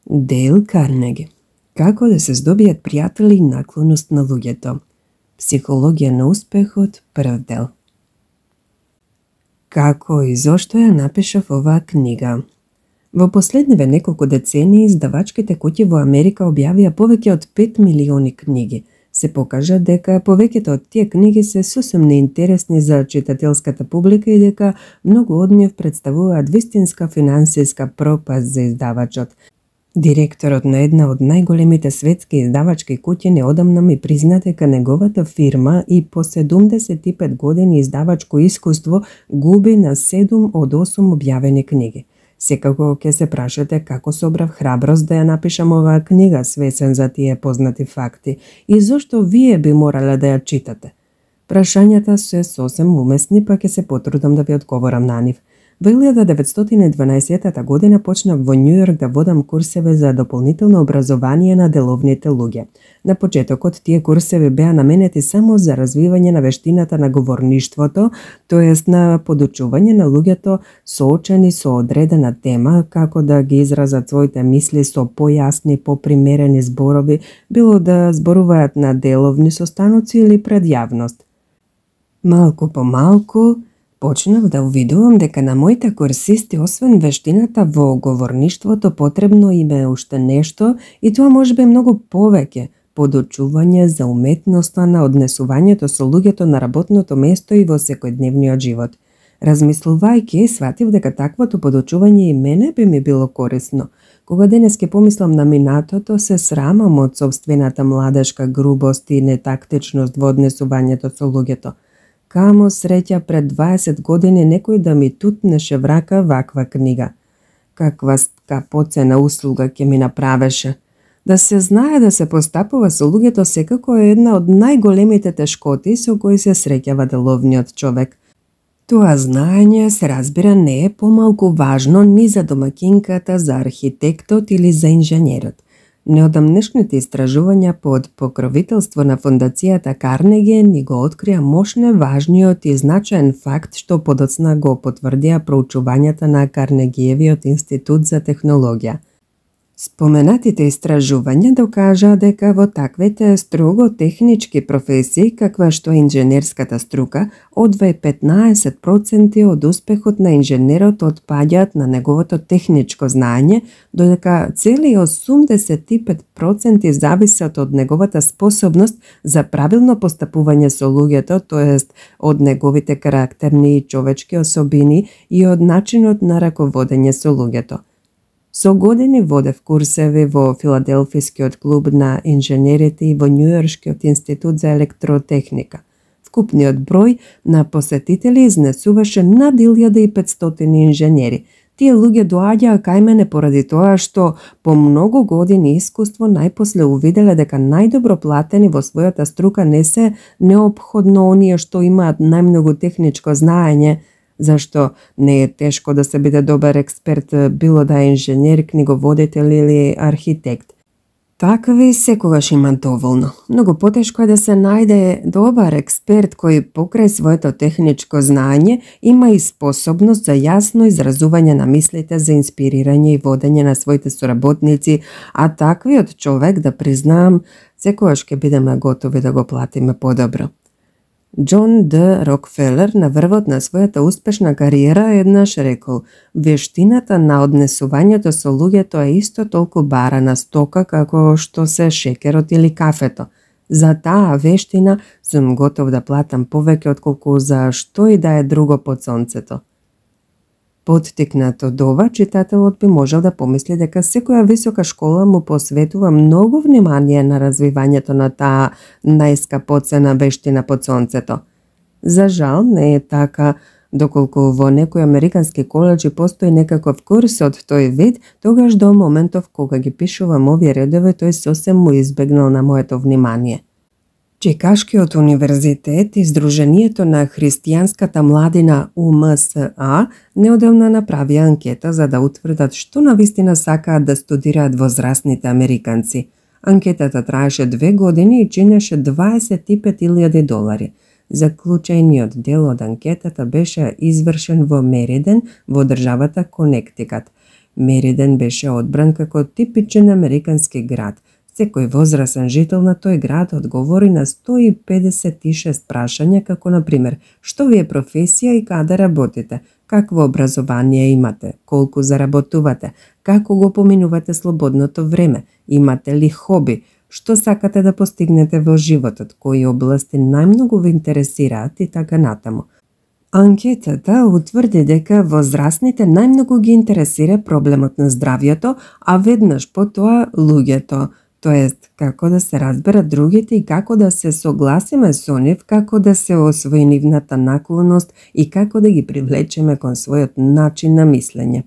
Дейл Карнеги. Како да се здобијат пријатели и наклоност на луѓето. Психологија на успехот, прв дел. Како и зошто ја напишав оваа книга? Во последниве неколку децении издавачките куќи во Америка објавија повеќе од 5 милиони книги. Се покажа дека повеќето од тие книги се сосем неинтересни за читателската публика и дека многу од нив представуваат вистинска финансиска пропаст за издавачот. Директорот на една од најголемите светски издавачки куќи неодамна ми призна дека неговата фирма и по 75 години издавачко искуство губи на 7 од 8 објавени книги. Секако ќе се прашате како собрав храброст да ја напишам оваа книга, свесен за тие познати факти, и зошто вие би морале да ја читате. Прашањата се сосем уместни, па ќе се потрудам да ви одговорам на нив. Во 1912 година почнав во Њујорк да водам курсеви за дополнително образование на деловните луѓе. На почетокот тие курсеви беа наменети само за развивање на вештината на говорништвото, тоест на подучување на луѓето соочени со одредена тема, како да ги изразат своите мисли со појасни, попримерени зборови, било да зборуваат на деловни состаноци или пред јавност. Малку по малку почнав да увидувам дека на моите курсисти, освен вештината во говорништвото, потребно им е уште нешто, и тоа можеби многу повеќе, подучување за уметноста на однесувањето со луѓето на работното место и во секојдневниот живот. Размислувајќи, сватив дека таквото подучување и мене би ми било корисно. Кога денес ке помислам на минатото, се срамам од сопствената младешка грубост и нетактичност во однесувањето со луѓето. Камо среќа пред 20 години некој да ми тутнеше в рака ваква книга. Каква скапоцена услуга ќе ми направеше. Да се знае да се постапува со луѓето секако е една од најголемите тешкоти со кои се среќава деловниот човек. Тоа знаење, се разбира, не е помалку важно ни за домакинката, за архитектот или за инженерот. Неодамнешните истражувања под покровителство на фондацијата Карнеги ни го открија мощне важниот и значаен факт што подоцна го потврдија проучувањата на Карнегиевиот институт за технологија. Споменатите истражувања докажаа дека во таквите строго технички професии, каква што е инженерската струка, одвај 15% од успехот на инженерот отпаѓаат на неговото техничко знаење, додека цели 85% зависат од неговата способност за правилно постапување со луѓето, тоест од неговите карактерни и човечки особини и од начинот на раководење со луѓето. Со години водев курсеви во Филаделфискиот клуб на инженерите и во Њујоршкиот институт за електротехника. Вкупниот број на посетители изнесуваше над 1500 инженери. Тие луѓе доаѓаа кај мене поради тоа што по многу години искуство најпосле увиделе дека најдобро платени во својата струка не се неопходно оние што имаат најмногу техничко знаење, зашто не е тешко да се биде добар експерт, било да е инженер, книговодител или архитект. Такви секогаш има доволно. Многу потешко е да се најде добар експерт кој покрај своето техничко знаење има и способност за јасно изразување на мислите, за инспирирање и водење на своите соработници, а таквиот човек, да признаам, секогаш ќе бидеме готови да го платиме подобро. Џон Д. Рокфелер на врвот на својата успешна кариера еднаш рекол: "Вештината на однесувањето со луѓето е исто толку барана стока како што се шекерот или кафето. За таа вештина сум готов да платам повеќе отколку за што и да е друго под сонцето." Поттикнат од ова, читателот би можел да помисли дека секоја висока школа му посветува многу внимание на развивањето на таа најскапоцена вештина под сонцето. За жал не е така. Доколку во некои американски колеџи постои некаков курс од тој вид, тогаш до моментов кога ги пишувам овие редови, тој сосем му избегнал на моето внимание. Чикашкиот универзитет и Сдруженијето на христијанската младина УМСА неодамна направија анкета за да утврдат што навистина сакаат да студираат возрастните американци. Анкетата траеше 2 години и чинеше $25,000. Заклучениот дел од анкетата беше извршен во Мериден, во државата Конектикат. Мериден беше одбран како типичен американски град. Секој возрасен жител на тој град одговори на 156 прашања, како на пример: што ви е професија и каде работите? Какво образование имате? Колку заработувате? Како го поминувате слободното време? Имате ли хоби? Што сакате да постигнете во животот? Кои области најмногу ве интересираат и така натаму. Анкетата утврди дека возрастните најмногу ги интересира проблемот на здравјето, а веднаш потоа луѓето, тоест како да се разберат другите и како да се согласиме со нив, како да се освои нивната наклоност и како да ги привлечеме кон својот начин на мислење.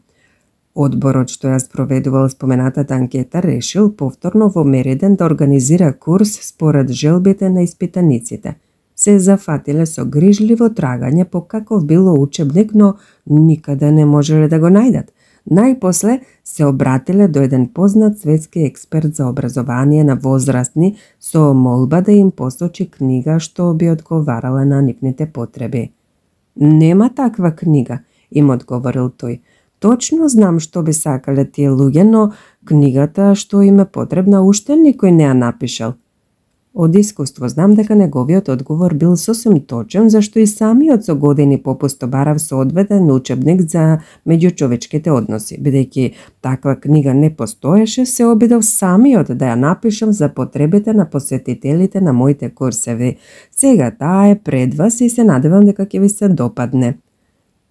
Одборот што ја спроведувал споменатата анкета решил повторно во Мериден да организира курс според желбите на испитаниците. Се зафатиле со грижливо трагање по каков било учебник, но никаде не можеле да го најдат. Најпосле се обратиле до еден познат светски експерт за образование на возрастни со молба да им посочи книга што би одговарала на нивните потреби. Нема таква книга, им одговорил тој. Точно знам што би сакале тие луѓе, но книгата што им е потребна уште никој не ја напишал. Од искуство знам дека неговиот одговор бил сосем точен, зашто и самиот со години попусто барав соодветен учебник за меѓучовечките односи. Бидејќи таква книга не постоеше, се обидов самиот да ја напишам за потребите на посетителите на моите курсеви. Сега таа е пред вас и се надевам дека ќе ви се допадне.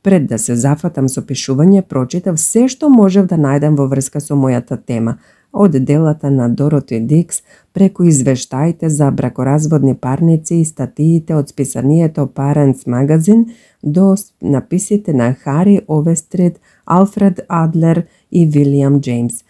Пред да се зафатам со пишување, прочитав се што можев да најдам во врска со мојата тема, од делата на Дороти Дикс, преку извештаите за бракоразводни парници и статиите од списанието Parents Magazine до написите на Хари Овестрид, Алфред Адлер и Вилијам Джеймс.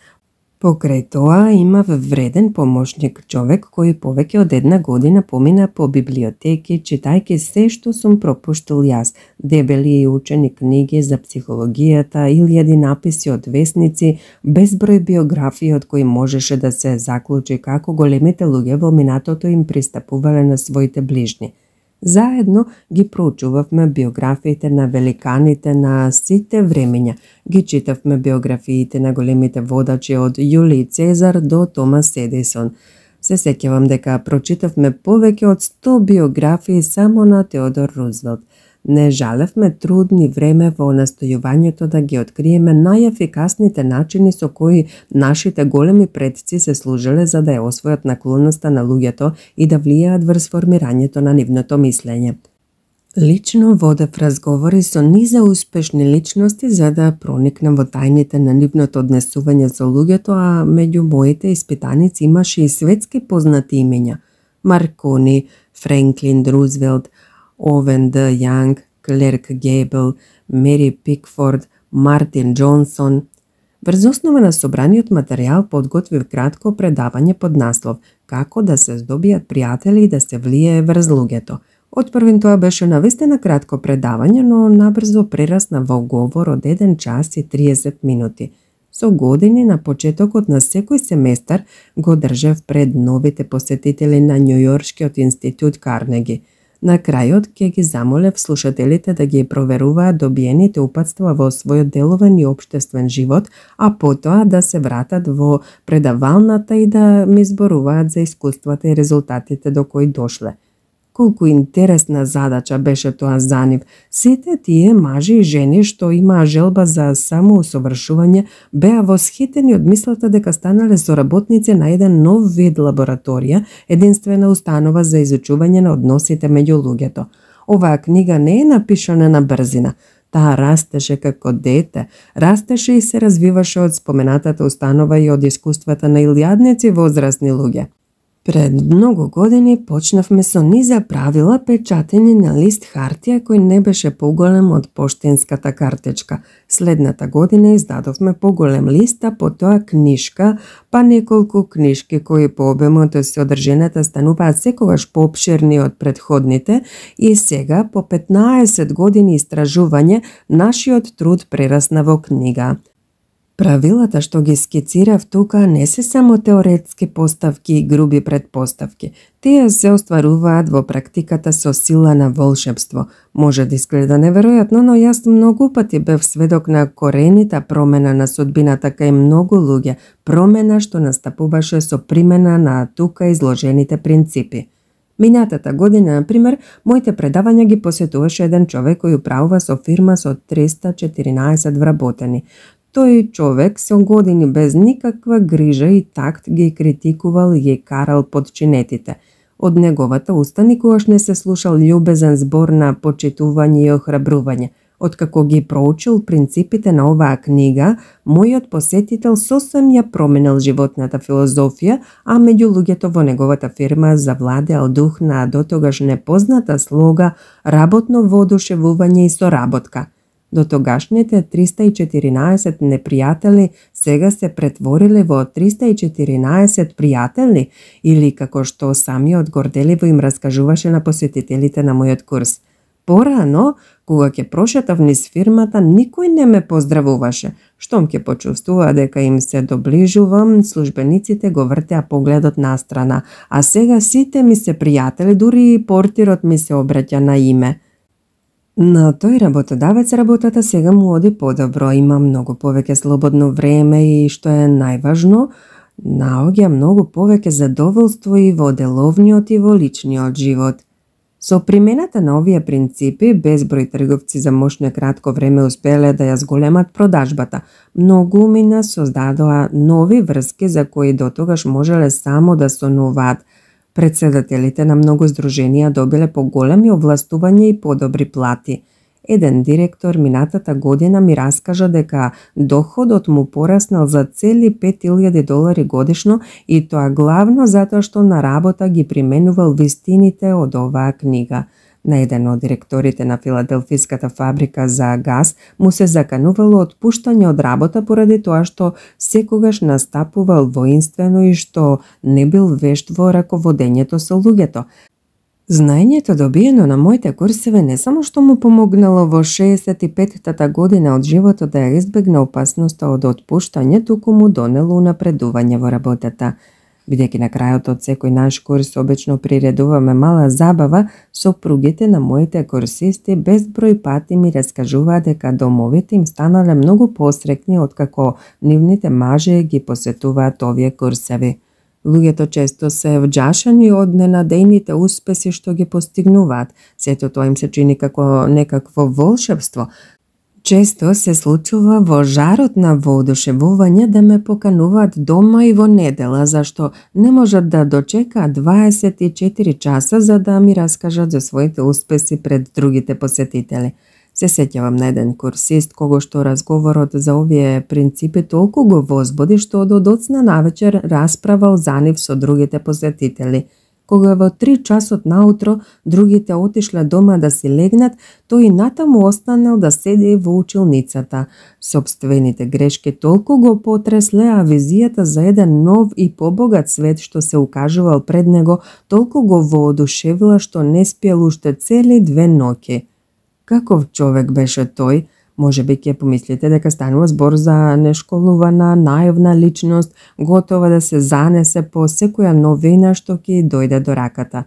Покрај тоа имав вреден помошник, човек кој повеќе од една година помина по библиотеки, читајќи се што сум пропуштил јас, дебели и учени книги за психологијата, илјади написи од весници, безброј биографии од кои можеше да се заклучи како големите луѓе во минатото им пристапувале на своите ближни. Заедно ги проучувавме биографиите на великаните на сите времења. Ги читавме биографиите на големите водачи од Јулиј Цезар до Томас Едисон. Се сеќавам дека прочитавме повеќе од 100 биографии само на Теодор Рузвелт. Не жалевме труд ни време во настојувањето да ги откриеме најефикасните начини со кои нашите големи предци се служеле за да ја освојат наклонноста на луѓето и да влијаат врз формирањето на нивното мислење. Лично водев разговори со низа успешни личности за да проникнем во тајните на нивното однесување со луѓето, а меѓу моите испитаници имаше и светски познати имења: Маркони, Френклин Рузвелт, Овен Д. Јанг, Клерк Гейбл, Мери Пикфорд, Мартин Џонсон. Врз основа на собраниот материјал подготвив кратко предавање под наслов "Како да се здобијат пријатели и да се влијае врз луѓето". Отпрвен тоа беше навистина кратко предавање, но набрзо прерасна во говор од 1 час и 30 минути. Со години на почетокот на секој семестар го држев пред новите посетители на Њујоршкиот институт Карнеги. На крајот ќе ги замолев слушателите да ги проверуваат добиените упатства во својот деловен и општествен живот, а потоа да се вратат во предавалната и да ми зборуваат за искуствата и резултатите до кои дошле. Колку интересна задача беше тоа за нив. Сите тие мажи и жени што имаа желба за самоусовршување беа восхитени од мислата дека станале соработници на еден нов вид лабораторија, единствена установа за изучување на односите меѓу луѓето. Оваа книга не е напишана на брзина. Таа растеше како дете, растеше и се развиваше од споменатата установа и од искуствата на илјадници возрастни луѓе. Пред многу години почнавме со низа правила печатени на лист хартија кој не беше поголем од поштенската картичка. Следната година издадовме поголем лист, а потоа книшка, па неколку книшки кои по обемот и содржината стануваат секогаш поопширни од претходните и сега по 15 години истражување нашиот труд прерасна во книга. Правилата што ги скицирав тука не се само теоретски поставки и груби предпоставки. Тие се остваруваат во практиката со сила на волшебство. Може да изгледа неверојатно, но јас многу пати бев сведок на коренита промена на судбината кај многу луѓе, промена што настапуваше со примена на тука изложените принципи. Минатата година, например, моите предавања ги посетуваше еден човек кој управува со фирма со 314 вработени. Тој човек со години без никаква грижа и такт ги критикувал и ги карал подчинетите. Од неговата уста никогаш не се слушал љубезен збор на почитување и охрабрување. Откако ги проучил принципите на оваа книга, мојот посетител сосем ја променил животната филозофија, а меѓу луѓето во неговата фирма завладеал дух на дотогаш непозната слога, работно воодушевување и соработка. До тогашните 314 непријатели сега се претвориле во 314 пријатели, или како што самиот горделиво им раскажуваше на посетителите на мојот курс. Порано, кога ќе прошетав низ фирмата, никој не ме поздравуваше. Штом ќе почувствува дека им се доближувам, службениците го вртеа погледот настрана, а сега сите ми се пријатели, дури и портирот ми се обраќа на име. На тој работодавец работата сега му оди подобро, има многу повеќе слободно време и, што е најважно, наоѓа многу повеќе задоволство и во деловниот и во личниот живот. Со примената на овие принципи, безброј трговци за мошно кратко време успеле да ја зголемат продажбата. Многу умина создадоа нови врски за кои дотогаш можеле само да сонуваат. Председателите на многу здруженија добиле поголеми овластувања и подобри плати. Еден директор минатата година ми раскажа дека доходот му пораснал за цели $5,000 годишно, и тоа главно затоа што на работа ги применувал вистините од оваа книга. На еден од директорите на Филаделфиската фабрика за газ му се заканувало отпуштање од работа поради тоа што секогаш настапувал воинствено и што не бил вешт во раководењето со луѓето. Знаењето добиено на моите курсеви не само што му помогнало во 65-тата година од животот да ја избегне опасноста од отпуштање, туку му донело унапредување во работата. Бидејќи на крајот од секој наш курс обично приредуваме мала забава, сопругите на моите курсисти безброј пати ми раскажуваат дека домовите им станале многу посрекни откако нивните мажи ги посетуваат овие курсеви. Луѓето често се вџашани од ненадејните успеси што ги постигнуваат. Сето тоа им се чини како некакво волшебство. Често се случува во жарот на воодушевување да ме покануваат дома и во недела, зашто не можат да дочекаат 24 часа за да ми раскажат за своите успеси пред другите посетители. Се сеќавам на еден курсист кого што разговорот за овие принципи толку го возбуди што до доцна навечер расправал за нив со другите посетители. Кога во 3 часот наутро другите отишле дома да си легнат, тој и натаму останал да седи во училницата. Собствените грешки толку го потресле, а визијата за еден нов и побогат свет што се укажувал пред него толку го воодушевила што не спиел уште цели 2 ноќи. Каков човек беше тој? Може би ќе помислите дека станува збор за нешколувана, наивна личност, готова да се занесе по секоја новина што ќе дојде до раката.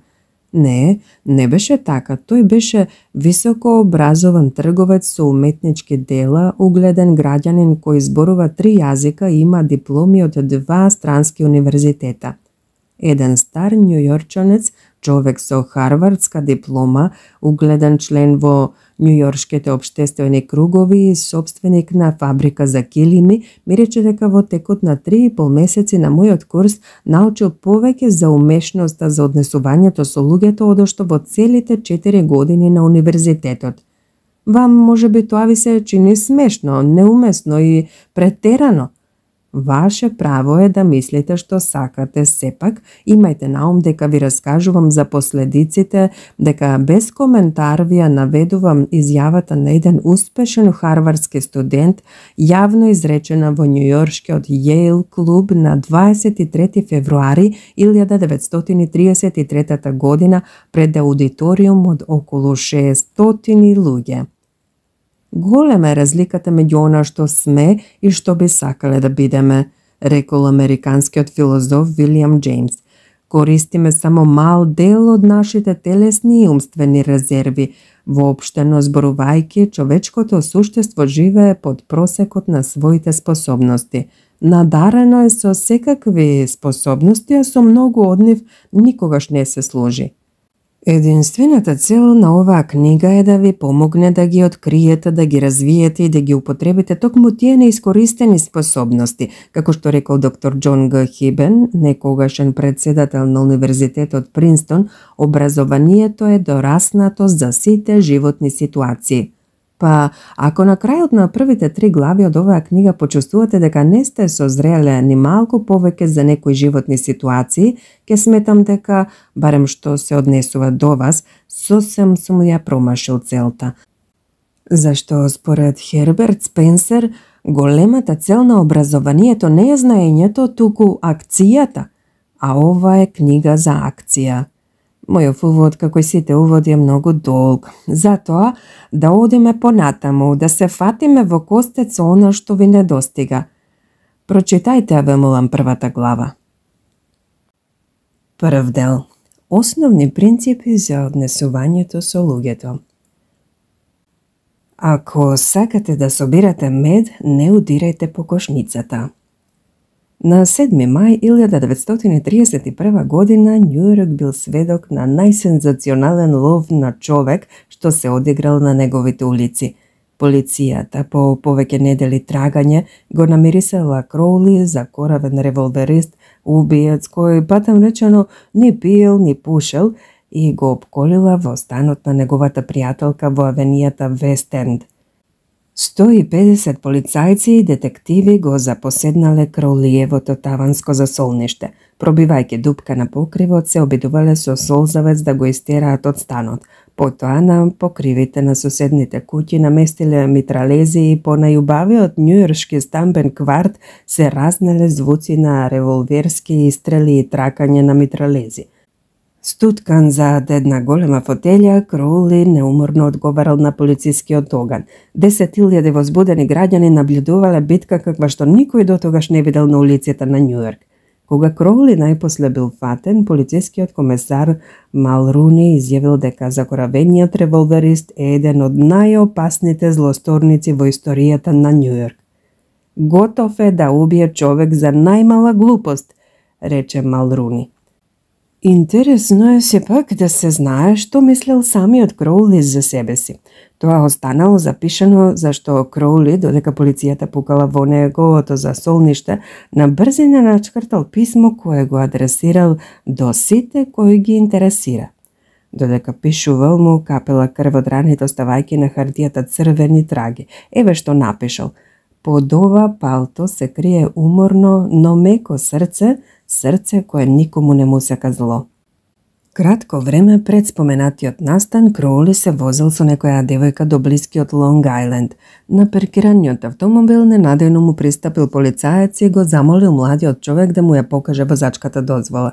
Не беше така. Тој беше високо образован трговец со уметнички дела, угледен граѓанин кој зборува 3 јазика и има дипломи од 2 странски универзитета. Еден стар њујорчанец, човек со харвардска диплома, угледен член во њујоршките општествени кругови и собственик на фабрика за килими, ми рече дека во текот на 3,5 месеци на мојот курс научил повеќе за умешноста за однесувањето со луѓето одошто во целите 4 години на универзитетот. Вам може би тоа ви се чини смешно, неумесно и претерано. Ваше право е да мислите што сакате, сепак имајте на ум дека ви раскажувам за последиците, дека без коментар ви ја наведувам изјавата на еден успешен харвардски студент, јавно изречена во њујоршкиот Јейл клуб на 23 февруари 1933 година пред аудиториум од околу 600 луѓе. Голема е разликата меѓу она што сме и што би сакале да бидеме, рекол американскиот филозоф Вилијам Џејмс. Користиме само мал дел од нашите телесни и умствени резерви. Воопштено зборувајќи, човечкото суштество живее под просекот на своите способности. Надарено е со секакви способности, а со многу од нив никогаш не се служи. Единствената цел на оваа книга е да ви помогне да ги откриете, да ги развиете и да ги употребите токму тие неискористени способности, како што рекол доктор Џон Г. Хибен, некогашен председател на Универзитетот Принстон, образованието е дораснатост за сите животни ситуации. Па, ако на крајот на првите 3 глави од оваа книга почувствувате дека не сте созреле ни малку повеќе за некои животни ситуации, ќе сметам дека, барем што се однесува до вас, сосем сум ја промашил целта. Зашто според Херберт Спенсер, големата цел на образованието не е знаењето, туку акцијата, а ова е книга за акција. Мојов увод, како и сите уводи, е многу долг. Затоа, да одиме понатаму, да се фатиме во костец со она што ви недостига. Прочитајте, ве молам, првата глава. Прв дел. Основни принципи за однесувањето со луѓето. Ако сакате да собирате мед, не удирајте по кошницата. На 7. мај 1931 година Њујорк бил сведок на најсензационален лов на човек што се одиграл на неговите улици. Полицијата по повеќе недели трагање го намирисала Кроули за коравен револверист, убиец кој патем речено ни пиел ни пушел и го обколила во станот на неговата пријателка во авенијата Вест Енд. 150 полицајци и детективи го запоседнале Кроулиевото таванско засолниште. Пробивајќи дупка на покривот, се обидувале со солзавец да го истераат од станот. Потоа на покривите на соседните куќи наместиле митралези и по најубавиот њујоршки стамбен кварт се разнеле звуци на револверски истрели и тракање на митралези. Стуткан зад една голема фотелја, Кроули неуморно одговарал на полицискиот оган. 10.000 возбудени граѓани наблюдувале битка каква што никој дотогаш не видел на улиците на Њујорк. Кога Кроули најпосле бил фатен, полицискиот комесар Малруни изјавил дека закоравениот револверист е еден од најопасните злосторници во историјата на Њујорк. Готов е да убие човек за најмала глупост, рече Малруни. Интересно е сепак да се знае што мислел самиот Кроули за себе си. Тоа останало запишано зашто Кроули, додека полицијата пукала во неговото засолниште, на брзина начкртал писмо кое го адресирал до сите кои ги интересира. Додека пишувал, му капела крв од раните, оставајќи на хартијата црвени траги. Еве што напишал: под ова палто се крие уморно, но меко срце, срце кое никому не му сака зло. Кратко време пред споменатиот настан, Кроули се возел со некоја девојка до блискиот Лонг Ајленд. На паркираниот автомобил ненадејно му пристапил полицаец и го замолил младиот човек да му ја покаже возачката дозвола.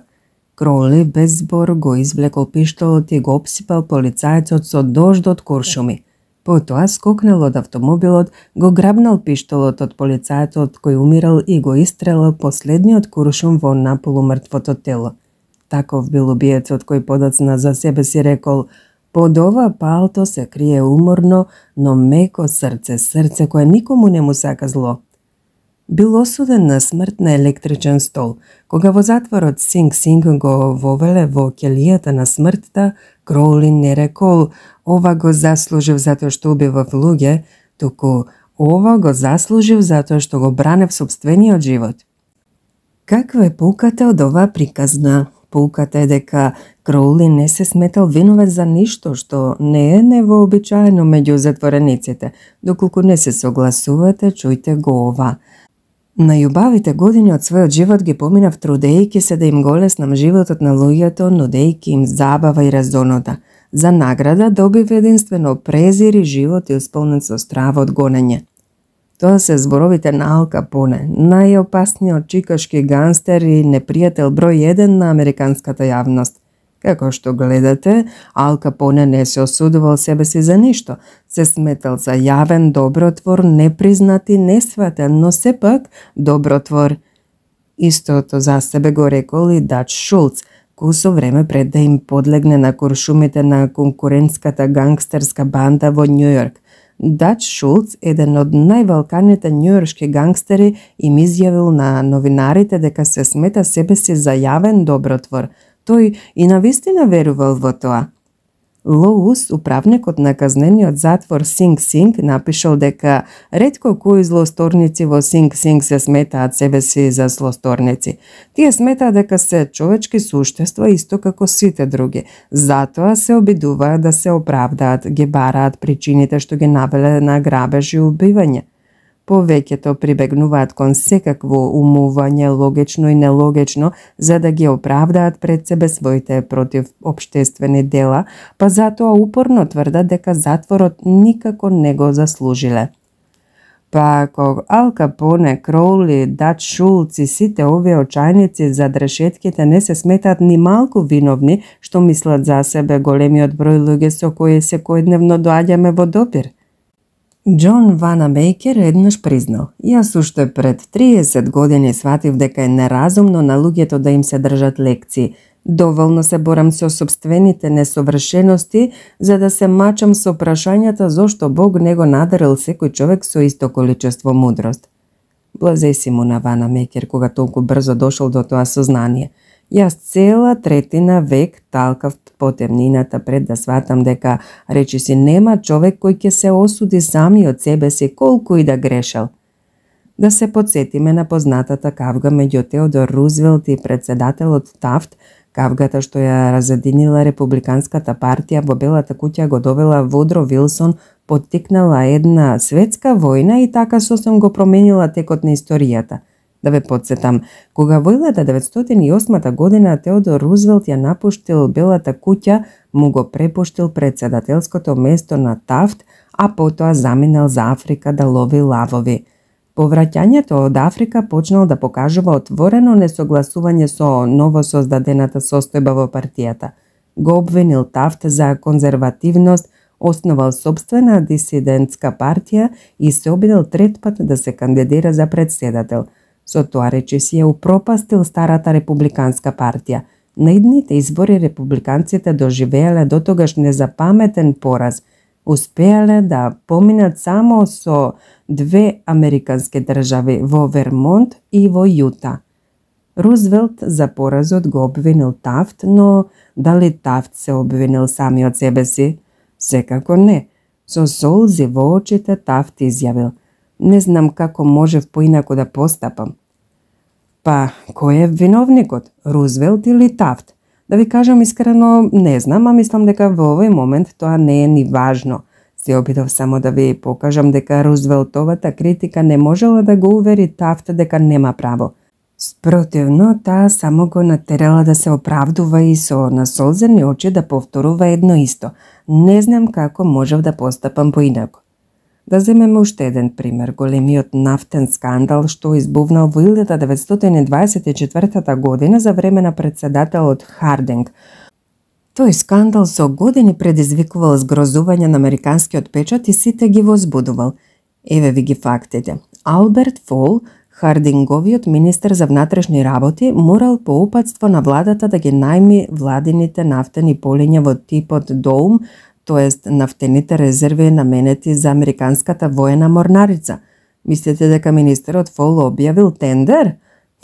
Кроули без збор го извлекол пиштолот и го обсипал полицаецот со дожд од куршуми. Потоа скокнал од автомобилот, го грабнал пиштолот од полицаецот кој умирал и го истрелал последниот куршум во наполумртвото тело. Таков бил убиецот кој подоцна за себе си рекол: под ова палто се крие уморно, но меко срце, срце кое никому не му сака зло. Бил осуден на смрт на електричен стол. Кога во затворот Синг Синг го вовеле во ќелијата на смртта, Кроули не рекол: ова го заслужив затоа што убивав луѓе, туку ова го заслужив затоа што го бранев собствениот живот. Каква е пулката од оваа приказна? Пулката е дека Кроули не се сметал виновен за ништо што не е невообичаено меѓу затворениците. Доколку не се согласувате, чујте го ова. Најубавите години од својот живот ги поминав трудејќи се да им го леснам животот на луѓето, нудејќи им забава и разонода. За награда добив единствено презир и живот исполнен со страва од гонење. Тоа се зборовите на Ал Капоне, најопасниот чикашки гангстер и непријател број 1 на американската јавност. Како што гледате, Ал Капоне не се осудувал себе си за ништо. Се сметал за јавен добротвор, непризнат и несватен, но сепак добротвор. Истото за себе го рекол и Дач Шулц, кусо време пред да им подлегне на куршумите на конкурентската гангстерска банда во Њујорк. Дач Шулц, еден од највелканите њујоршки гангстери, им изјавил на новинарите дека се смета себе си за јавен добротвор. Тој и навистина верувал во тоа. Лоус, управникот на казнениот затвор Синг Синг, напишал дека ретко кои злосторници во Синг Синг се сметаат себе си за злосторници. Тие сметаат дека се човечки суштества исто како сите други. Затоа се обидуваат да се оправдаат, ги бараат причините што ги навеле на грабеж и убивање. Повеќето прибегнуваат кон секакво умување, логично и нелогично, за да ги оправдаат пред себе своите противопштествени дела, па затоа упорно тврдат дека затворот никако не го заслужиле. Па ако Ал Капоне, Кроули, Дач Шулц и сите овие очајници за решетките не се сметаат ни малку виновни, што мислат за себе големиот број луѓе со кои секојдневно доаѓаме во допир. Џон Ванамејкер еднаш признал: "Јас уште пред 30 години сватив дека е неразумно на луѓето да им се држат лекции. Доволно се борам со собствените несовршености за да се мачам со прашањата зошто Бог не го надарил секој човек со исто количество мудрост." Блазеј си му на Ванамејкер кога толку брзо дошол до тоа сознание. Јас цела третина век талкав по темнината пред да сватам дека речиси нема човек кој ќе се осуди сами од себе си колку и да грешел. Да се подсетиме на познатата кавга меѓу Теодор Рузвелт и председателот Тафт, кавгата што ја разединила републиканската партија во Белата куќа го довела Вудро Вилсон, поттикнала една светска војна и така сосем го променила текот на историјата. Да ве подсетам, кога во 1908 година Теодор Рузвелт ја напуштил Белата куќа, му го препуштил председателското место на Тафт, а потоа заминал за Африка да лови лавови. По враќањето од Африка почнал да покажува отворено несогласување со новосоздадената состојба во партијата. Го обвинил Тафт за конзервативност, основал собствена дисидентска партија и се обидел трет пат да се кандидира за председател. Со тоа речиси ја упропастил старата републиканска партија. На идните избори републиканците доживеале дотогаш незапаметен пораз. Успеале да поминат само со 2 американски држави во Вермонт и во Јута. Рузвелт за поразот го обвинил Тафт, но дали Тафт се обвинил сами од себе си? Секако не. Со солзи во очите Тафт изјавил: "Не знам како можев поинаку да постапам." Па, кој е виновникот? Рузвелт или Тафт? Да ви кажам искрено, не знам, а мислам дека во овој момент тоа не е ни важно. Се обидов само да ви покажам дека Рузвелтовата критика не можела да го увери Тафт дека нема право. Спротивно, таа само го натерала да се оправдува и со насолзени очи да повторува едно исто: "Не знам како можев да постапам поинаку." Да земеме уште еден пример, големиот нафтен скандал што избувнал во 1924 година за време на председателот Хардинг. Тој скандал со години предизвикувал згрозување на американскиот печат и сите ги возбудувал. Еве ви ги фактите. Алберт Фол, Хардинговиот министер за внатрешни работи, морал по упатство на владата да ги најми владините нафтени полиња во типот Доум, тоест нафтените резерви наменети за американската воена морнарица. Мислите дека министерот Фол објавил тендер?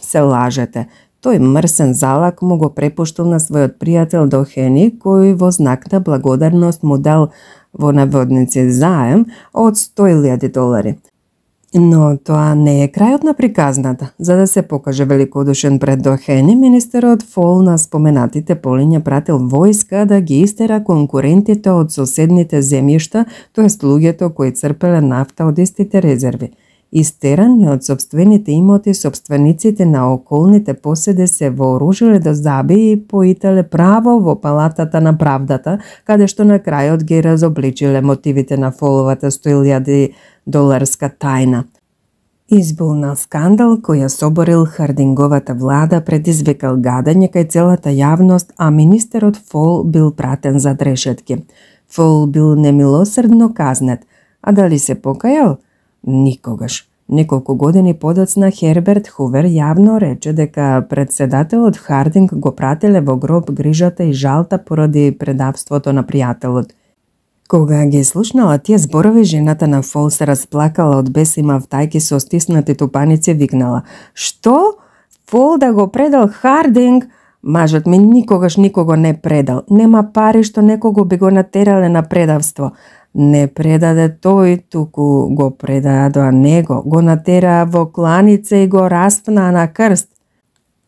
Се лажете. Тој мрсен залак му го препуштил на својот пријател Дохени, кој во знак на благодарност му дал во наводници заем од $100,000. Но тоа не е крајот на приказната. За да се покаже великодушен пред Дохени, министерот Фол на споменатите полиња пратил војска да ги истера конкурентите од соседните земјишта, тоест луѓето кои црпеле нафта од истите резерви. Истерани од собствените имоти, собствениците на околните поседи се вооружиле до заби и поителе право во палатата на правдата, каде што на крајот ги разобличиле мотивите на Фоловата $100,000 тајна. Избулнал скандал кој ја соборил Хардинговата влада, предизвикал гадање кај целата јавност, а министерот Фол бил пратен за решетки. Фол бил немилосрдно казнет, а дали се покајал? Никогаш. Неколку години подоцна Херберт Хувер јавно рече дека председателот Хардинг го пратиле во гроб грижата и жалта поради предавството на пријателот. Кога ги слушнала тие зборови, жената на Фол се расплакала од бес и мавтајки со стиснати тупаници викнала: "Што? Фол да го предал Хардинг? Мажот ми никогаш никого не предал. Нема пари што некого би го натерале на предавство. Не предаде тој, туку го предадоа него, го натераа во кланица и го распнаа на крст."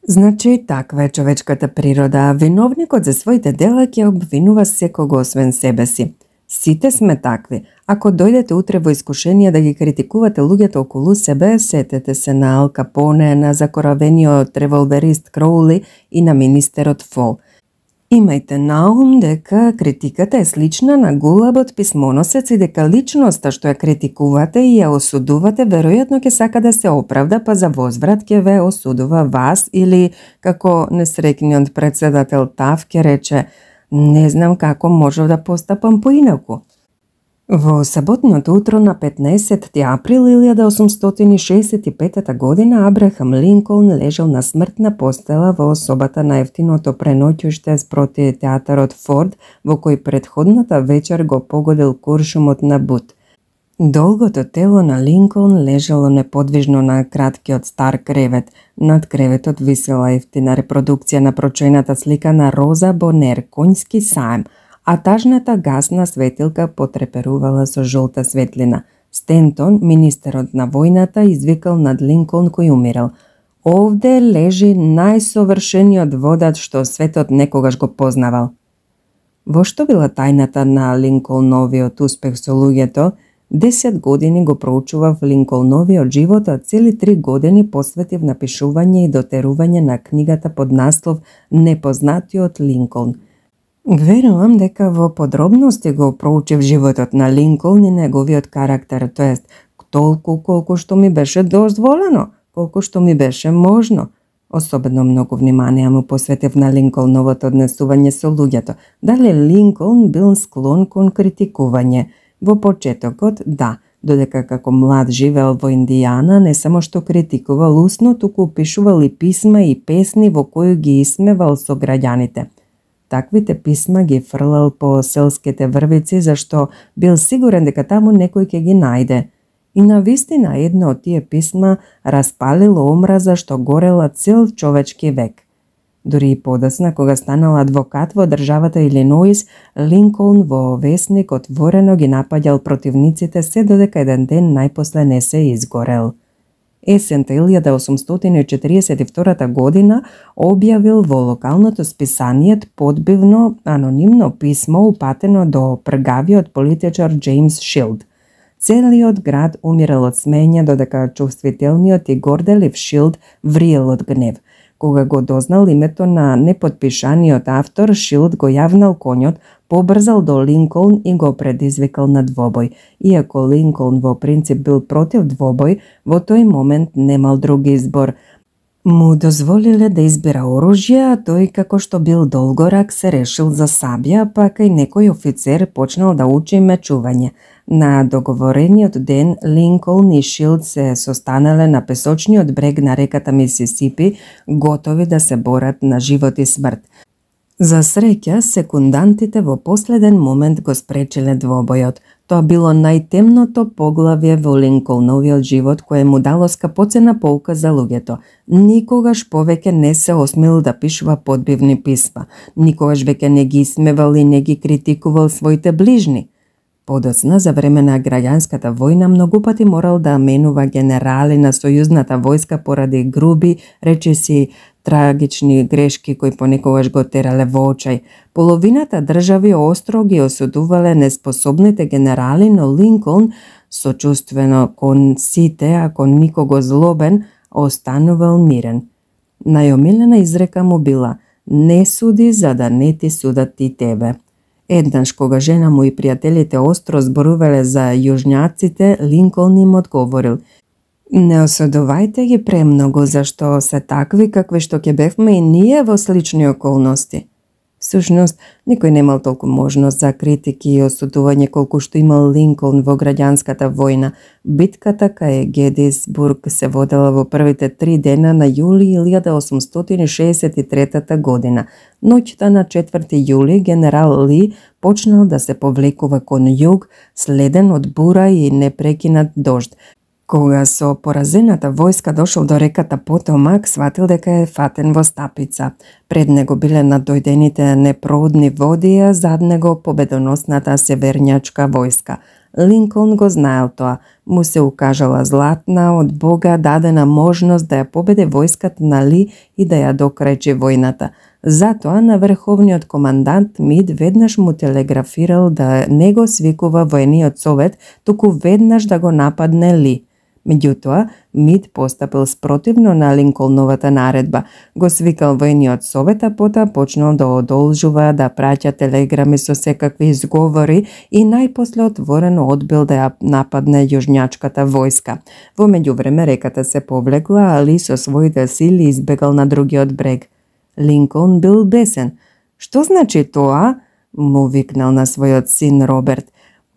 Значи, таква е човечката природа. Виновникот за своите дела ќе обвинува секого освен себе си. Сите сме такви. Ако дојдете утре во искушение да ги критикувате луѓето околу себе, сетете се на Ал Капоне, на закоравениот револверист Кроули и на министерот Фол. Имајте на ум дека критиката е слична на гулабот писмоносец и дека личноста што ја критикувате и ја осудувате веројатно ќе сака да се оправда, па за возврат ќе ве осудува вас или, како несреќниот председател Таф ќе рече: "Не знам како можев да постапам поинаку." Во саботното утро на 15 април 1865 година Абрахам Линколн лежал на смртна постела во собата на ефтиното преноќуште спроти театарот Форд, во кој претходната вечер го погодил куршумот на Бут. Долгото тело на Линколн лежало неподвижно на краткиот стар кревет. Над креветот висела ефтина репродукција на прочената слика на Роза Бонер, конјски саем, а тажната гасна светилка потреперувала со жолта светлина. Стентон, министерот на војната, извикал над Линколн кој умирал: "Овде лежи најсовршениот водач што светот некогаш го познавал." Во што била тајната на Линколновиот успех со луѓето? 10 години го проучував Линколновиот живот, а цели 3 години посветив напишување и дотерување на книгата под наслов "Непознатиот Линколн". Верувам дека во подробности го проучив животот на Линколн и неговиот карактер, тоест толку колку што ми беше дозволено, колку што ми беше можно. Особено многу внимание му посветив на Линколновото однесување со луѓето. Дали Линколн бил склон кон критикување? Во почетокот, да, додека како млад живеел во Индијана, не само што критикувал усно, туку пишувал и писма и песни во кои ги исмевал со граѓаните. Таквите писма ги фрлал по селските врвици, зашто бил сигурен дека таму некој ќе ги најде. И навистина едно од тие писма распалило омраза што горела цел човечки век. Дури и подоцна, кога станал адвокат во државата Илиноис, Линколн во весник отворено ги напаѓал противниците се додека еден ден најпосле не се изгорел. Есента 1842 година објавил во локалното списанието подбивно анонимно писмо упатено до пргавиот политичар Џејмс Шилд. Целиот град умирал од смење, додека чувствителниот и горделив Шилд вриел од гнев. Кога го дознал името на неподпишаниот автор, Шилд го јавнал конјот, побрзал до Линколн и го предизвикал на двобој. Иако Линколн во принцип бил против двобој, во тој момент немал друг избор. Му дозволиле да избира оружје, а тој, како што бил долгорак, се решил за сабја, па кај некој офицер почнал да учи мечување. На договорениот ден Линколн и Шилд се состанале на песочниот брег на реката Мисисипи, готови да се борат на живот и смрт. За среќа, секундантите во последен момент го спречиле двобојот. Тоа било најтемното поглавје во Линколновиот живот кое му дало скапоцена поука за луѓето. Никогаш повеќе не се осмелил да пишува подбивни писма. Никогаш веќе не ги исмевал и не ги критикувал своите ближни. Подоцна, за време на граѓанската војна, многу пати морал да менува генерали на сојузната војска поради груби, речиси трагични грешки кои понекогаш го терале во очај. Половината држави остро ги осудувале неспособните генерали, но Линколн, сочувствено кон сите, а кон никого злобен, останувал мирен. Најомилена изрека му била: "Не суди за да не ти судат и тебе." Еднаш, кога жена му и пријателите остро зборувале за јужњаците, Линколн им одговорил: Не осудувајте ги премногу, зашто се такви какви што ќе бевме и ние во слични околности. Всушност, никој немал толку можност за критики и осудување колку што имал Линколн во граѓанската војна. Битката кај Гедисбург се водела во првите 3 дена на јули 1863 година. Ноќта на 4 јули генерал Ли почнал да се повлекува кон југ, следен од бура и непрекинат дожд. Кога со поразената војска дошол до реката Потомак, сватил дека е фатен во стапица. Пред него биле надојдените непроодни води, а зад него победоносната северњачка војска. Линколн го знаел тоа. Му се укажала златна од Бога дадена можност да ја победе војската на Ли и да ја докрајчи војната. Затоа на врховниот командант Мид веднаш му телеграфирал да не го свикува воениот совет, туку веднаш да го нападне Ли. Меѓутоа, Мид постапил спротивно на Линколновата наредба. Го свикал воениот совет, а потоа почнал да одолжува, да праќа телеграми со секакви изговори и најпосле отворено одбил да ја нападне јужњачката војска. Во меѓувреме реката се повлекла, а Ли со своите сили избегал на другиот брег. Линколн бил бесен. "Што значи тоа?" му викнал на својот син Роберт.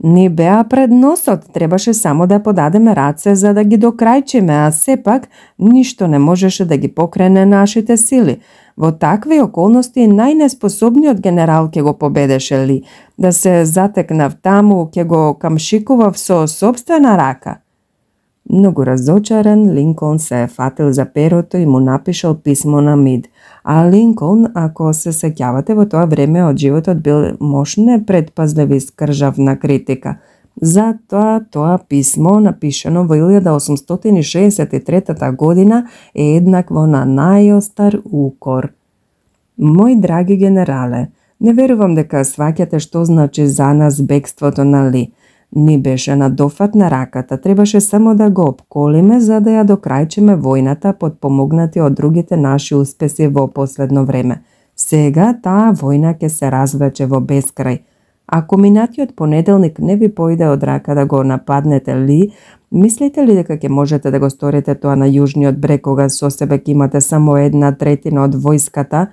"Ни беа пред носот, требаше само да подадеме раце за да ги докрајчиме, а сепак ништо не можеше да ги покрене нашите сили. Во такви околности најнеспособниот генерал ќе го победеше Ли. Да се затекнав таму, ќе го камшикував со сопствена рака." Многу разочарен, Линколн се фатил за перото и му напишал писмо на Мид. А Линколн, ако се сеќавате, во тоа време од животот бил мошне предпазлив и скржав на критика. Затоа тоа писмо, напишано во 1863 година, е еднакво на најостар укор. "Мој драги генерале, не верувам дека сваќате што значи за нас бегството на Ли. Ни беше на дофат на раката, требаше само да го обколиме за да ја докрајчиме војната, подпомогнати од другите наши успеси во последно време. Сега таа војна ќе се развлече во бескрај. Ако минатиот понеделник не ви поиде од рака да го нападнете Ли, мислите ли дека ќе можете да го сторите тоа на јужниот брег кога со себе ќе имате само 1/3 од војската?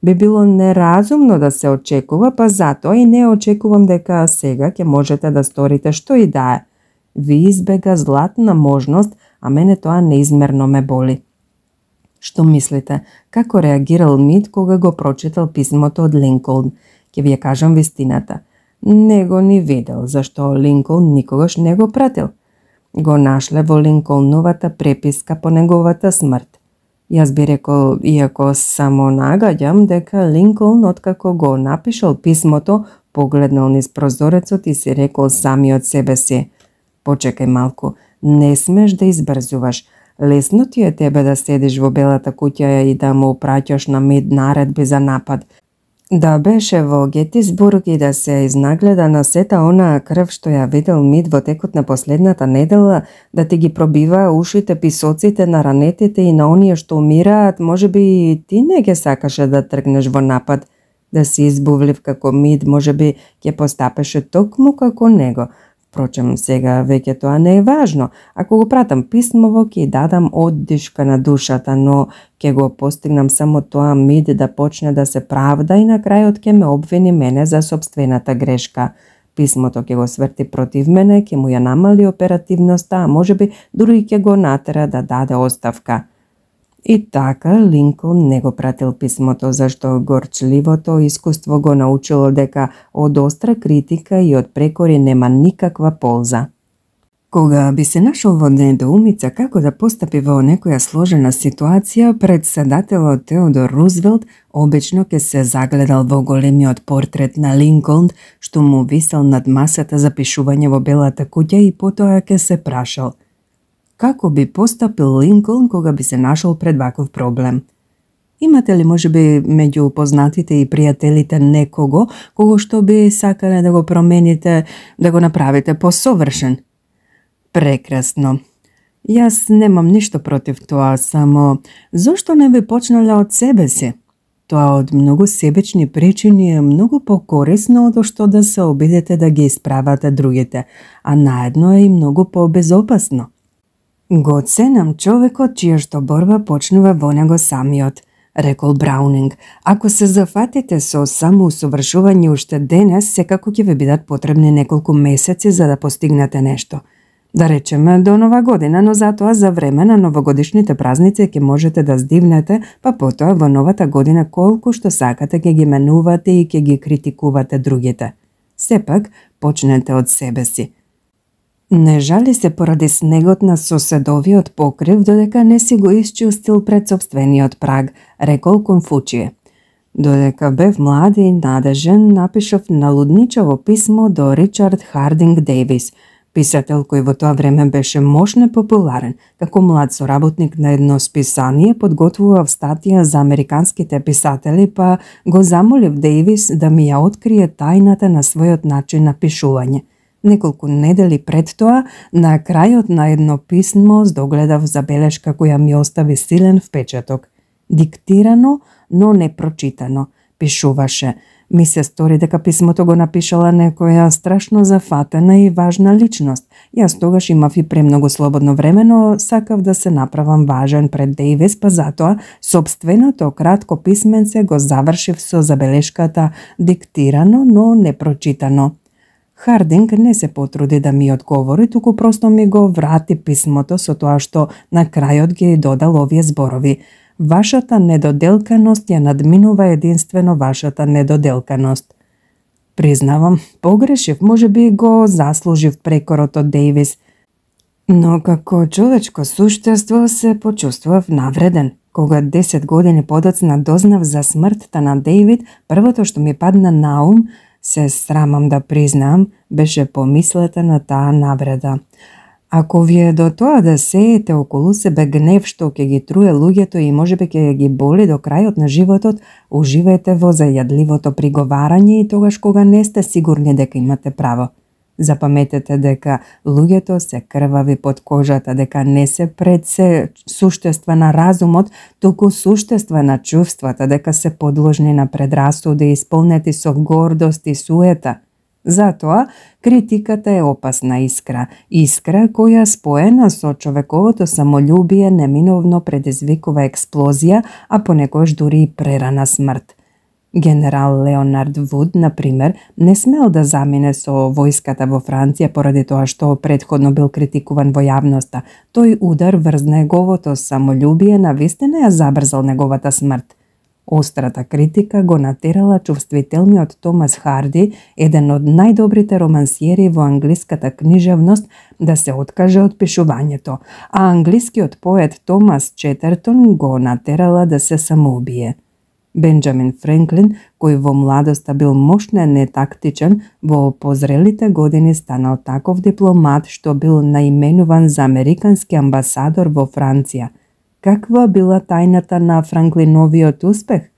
Би било неразумно да се очекува, па затоа и не очекувам дека сега ќе можете да сторите што и да е. Ви избега златна можност, а мене тоа неизмерно ме боли." Што мислите, како реагирал Мид кога го прочитал писмото од Линколн? Ќе ви ја кажам вистината. Не го ни видел, зашто Линколн никогаш не го пратил. Го нашле во Линколновата преписка по неговата смрт. Јас би рекол, иако само нагаѓам, дека Линколн, откако го напишал писмото, погледнал низ прозорецот и си рекол самиот себе си: "Почекај малку, не смеш да избрзуваш. Лесно ти е тебе да седиш во Белата куќа и да му праќаш на Мид наредби за напад. Да беше во Гетисбург и да се изнагледа на сета онаа крв што ја видел Мид во текот на последната недела, да ти ги пробива ушите писоците на ранетите и на оние што умираат, можеби и ти не ќе сакаше да тргнеш во напад. Да си избувлив како Мид, можеби ќе постапеше токму како него. Впрочем, сега веќе тоа не е важно. Ако го пратам писмово, ќе дадам оддишка на душата, но ќе го постигнам само тоа Мид да почне да се правда и на крајот ќе ме обвини мене за собствената грешка. Писмото ќе го сврти против мене, ќе му ја намали оперативноста, а можеби дури ќе го натера да даде оставка." И така Линколн не го пратил писмото, зашто горчливото искуство го научило дека од остра критика и од прекори нема никаква полза. Кога би се нашол во недоумица како да постапи во некоја сложена ситуација, председателот Теодор Рузвелт обично ќе се загледал во големиот портрет на Линколн, што му висел над масата за пишување во Белата куќа, и потоа ќе се прашал: како би постапил Линколн кога би се нашол пред ваков проблем? Имате ли можеби меѓу познатите и пријателите некого кого што би сакале да го промените, да го направите посовршен? Прекрасно. Јас немам ништо против тоа, само зошто не би почнале од себе си? Тоа од многу себечни причини е многу покорисно од што да се обидете да ги исправате другите, а наедно е и многу побезопасно. Го ценам човекот чија што борба почнува во него самиот, рекол Браунинг. Ако се зафатите со самоусовршување уште денес, секако ќе ви бидат потребни неколку месеци за да постигнете нешто. Да речеме до Нова година, но затоа за време на новогодишните празници ќе можете да здивнете, па потоа во новата година колку што сакате ќе ги менувате и ќе ги критикувате другите. Сепак, почнете од себе си. Не жали се поради снегот на соседовиот покрив, додека не си го исчистил пред собствениот праг, рекол Конфучије. Додека бев млад и надежен, напишав налудничаво писмо до Ричард Хардинг Дејвис, писател кој во тоа време беше мощно популарен. Како млад соработник на едно списание, подготвував статија за американските писатели, па го замолив Дејвис да ми ја открие тајната на својот начин на пишување. Неколку недели пред тоа, на крајот на едно писмо догледав забелешка која ми остави силен впечаток. Диктирано, но не прочитано, пишуваше. Ми се стори дека писмото го напишала некоја страшно зафатена и важна личност. Јас тогаш имав и премногу слободно време, но сакав да се направам важен пред Дејвис, па затоа собственото кратко писменце го завршив со забелешката диктирано, но не прочитано. Хардинг не се потруди да ми одговори, туку просто ми го врати писмото со тоа што на крајот ги додал овие зборови. Вашата недоделканост ја надминува единствено вашата недоделканост. Признавам, погрешив, можеби го заслужив прекорот од Дејвис, но како човечко суштество се почувствував навреден. Кога 10 години подоцна дознав за смртта на Дејвид, првото што ми падна на ум, се срамам да признаам, беше помислата на таа навреда. Ако ви е до тоа да сеете околу себе гнев што ќе ги труе луѓето и можеби ќе ги боли до крајот на животот, уживајте во зајадливото приговарање и тогаш кога не сте сигурни дека имате право. Запаметете дека луѓето се крвави под кожата, дека не се пред се суштества на разумот, туку суштества на чувствата, дека се подложни на предрасуди, исполнети со гордост и суета. Затоа, критиката е опасна искра која споена со човековото самолюбие неминовно предизвикува експлозија, а понекогаш дури и прерана смрт. Генерал Леонард Вуд, например, не смел да замине со војската во Франција поради тоа што претходно бил критикуван во јавноста. Тој удар врз неговото самолюбие навистина ја забрзал неговата смрт. Острата критика го натерала чувствителниот Томас Харди, еден од најдобрите романсиери во англиската книжевност, да се откаже од пишувањето, а англискиот поет Томас Четертон го натерала да се самоубие. Бенџамин Франклин, кој во младоста бил мощно нетактичен, во позрелите години станал таков дипломат што бил наименуван за американски амбасадор во Франција. Каква била тајната на Франклиновиот успех?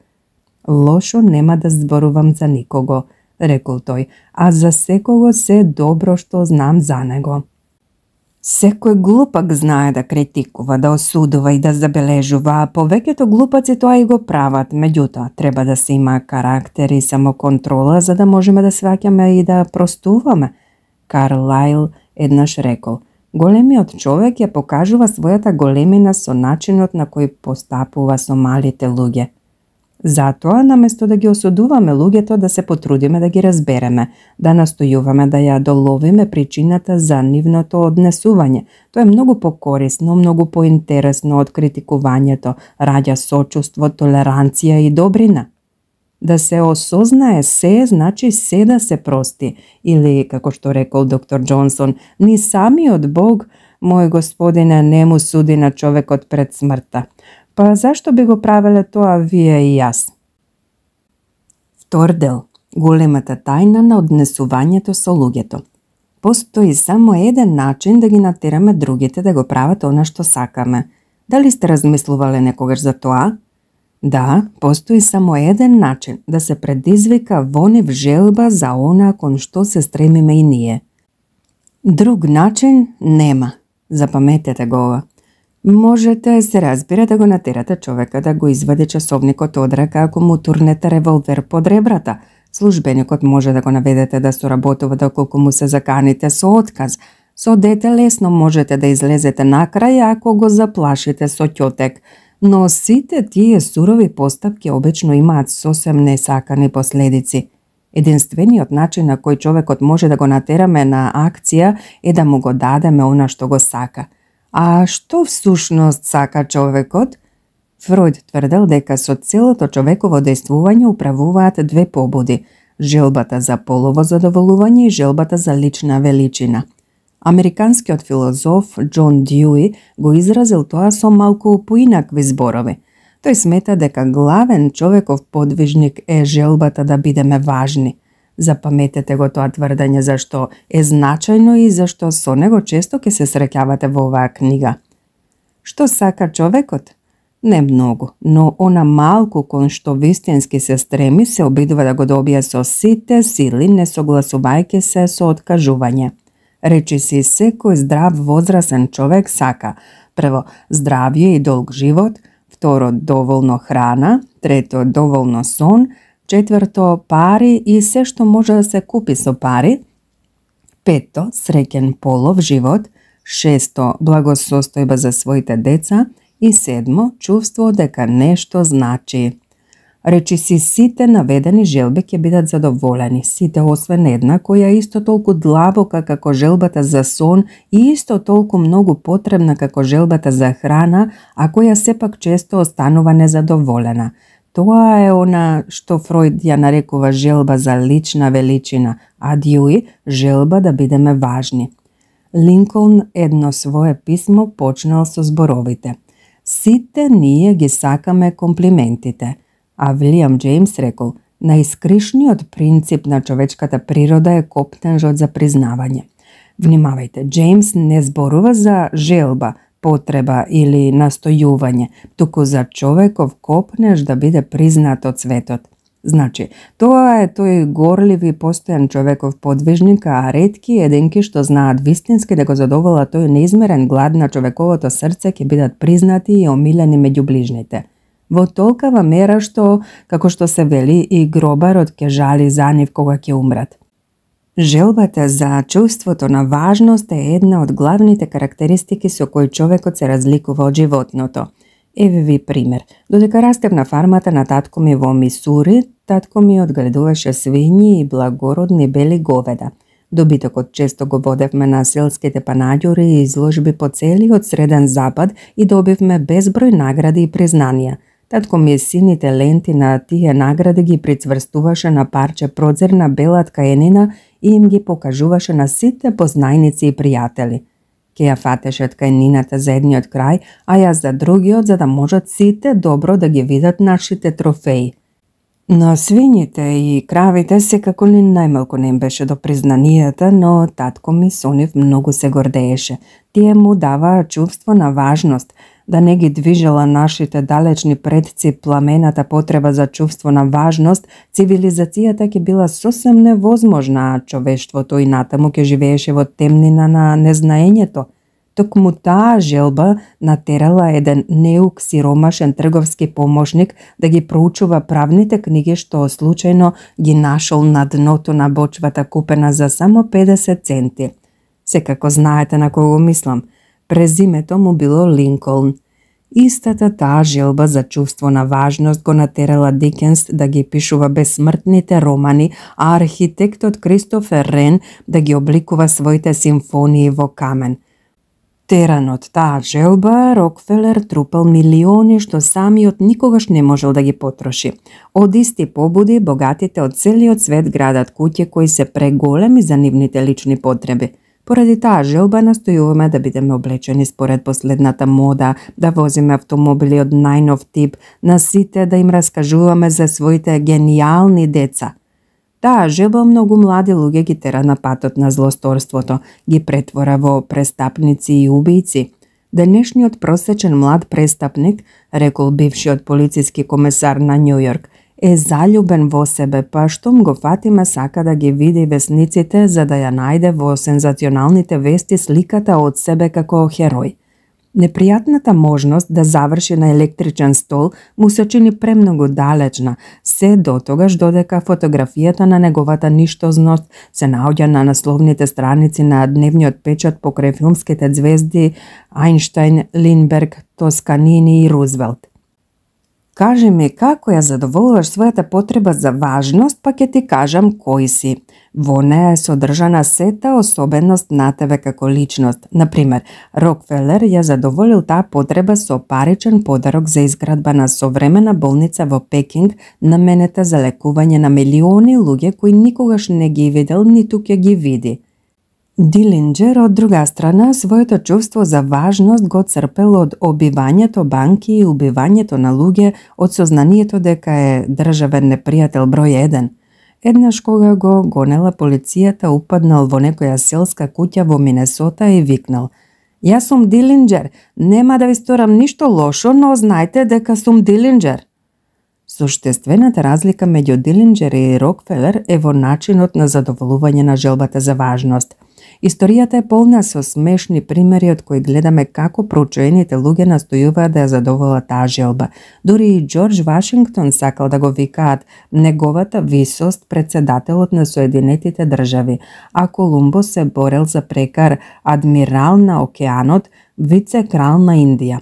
Лошо нема да зборувам за никого, рекол тој, а за секого се добро што знам за него. Секој глупак знае да критикува, да осудува и да забележува, а повеќето глупаци тоа и го прават. Меѓутоа, треба да се има карактер и самоконтрола за да можеме да сваќаме и да простуваме. Карлайл еднаш рекол: големиот човек ја покажува својата големина со начинот на кој постапува со малите луѓе. Затоа, наместо да ги осудуваме луѓето, да се потрудиме да ги разбереме, да настојуваме да ја доловиме причината за нивното однесување. Тоа е многу покорисно, многу поинтересно од критикувањето, раѓа сочувство, толеранција и добрина. Да се осознае се, значи се да се прости, или, како што рекол доктор Џонсон, ни самиот Бог, мој господине, не му суди на човекот пред смртта. Па зашто би го правеле тоа вие и јас? Втор дел. Големата тајна на однесувањето со луѓето. Постои само еден начин да ги натераме другите да го прават она што сакаме. Дали сте размислувале некогаш за тоа? Да, постои само еден начин да се предизвика во нив желба за она кон што се стремиме и ние. Друг начин нема. Запаметете го ова. Можете се разбира да го натерате човека да го извади часовникот од рака ако му турнете револвер под ребрата. Службеникот може да го наведете да соработува доколку му се заканите со отказ. Со дете лесно можете да излезете накрај ако го заплашите со ќотек, но сите тие сурови постапки обично имаат сосем несакани последици. Единствениот начин на кој човекот може да го натераме на акција е да му го дадеме она што го сака. А што всушност сака човекот? Фројд тврдел дека со целото човеково дејствување управуваат две побуди – желбата за полово задоволување и желбата за лична величина. Американскиот филозоф Џон Дјуи го изразил тоа со малку поинакви зборови. Тој смета дека главен човеков подвижник е желбата да бидеме важни. Запаметете го тоа тврдење зашто е значајно и зашто со него често ќе се среќавате во оваа книга. Што сака човекот? Не многу, но она малку кон што вистински се стреми се обидува да го добие со сите сили, не согласувајќи се со откажување. Речиси, секој здрав возрасен човек сака: прво, здравје и долг живот; второ, доволно храна; трето, доволно сон; четврто, пари и се што може да се купи со пари; пето, среќен полов живот; шесто, благосостојба за своите деца; и седмо, чувство дека нешто значи. Речиси, сите наведени желби ќе бидат задоволени, сите освен една која е исто толку длабока како желбата за сон и исто толку многу потребна како желбата за храна, а која сепак често останува незадоволена. Тоа е она што Фројд ја нарекува желба за лична величина, а Дјуи желба да бидеме важни. Линколн едно свое писмо почнал со зборовите: сите ние ги сакаме комплиментите. А Вилијам Џејмс рекол: најискришниот принцип на човечката природа е копнежот за признавање. Внимавајте, Џејмс не зборува за желба, потреба или настојување, туку за човеков копнеж да биде признат од светот. Значи, тоа е тој горлив и постојан човеков подвижник, а ретки единки што знаат вистински да го задоволат тој неизмерен глад на човековото срце ќе бидат признати и омилени меѓу ближните. Во толкава мера што, како што се вели, и гробарот ќе жали за нив кога ќе умрат. Желбата за чувството на важност е една од главните карактеристики со кои човекот се разликува од животното. Еве ви пример. Додека растев на фармата на татко ми во Мисури, татко ми одгледуваше свињи и благородни бели говеда. Добитокот често го водевме на селските панаѓури и изложби по целиот Среден Запад и добивме безброј награди и признанија. Татко ми сините ленти на тие награди ги прицврстуваше на парче продзерна бела ткаенина и им ги покажуваше на сите познајници и пријатели. Ке ја фатеше ткаенината за едниот крај, а ја за другиот, за да можат сите добро да ги видат нашите трофеи. Но свињите и кравите секако ни најмалку не им беше до признанијата, но татко ми со нив многу се гордееше. Тие му даваа чувство на важност, да не ги движела нашите далечни предци пламената потреба за чувство на важност, цивилизацијата ќе била сосем невозможна, а човештвото и натаму ќе живееше во темнина на незнаењето. Токму таа желба натерала еден неук сиромашен трговски помошник да ги проучува правните книги што случајно ги нашол на дното на бочвата купена за само 50 центи. Секако знаете на кого мислам. Презимето му било Линколн. Истата таа желба за чувство на важност го натерала Дикенс да ги пишува безсмртните романи, а архитектот Кристофер Рен да ги обликува своите симфонии во камен. Теран од таа желба, Рокфелер трупал милиони што самиот никогаш не можел да ги потроши. Од исти побуди, богатите од целиот свет градат куќи кои се преголеми за нивните лични потреби. Поради таа желба настојуваме да бидеме облечени според последната мода, да возиме автомобили од најнов тип, на сите да им раскажуваме за своите гениални деца. Таа желба многу млади луѓе ги тера на патот на злосторството, ги претвора во престапници и убијци. Денешниот просечен млад престапник, рекол бившиот полициски комесар на Њујорк, е заљубен во себе, па штом го фатиме сака да ги види весниците за да ја најде во сензационалните вести сликата од себе како херој. Непријатната можност да заврши на електричен стол му се чини премногу далечна, се до тогаш додека фотографијата на неговата ништозност се наоѓа на насловните страници на дневниот печат покрај филмските звезди Ајнштајн, Линдберг, Тосканини и Рузвелт. Кажи ми како ја задоволуваш својата потреба за важност, па ќе ти кажам кој си. Во неа е содржана сета особеност на тебе како личност. Например, Рокфелер ја задоволил таа потреба со паричен подарок за изградба на современа болница во Пекинг, наменета за лекување на милиони луѓе кои никогаш не ги видел ниту ќе ги види. Дилинџер, од друга страна, своето чувство за важност го црпел од обивањето банки и убивањето на луѓе, од сознанието дека е државен непријател број 1. Еднаш кога го гонела полицијата, упаднал во некоја селска куќа во Минесота и викнал: "Јас сум Дилинџер, нема да ви сторам ништо лошо, но знајте дека сум Дилинџер." Суштествената разлика меѓу Дилинџер и Рокфелер е во начинот на задоволување на желбата за важност. Историјата е полна со смешни примери од кои гледаме како проучените луѓе настојуваат да ја задоволат таа желба. Дури и Џорџ Вашингтон сакал да го викаат неговата висост председателот на Соединетите држави, а Колумбо се борел за прекар адмирал на океанот, вице-крал на Индија.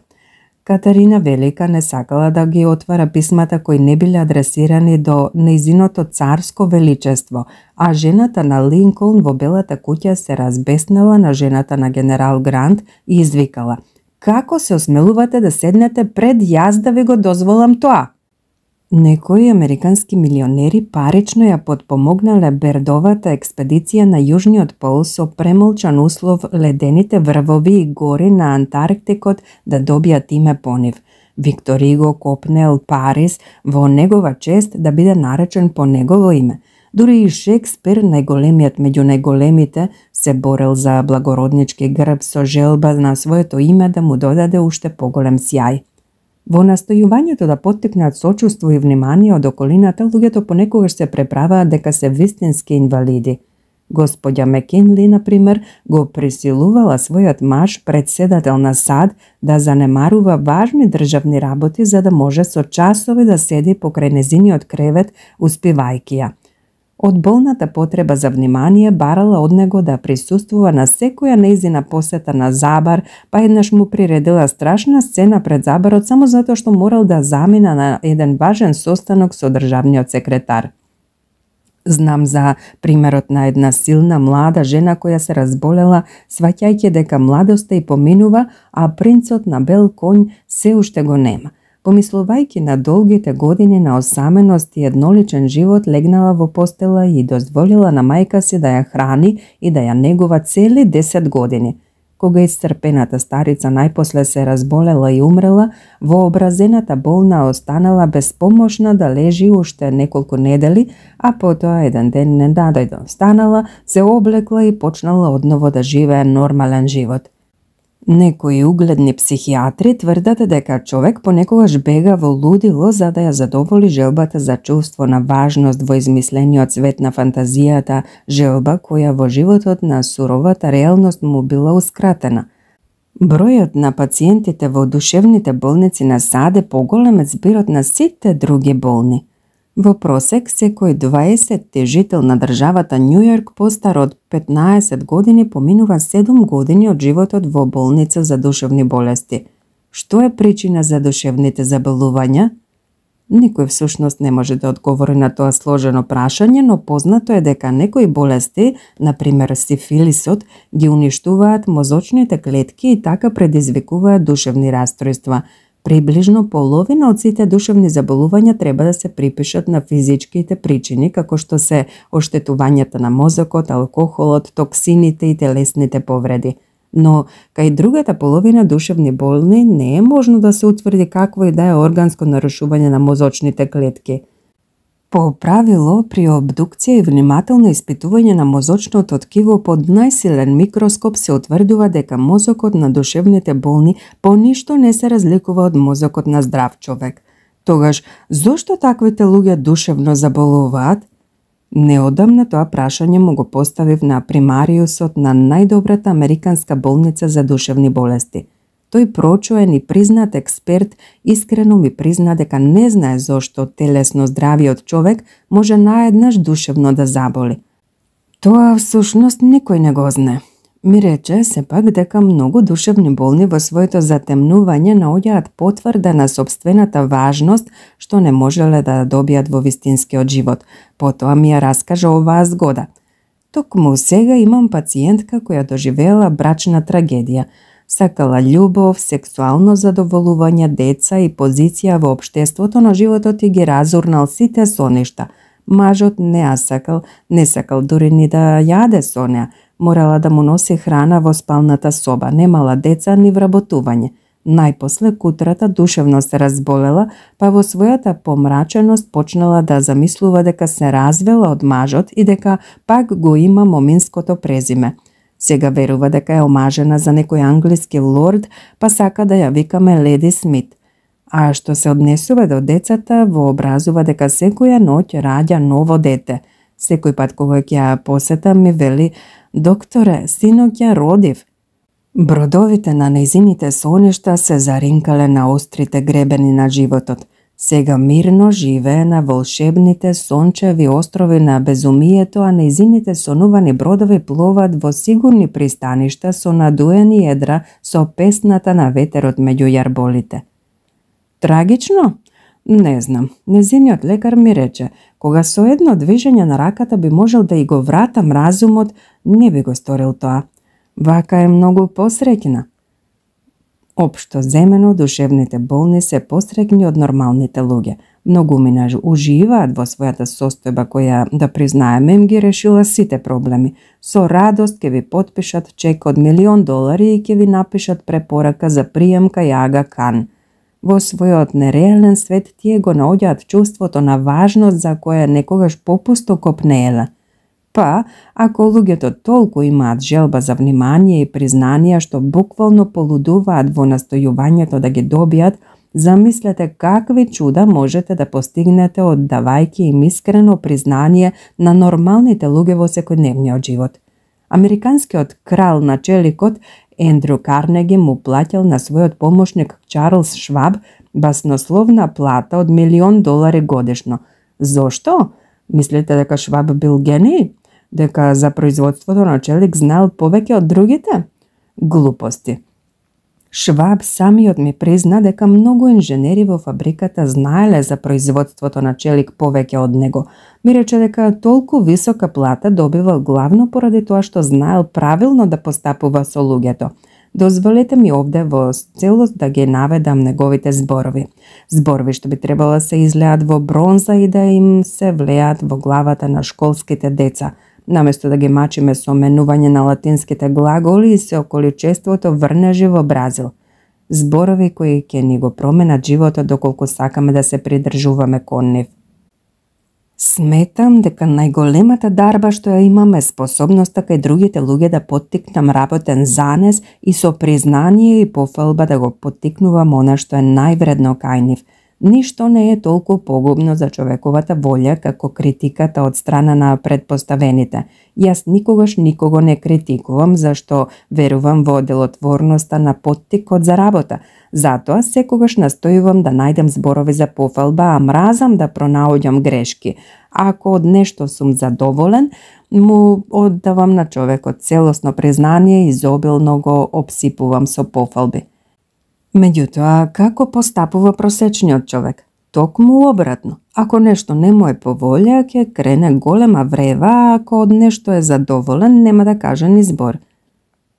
Катарина Велика не сакала да ги отвара писмата кои не биле адресирани до нејзиното царско величество, а жената на Линколн во Белата куќа се разбеснала на жената на генерал Грант и извикала: "Како се осмелувате да седнете пред јас да ви го дозволам тоа?" Некои американски милионери парично ја потпомогнале Бердовата експедиција на Јужниот пол со премолчан услов ледените врвови и гори на Антарктикот да добијат име по нив. Виктор Иго копнел Парис во негова чест да биде наречен по негово име. Дури и Шекспир, најголемиот меѓу најголемите, се борел за благороднички грб со желба на своето име да му додаде уште поголем сјај. Во настојувањето да поттикнат сочувство и внимание од околината, луѓето понекогаш се преправаат дека се вистински инвалиди. Господја Мекинли, например, го присилувала својот маж, председател на САД, да занемарува важни државни работи за да може со часови да седи покрај незиниот кревет, успивајќи ја. Од болната потреба за внимание барала од него да присуствува на секоја нејзина посета на Забар, па еднаш му приредила страшна сцена пред Забарот само затоа што морал да замина на еден важен состанок со државниот секретар. Знам за примерот на една силна млада жена која се разболела, сваќајќи дека младоста и поминува, а принцот на бел конј се уште го нема. Помислувајќи на долгите години на осаменост и едноличен живот, легнала во постела и дозволила на мајка си да ја храни и да ја негува цели 10 години. Кога исцрпената старица најпосле се разболела и умрела, вообразената болна останала безпомошна да лежи уште неколку недели, а потоа еден ден ненадојдно станала, се облекла и почнала одново да живее нормален живот. Некои угледни психијатри тврдат дека човек понекогаш бега во лудило за да ја задоволи желбата за чувство на важност во измислениот свет на фантазијата, желба која во животот на суровата реалност му била ускратена. Бројот на пациентите во душевните болници на САД е поголем од збирот на сите други болни. Во просек, секој 20 жител на државата Њу Јорк постар од 15 години поминува 7 години од животот во болница за душевни болести. Што е причина за душевните заболувања? Никој всушност не може да одговори на тоа сложено прашање, но познато е дека некои болести, например сифилисот, ги уништуваат мозочните клетки и така предизвикуваат душевни растројства. Приближно половина од сите душевни заболувања треба да се припишат на физичките причини, како што се оштетувањата на мозокот, алкохолот, токсините и телесните повреди. Но, кај другата половина душевни болни, не е можно да се утврди какво и да е органско нарушување на мозочните клетки. По правило, при обдукција и внимателно испитување на мозочното ткиво под најсилен микроскоп се утврдува дека мозокот на душевните болни по ништо не се разликува од мозокот на здрав човек. Тогаш, зошто таквите луѓе душевно заболуваат? Неодамна тоа прашање му го поставив на примариусот на најдобрата американска болница за душевни болести. Тој прочуен и признат експерт искрено ми призна дека не знае зошто телесно здравиот човек може наеднаш душевно да заболи. Тоа всушност никој не го знае. Ми рече сепак дека многу душевни болни во своето затемнување наоѓаат потврда на сопствената важност што не можеле да добијат во вистинскиот живот. Потоа ми ја раскажа оваа згода. Токму сега имам пациентка која доживеела брачна трагедија. Сакала љубов, сексуално задоволување, деца и позиција во општеството, но животот и ги разурнал сите соништа. Мажот не сакал дури ни да јаде со неа. Морала да му носи храна во спалната соба, немала деца ни вработување. Најпосле кутрата душевно се разболела, па во својата помраченост почнала да замислува дека се развела од мажот и дека пак го има моминското презиме. Сега верува дека е омажена за некој англиски лорд, па сака да ја викаме Леди Смит. А што се однесува до децата, вообразува дека секоја ноќ раѓа ново дете. Секој пат кога ќе ја посетам ми вели: "Докторе, синок ја родив." Бродовите на нејзините соништа се заринкале на острите гребени на животот. Сега мирно живее на волшебните сончеви острови на безумието, а нејзините сонувани бродови пловат во сигурни пристаништа со надуени едра со песната на ветерот меѓу јарболите. Трагично? Не знам. Нејзиниот лекар ми рече, кога со едно движење на раката би можел да и го вратам разумот, не би го сторил тоа. Вака е многу посреќна. Општо земено, душевните болни се посреќни од нормалните луѓе. Многумина уживаат во својата состојба која, да признаеме, им ги решила сите проблеми. Со радост ќе ви потпишат чек од $1.000.000 и ќе ви напишат препорака за прием кај Ага Кан. Во својот нереален свет тие го наоѓаат чувството на важност за која некогаш попусто копнееле. Па, ако луѓето толку имаат желба за внимание и признание што буквално полудуваат во настојувањето да ги добијат, замислете какви чуда можете да постигнете оддавајќи им искрено признание на нормалните луѓе во секојдневниот живот. Американскиот крал на челикот Ендрю Карнеги му плаќал на својот помошник Чарлс Шваб баснословна плата од $1.000.000 годишно. Зошто? Мислите дека Шваб бил гений? Дека за производството на челик знаел повеќе од другите? Глупости. Шваб самиот ми призна дека многу инженери во фабриката знаеле за производството на челик повеќе од него. Ми рече дека толку висока плата добивал главно поради тоа што знаел правилно да постапува со луѓето. Дозволете ми овде во целост да ги наведам неговите зборови. Зборови што би требало да се излеат во бронза и да им се влеат во главата на школските деца, наместо да ги мачиме со менување на латинските глаголи и се околичеството врнежи во Бразил. Зборови кои ќе ни го променат животот доколку сакаме да се придржуваме кон нив. Сметам дека најголемата дарба што ја имам е способноста кај другите луѓе да поттикнам работен занес и со признание и пофалба да го поттикнувам она што е највредно кај нив. Ништо не е толку погубно за човековата волја како критиката од страна на предпоставените. Јас никогаш никого не критикувам зашто верувам во делотворноста на поттикот за работа. Затоа секогаш настојувам да најдем зборови за пофалба, а мразам да пронаоѓам грешки. Ако од нешто сум задоволен, му оддавам на човекот целосно признание и изобилно го обсипувам со пофалби. Меѓутоа, како постапува просечниот човек? Токму обратно. Ако нешто не му е по волја, ќе крене голема врева, а ако од нешто е задоволен, нема да каже ни збор.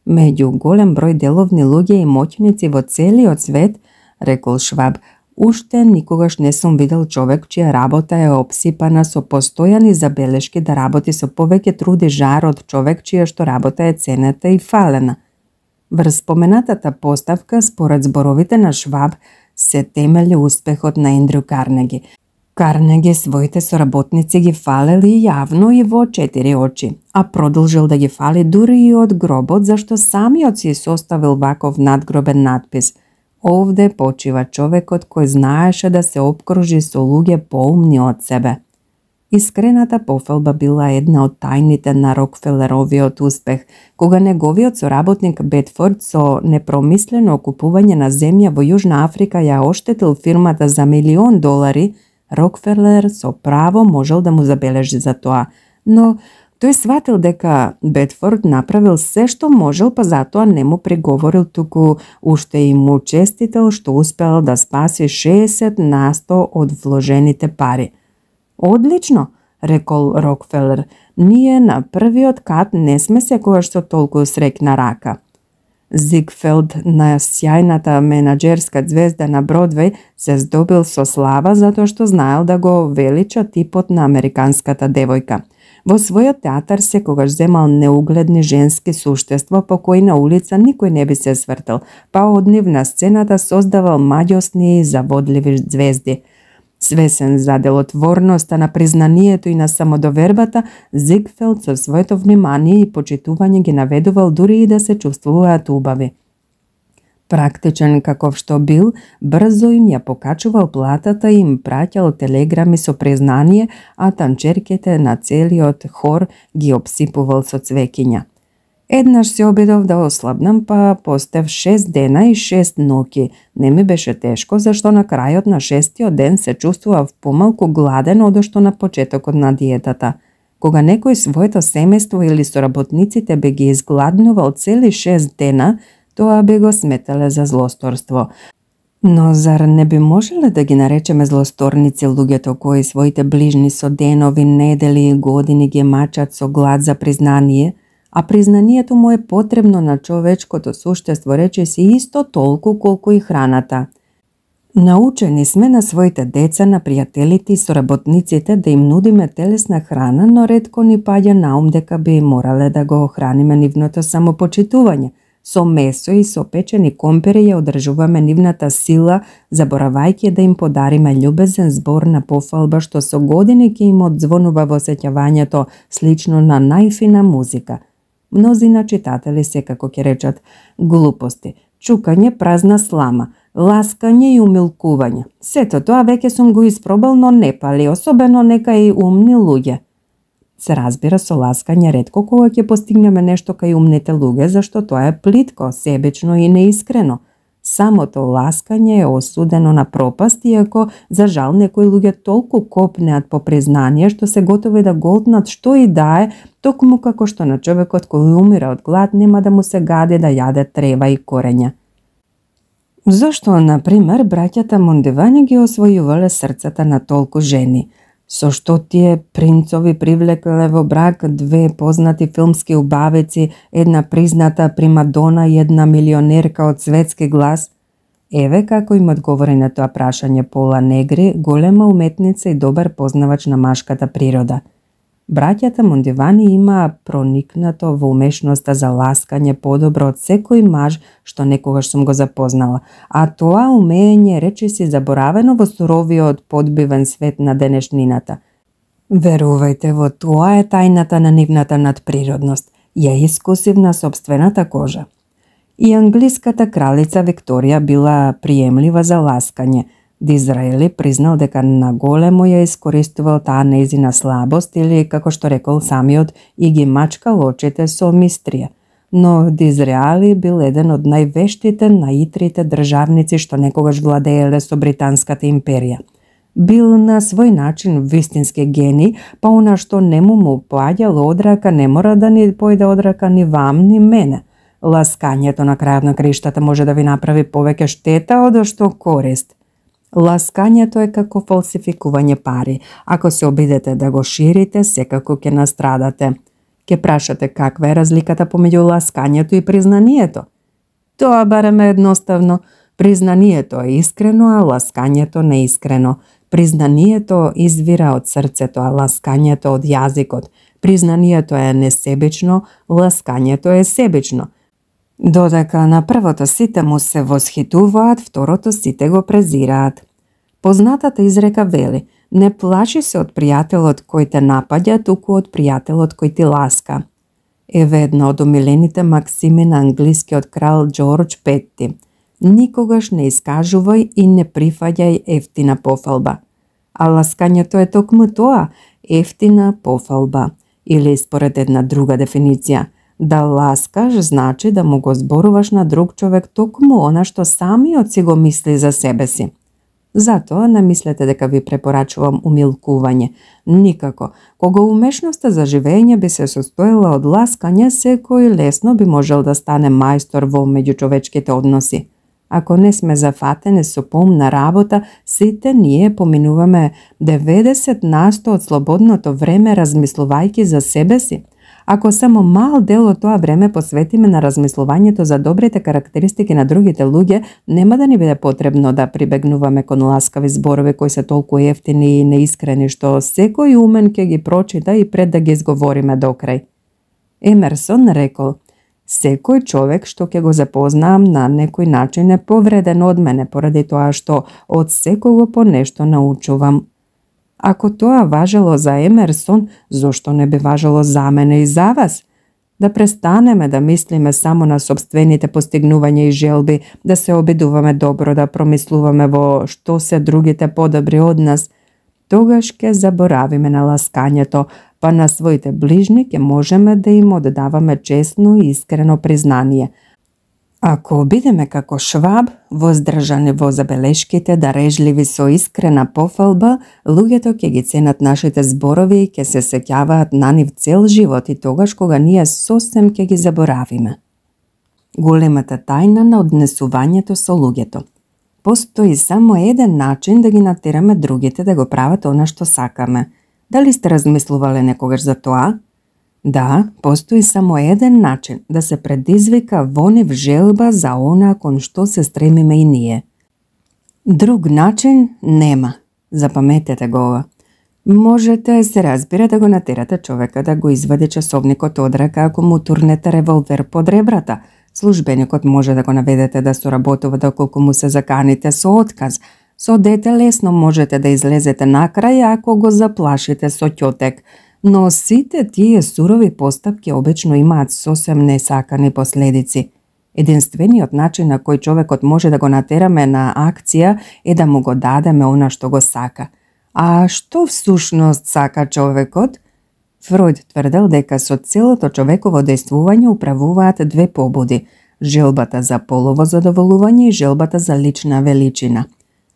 Меѓу голем број деловни луѓе и моќници во целиот свет, рекол Шваб, уште никогаш не сум видел човек чија работа е обсипана со постојани забелешки да работи со повеќе труд и жар од човек чија што работа е ценета и фалена. Врз споменатата поставка, според зборовите на Шваб, се темели успехот на Ендрю Карнеги. Карнеги своите соработници ги фалели јавно и во 4 очи, а продолжил да ги фали дури и од гробот, зашто самиот си составил ваков надгробен надпис: "Овде почива човекот кој знаеше да се опкружи со луѓе поумни од себе." Искрената пофалба била една од тајните на Рокфелеровиот успех, кога неговиот соработник Бедфорд со непромислено окупување на земја во Јужна Африка ја оштетил фирмата за $1,000,000, Рокфелер со право можел да му забележи за тоа, но тој сватил дека Бедфорд направил се што можел, па затоа не му приговорил, туку уште и му честител што успел да спаси 60% од вложените пари. Одлично, рекол Рокфелер, ние на првиот кат не сме секогаш со толку среќна рака. Зигфелд, на сјајната менаџерска звезда на Бродвеј, се здобил со слава затоа што знаел да го велича типот на американската девојка. Во својот театар секогаш земал неугледни женски суштества по кои на улица никој не би се свртел, па од нив на сцената создавал маѓосни и заводливи звезди. Свесен за делотворноста на признанието и на самодовербата, Зигфелд со своето внимание и почитување ги наведувал дури и да се чувствуваат убави. Практичен каков што бил, брзо им ја покачувал платата и им праќал телеграми со признание, а танчерките на целиот хор ги обсипувал со цвеќиња. Еднаш се обидов да ослабнам, па постев 6 дена и 6 ноќи. Не ми беше тешко, зашто на крајот на 6-тиот ден се чувствував помалку гладен одошто на почетокот на диетата. Кога некој своето семејство или соработниците би ги изгладнувал цели 6 дена, тоа би го сметале за злосторство. Но зар не би можеле да ги наречеме злосторници луѓето кои своите ближни со денови, недели и години ги мачат со глад за признание, а признанието му е потребно на човечкото суштество речиси исто толку колку и храната. Научени сме на своите деца, на пријателите и соработниците да им нудиме телесна храна, но ретко ни паѓа наум дека би морале да го охраниме нивното самопочитување. Со месо и со печени компери ја одржуваме нивната сила, заборавајќи да им подариме љубезен збор на пофалба што со години ќе им одзвонува во сеќавањето слично на најфина музика. Мнозина читатели секако ќе речат глупости, чукање, празна слама, ласкање и умилкување. Сето тоа веќе сум го испробал, но не пали, особено нека и умни луѓе. Се разбира, со ласкање ретко кога ќе постигнеме нешто кај умните луѓе, зашто тоа е плитко, себечно и неискрено. Самото ласкање е осудено на пропаст, иако за жал некои луѓе толку копнеат по признание што се готови да голтнат што и да е, токму како што на човекот кој умира од глад нема да му се гади да јаде трева и корења. Зошто, например, браќата Мондивани ги освојувале срцата на толку жени? Со што тие принцови привлекле во брак две познати филмски убавици, една призната примадона и една милионерка од светски глас? Еве како им одговори на тоа прашање Пола Негри, голема уметница и добар познавач на машката природа. Браќата Мондивани имаа проникнато во умешноста за ласкање подобро од секој маж што некогаш сум го запознала, а тоа умење речиси заборавено во суровиот подбивен свет на денешнината. Верувајте, во тоа е тајната на нивната надприродност, ја искусив на собствената кожа. И англиската кралица Викторија била приемлива за ласкање. Дизраели признал дека наголемо ја искористувал таа нејзина слабост или, како што рекол самиот, и ги мачкал очите со мистрија. Но Дизраели бил еден од највештите, наитрите државници што некогаш владееле со Британската империја. Бил на свој начин вистински гений, па она што не му поаѓало одрака не мора да ни појде одрака ни вам, ни мене. Ласкањето на крајот на криштата може да ви направи повеќе штета од што корист. Ласкањето е како фалсификување пари. Ако се обидете да го ширите, секако ќе настрадате. Ќе прашате каква е разликата помеѓу ласкањето и признанието. Тоа барем е едноставно. Признанието е искрено, а ласкањето неискрено. Признанието извира од срцето, а ласкањето од јазикот. Признанието е несебично, ласкањето е себично. Додека на првото сите му се восхитуваат, второто сите го презираат. Познатата изрека вели: не плаши се од пријателот кој те напаѓа, туку од пријателот кој ти ласка. Еве една од омилените максими на англискиот крал Џорџ Пети: никогаш не искажувај и не прифаќај ефтина пофалба. А ласкањето е токму тоа, ефтина пофалба. Или според една друга дефиниција, да ласкаш значи да му го зборуваш на друг човек токму она што самиот си го мисли за себе си. Затоа не мислете дека ви препорачувам умилкување. Никако. Кога умешноста за живење би се состоела од ласкање, секој лесно би можел да стане мајстор во меѓучовечките односи. Ако не сме зафатени со помна работа, сите ние поминуваме 90% од слободното време размислувајќи за себе си. Ако само мал дел од тоа време посветиме на размислувањето за добрите карактеристики на другите луѓе, нема да ни биде потребно да прибегнуваме кон ласкави зборови кои се толку ефтини и неискрени што секој умен ќе ги прочита и пред да ги изговориме до крај. Емерсон рекол: секој човек што ќе го запознаам на некој начин е повреден од мене поради тоа што од секого по нешто научувам. Ако тоа важело за Емерсон, зошто не би важело за мене и за вас? Да престанеме да мислиме само на собствените постигнувања и желби, да се обидуваме добро, да промислуваме во што се другите подобри од нас. Тогаш ќе заборавиме на ласкањето, па на своите ближни ќе можеме да им оддаваме честно и искрено признание. Ако бидеме како Шваб, воздржани во забелешките, дарежливи со искрена пофалба, луѓето ќе ги ценат нашите зборови и ќе се сеќаваат на нив цел живот и тогаш кога ние сосем ќе ги заборавиме. Големата тајна на однесувањето со луѓето. Постои само еден начин да ги натераме другите да го прават она што сакаме. Дали сте размислувале некогаш за тоа? Да, постои само еден начин да се предизвика во нив желба за она кон што се стремиме и ние. Друг начин нема. Запаметете го ова. Можете, се разбира, да го натерате човека да го извади часовникот од рака ако му турнете револвер под ребрата. Службеникот може да го наведете да соработува доколку му се заканите со отказ. Со дете лесно можете да излезете накрај ако го заплашите со ќотек. Но сите тие сурови постапки обично имаат сосем несакани последици. Единствениот начин на кој човекот може да го натераме на акција е да му го дадеме она што го сака. А што всушност сака човекот? Фројд тврдел дека со целото човеково дејствување управуваат две побуди – желбата за полово задоволување и желбата за лична величина.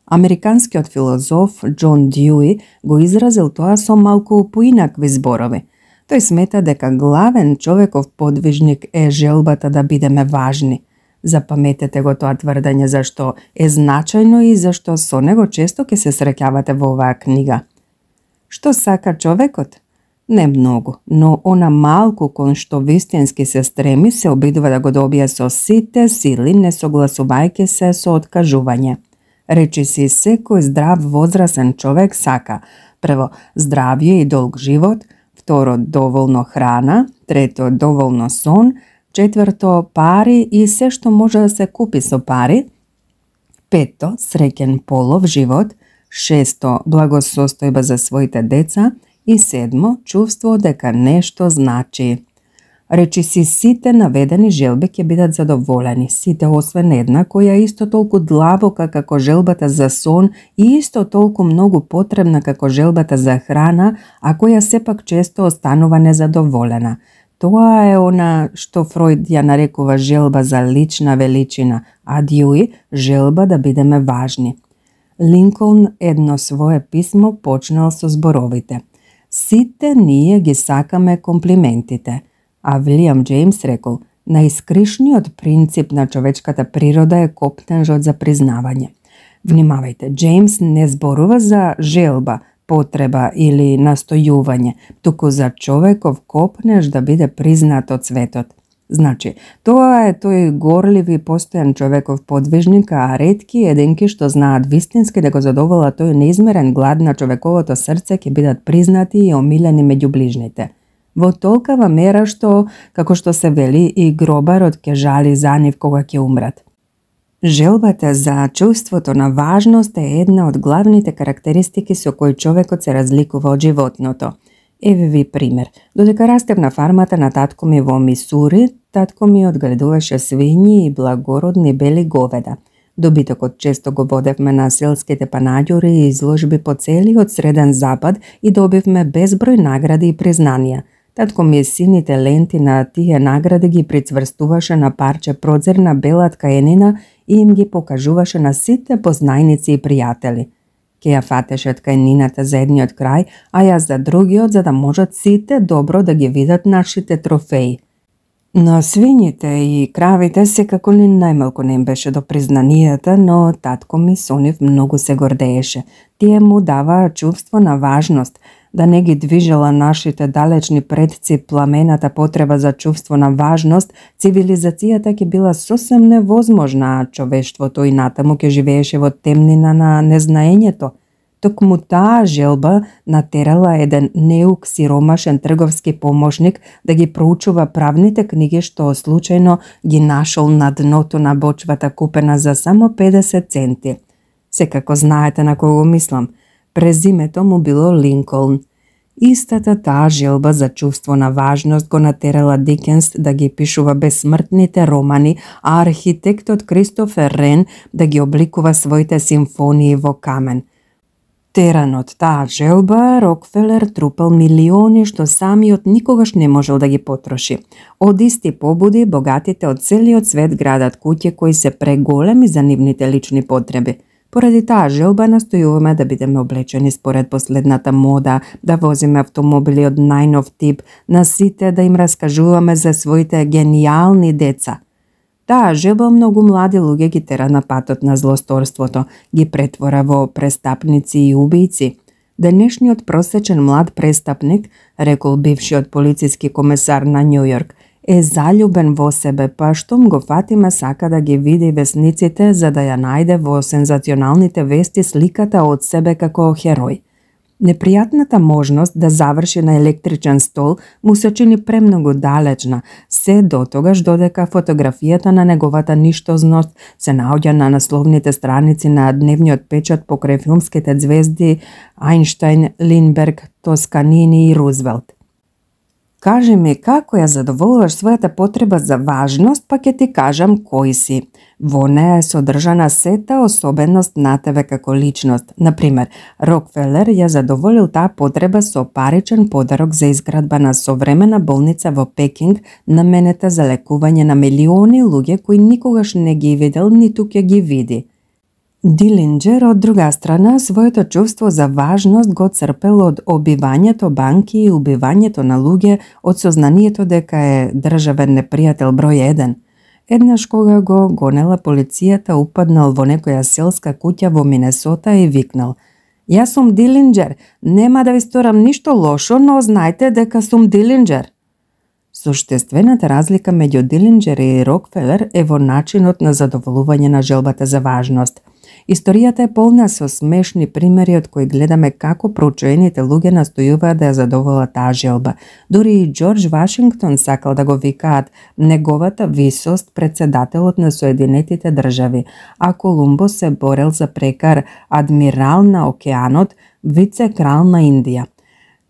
Американскиот филозоф Џон Дјуи го изразил тоа со малку поинакви зборови. Тој смета дека главен човеков подвижник е желбата да бидеме важни. Запаметете го тоа тврдење зашто е значајно и зашто со него често ќе се среќавате во оваа книга. Што сака човекот? Не многу, но она малку кон што вистински се стреми се обидува да го добие со сите сили, не согласувајќи се со откажување. Речиси, секој здрав возрасен човек сака: прво, здравје и долг живот; второ, доволно храна; трето, доволно сон; четврто, пари и се што може да се купи со пари; пето, среќен полов живот; шесто, благосостојба за своите деца и седмо, чувство дека нешто значи. Речиси, сите наведени желби ќе бидат задоволени, сите освен една која е исто толку длабока како желбата за сон и исто толку многу потребна како желбата за храна, а која сепак често останува незадоволена. Тоа е она што Фројд ја нарекува желба за лична величина, а Дјуи желба да бидеме важни. Линколн едно свое писмо почнал со зборовите: сите ние ги сакаме комплиментите. А Вилијам Џејмс рекол: најскришниот принцип на човечката природа е копнежот за признавање. Внимавајте, Џејмс не зборува за желба, потреба или настојување, туку за човеков копнеж да биде признат од светот. Значи, тоа е тој горлив и постојан човеков подвижник, а ретки единки што знаат вистински да го задоволат тој неизмерен глад на човековото срце ќе бидат признати и омилени меѓу ближните. Во толкава мера што, како што се вели, и гробарот ќе жали за нив кога ќе умрат. Желбата за чувството на важност е една од главните карактеристики со кои човекот се разликува од животното. Еве ви пример. Додека растев на фармата на татко ми во Мисури, татко ми одгледуваше свињи и благородни бели говеда. Добитокот често го водевме на селските панаѓури и изложби по целиот Среден Запад и добивме безброј награди и признанија. Татко ми сините ленти на тие награди ги прицврстуваше на парче продзерна бела ткаенина и им ги покажуваше на сите познајници и пријатели. Ке ја фатеше ткаенината за едниот крај, а јас за другиот, за да можат сите добро да ги видат нашите трофеи. Но свињите и кравите секако ни најмалку не им беше до признанијата, но татко ми со нив многу се гордееше. Тие му даваа чувство на важност, да не ги движела нашите далечни предци пламената потреба за чувство на важност, цивилизацијата ќе била сосем невозможна, а човештвото и натаму ќе живееше во темнина на незнаењето. Токму таа желба натерала еден неук сиромашен трговски помошник да ги проучува правните книги што случајно ги нашол на дното на бочвата купена за само 50 центи. Секако знаете на кого мислам. Презимето му било Линколн. Истата таа желба за чувство на важност го натерала Дикенс да ги пишува безсмртните романи, а архитектот Кристофер Рен да ги обликува своите симфонии во камен. Теран од таа желба, Рокфелер трупал милиони што самиот никогаш не можел да ги потроши. Од исти побуди, богатите од целиот свет градат куќи кои се преголеми за нивните лични потреби. Поради таа желба настојуваме да бидеме облечени според последната мода, да возиме автомобили од најнов тип, на сите да им раскажуваме за своите гениални деца. Таа желба многу млади луѓе ги тера на патот на злосторството, ги претвора во престапници и убијци. Денешниот просечен млад престапник, рекол бившиот полициски комесар на Њу Јорк, е заљубен во себе, па штом го фатиме сака да ги види весниците за да ја најде во сензационалните вести сликата од себе како херој. Непријатната можност да заврши на електричен стол му се чини премногу далечна, се дотогаш додека фотографијата на неговата ништозност се наоѓа на насловните страници на дневниот печат покрај филмските звезди Ајнштајн, Линдберг, Тосканини и Рузвелт. Кажи ми како ја задоволуваш својата потреба за важност, па ќе ти кажам кој си. Во неа е содржана сета особеност на тебе како личност. Например, Рокфелер ја задоволил таа потреба со паричен подарок за изградба на современа болница во Пекинг, наменета за лекување на милиони луѓе кои никогаш не ги видел ниту ќе ги види. Дилинџер, од друга страна, своето чувство за важност го црпел од обивањето банки и убивањето на луѓе, од сознанието дека е државен непријател број 1. Еднаш кога го гонела полицијата, упаднал во некоја селска куќа во Минесота и викнал: "Јас сум Дилинџер, нема да ви сторам ништо лошо, но знајте дека сум Дилинџер." Суштествената разлика меѓу Дилинџер и Рокфелер е во начинот на задоволување на желбата за важност. Историјата е полна со смешни примери од кои гледаме како проучените луѓе настојуваат да ја задоволат таа желба. Дури и Џорџ Вашингтон сакал да го викаат неговата висост председателот на Соединетите држави, а Колумбо се борел за прекар адмирал на океанот, вице-крал на Индија.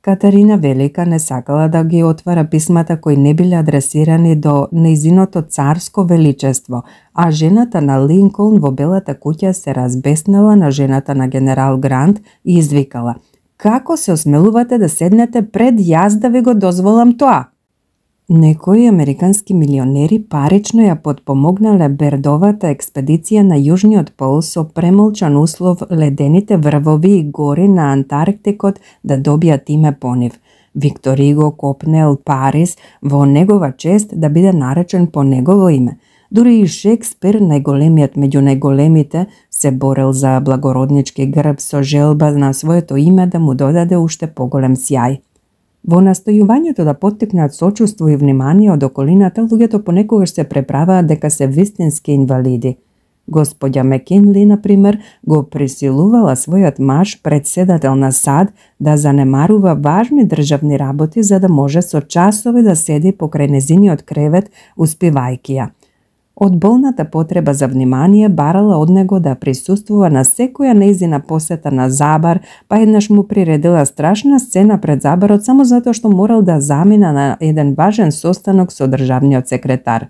Катарина Велика не сакала да ги отвара писмата кои не биле адресирани до нејзиното царско величество, а жената на Линколн во Белата куќа се разбеснала на жената на генерал Грант и извикала: "Како се осмелувате да седнете пред јас да ви го дозволам тоа?" Некои американски милионери парично ја подпомогнале Бердовата експедиција на Јужниот пол со премолчан услов ледените врвови и гори на Антарктикот да добијат име по нив. Виктор Иго копнел Парис во негова чест да биде наречен по негово име. Дури и Шекспир, најголемиот меѓу најголемите, се борел за благороднички грб со желба на своето име да му додаде уште поголем сјај. Во настојувањето да поттикнат сочувство и внимание од околината, луѓето понекогаш се преправаат дека се вистински инвалиди. Господја Мекинли, например, го присилувала својот маж, председател на САД, да занемарува важни државни работи за да може со часови да седи покрај незиниот кревет, успивајќи ја. Од болната потреба за внимание барала од него да присуствува на секоја нејзина посета на забар, па еднаш му приредила страшна сцена пред забарот само затоа што морал да замина на еден важен состанок со државниот секретар.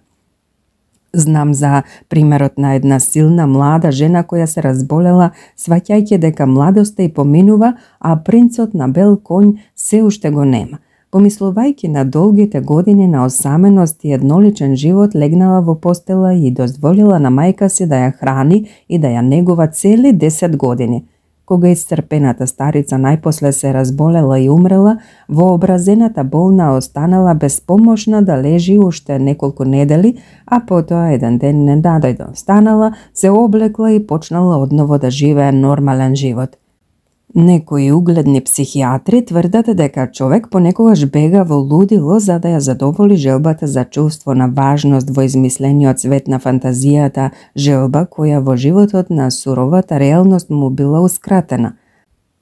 Знам за примерот на една силна млада жена која се разболела, сваќајќи дека младоста и поминува, а принцот на бел конј се уште го нема. Помислувајќи на долгите години на осаменост и едноличен живот, легнала во постела и дозволила на мајка си да ја храни и да ја негува цели 10 години. Кога исцрпената старица најпосле се разболела и умрела, вообразената болна останала безпомошна да лежи уште неколку недели, а потоа еден ден не надојде. Станала, се облекла и почнала одново да живее нормален живот. Некои угледни психијатри тврдат дека човек понекогаш бега во лудило за да ја задоволи желбата за чувство на важност во измислениот свет на фантазијата, желба која во животот на суровата реалност му била ускратена.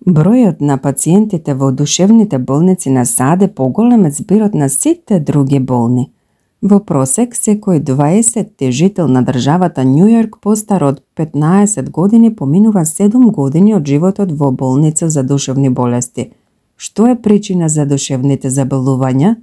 Бројот на пациентите во душевните болници на САД е поголем од збирот на сите други болни. Во просек, секој 20 жител на државата Њу Јорк постар од 15 години поминува 7 години од животот во болница за душевни болести. Што е причина за душевните заболувања?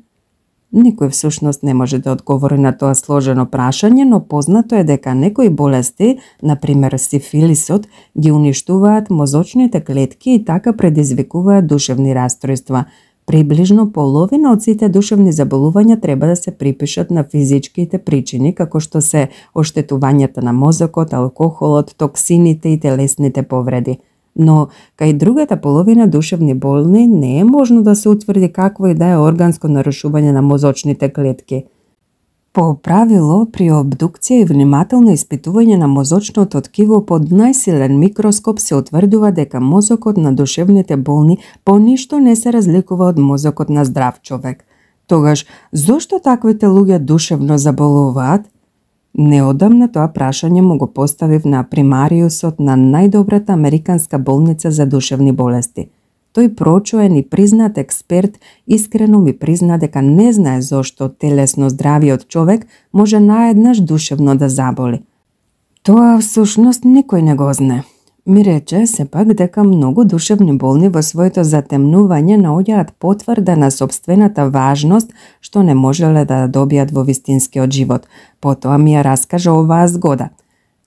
Никој всушност не може да одговори на тоа сложено прашање, но познато е дека некои болести, например сифилисот, ги уништуваат мозочните клетки и така предизвикуваат душевни расстройства. Приближно половина од сите душевни заболувања треба да се припишат на физичките причини, како што се оштетувањата на мозокот, алкохолот, токсините и телесните повреди. Но, кај другата половина душевни болни, не е можно да се утврди какво и да е органско нарушување на мозочните клетки. По правило, при обдукција и внимателно испитување на мозочното ткиво под најсилен микроскоп се утврдува дека мозокот на душевните болни по ништо не се разликува од мозокот на здрав човек. Тогаш, зошто таквите луѓе душевно заболуваат? Неодамна тоа прашање му го поставив на примариусот на најдобрата американска болница за душевни болести. Тој прочуен и признат експерт искрено ми призна дека не знае зошто телесно здравиот човек може наеднаш душевно да заболи. Тоа всушност никој не го знае. Ми рече сепак дека многу душевни болни во своето затемнување наоѓаат потврда на собствената важност што не можеле да добијат во вистинскиот живот. Потоа ми ја раскажа оваа згода.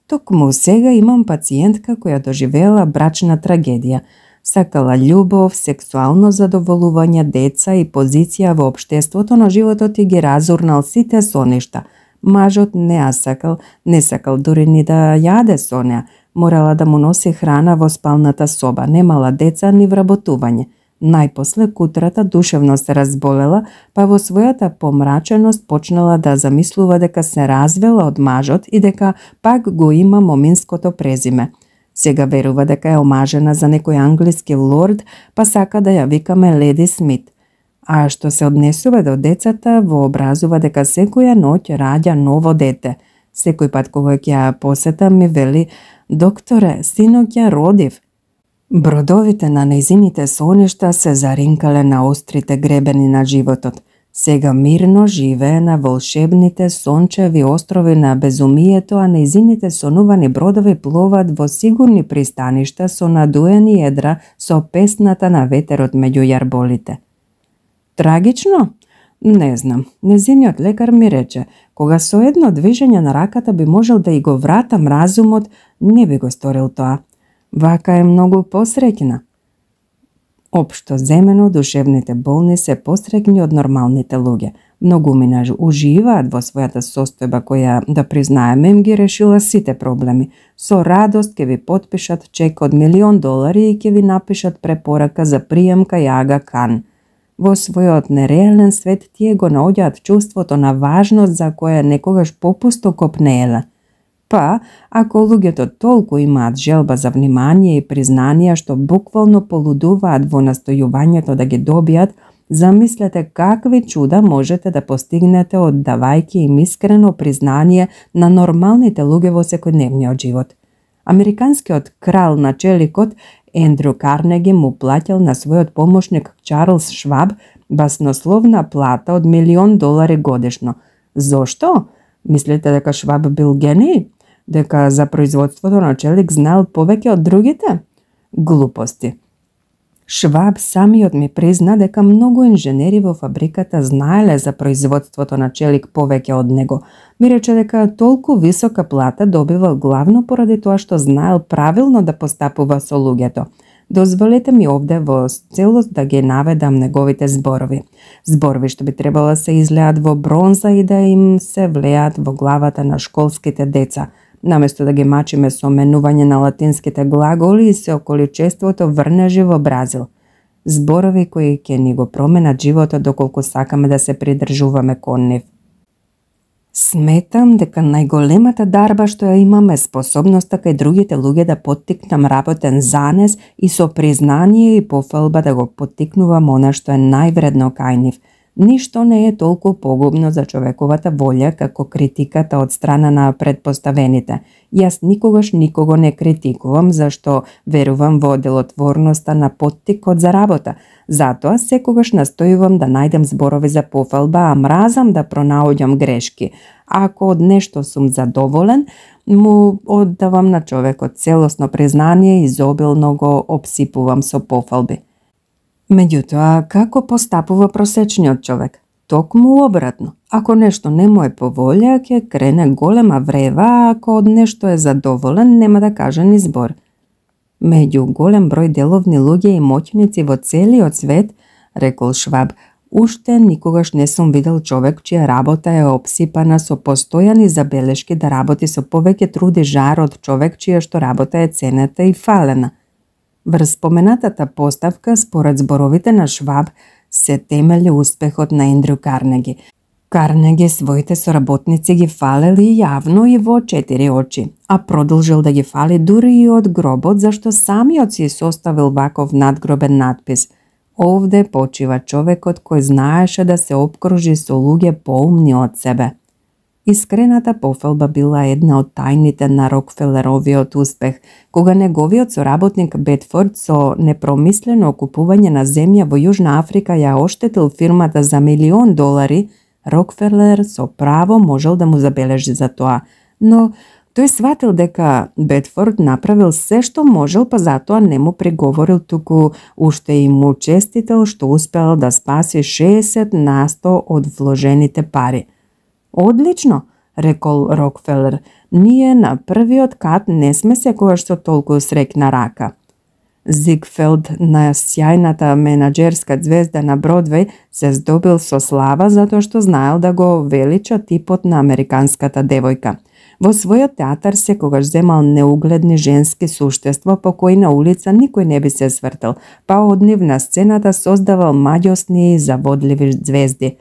Токму сега имам пациентка која доживеела брачна трагедија. Сакала љубов, сексуално задоволување, деца и позиција во општеството, но животот и ги разурнал сите соништа. Мажот не сакал дури ни да јаде со неа. Морала да му носи храна во спалната соба, немала деца ни вработување. Најпосле кутрата душевно се разболела, па во својата помраченост почнала да замислува дека се развела од мажот и дека пак го има моминското презиме. Сега верува дека е омажена за некој англиски лорд, па сака да ја викаме Леди Смит. А што се однесува до децата, вообразува дека секоја ноќ раѓа ново дете. Секој пат кога ќе ја посета ми вели: "Докторе, синок ја родив." Бродовите на нејзините соништа се заринкале на острите гребени на животот. Сега мирно живее на волшебните сончеви острови на безумието, а нејзините сонувани бродови пловат во сигурни пристаништа со надуени едра со песната на ветерот меѓу јарболите. Трагично? Не знам. Нејзиниот лекар ми рече, кога со едно движење на раката би можел да и го вратам разумот, не би го сторил тоа. Вака е многу посреќна. Општо земено, душевните болни се посреќни од нормалните луѓе. Многумина уживаат во својата состојба која, да признаеме, им ги решила сите проблеми. Со радост ќе ви потпишат чек од $1.000.000 и ќе ви напишат препорака за прием кај Ага Хан. Во својот нереален свет тие го наоѓаат чувството на важност за кое некогаш попусто копнееле. Па, ако луѓето толку имаат желба за внимание и признание што буквално полудуваат во настојувањето да ги добијат, замислете какви чуда можете да постигнете оддавајќи им искрено признание на нормалните луѓе во секојдневниот живот. Американскиот крал на челикот Ендрю Карнеги му плаќал на својот помошник Чарлс Шваб баснословна плата од $1.000.000 годишно. Зошто? Мислите дека Шваб бил гений? Дека за производството на челик знаел повеќе од другите? Глупости. Шваб самиот ми призна дека многу инженери во фабриката знаеле за производството на челик повеќе од него. Ми рече дека толку висока плата добивал главно поради тоа што знаел правилно да постапува со луѓето. Дозволете ми овде во целост да ги наведам неговите зборови. Зборови што би требало да се излеат во бронза и да им се влеат во главата на школските деца, наместо да ги мачиме со менување на латинските глаголи и се околи чеството врнежи во Бразил. Зборови кои ќе ни го променат животот доколку сакаме да се придржуваме кон нив. Сметам дека најголемата дарба што ја имаме е способноста кај другите луѓе да поттикнам работен занес и со признание и пофалба да го поттикнувам она што е највредно кај нив. Ништо не е толку погубно за човековата волја како критиката од страна на предпоставените. Јас никогаш никого не критикувам зашто верувам во делотворноста на поттикот за работа. Затоа секогаш настојувам да најдем зборови за пофалба, а мразам да пронаоѓам грешки. Ако од нешто сум задоволен, му оддавам на човекот целосно признание и изобилно го обсипувам со пофалби. Меѓутоа, како постапува просечниот човек? Токму обратно. Ако нешто не му е по волја, ќе крене голема врева, а ако од нешто е задоволен, нема да каже ни збор. Меѓу голем број деловни луѓе и моќници во целиот свет, рекол Шваб, уште никогаш не сум видел човек чија работа е обсипана со постојани забелешки да работи со повеќе труд и жар од човек чија што работа е ценета и фалена. Врз споменатата поставка, според зборовите на Шваб, се темели успехот на Ендрю Карнеги. Карнеги своите соработници ги фалели јавно и во 4 очи, а продолжил да ги фали дури и од гробот, зашто самиот си составил ваков надгробен надпис: "Овде почива човекот кој знаеше да се опкружи со луѓе поумни од себе." Искрената пофалба била една од тајните на Рокфелеровиот успех, кога неговиот соработник Бетфорд со непромислено окупување на земја во Јужна Африка ја оштетил фирмата за $1,000,000, Рокфелер со право можел да му забележи за тоа, но тој сватил дека Бетфорд направил се што можел, па затоа не му приговорил, туку уште и му честител што успел да спаси 60% од вложените пари. Одлично, рекол Рокфелер, ние на првиот кат не сме секогаш со толку срекна рака. Зигфелд, на сјајната менаџерска звезда на Бродвеј, се здобил со слава затоа што знаел да го велича типот на американската девојка. Во својот театар секогаш земал неугледни женски суштества по кои на улица никој не би се свртел, па од нив на сцената создавал маѓосни и заводливи звезди.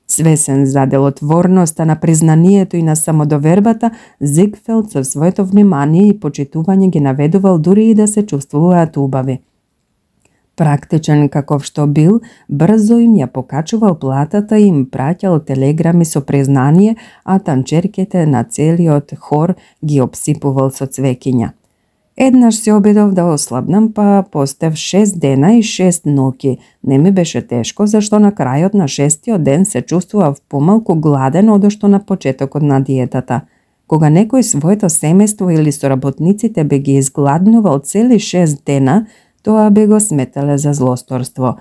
Свесен за делотворноста на признанието и на самодовербата, Зигфелд со своето внимание и почитување ги наведувал дури и да се чувствуваат убави. Практичен каков што бил, брзо им ја покачувал платата и им праќал телеграми со признание, а танчерките на целиот хор ги обсипувал со цвеќиња. Еднаш се обидов да ослабнам, па постев 6 дена и 6 ноќи. Не ми беше тешко, зашто на крајот на 6-тиот ден се чувствував помалку гладен одошто на почетокот на диетата. Кога некој своето семејство или соработниците би ги изгладнувал цели 6 дена, тоа би го сметале за злосторство.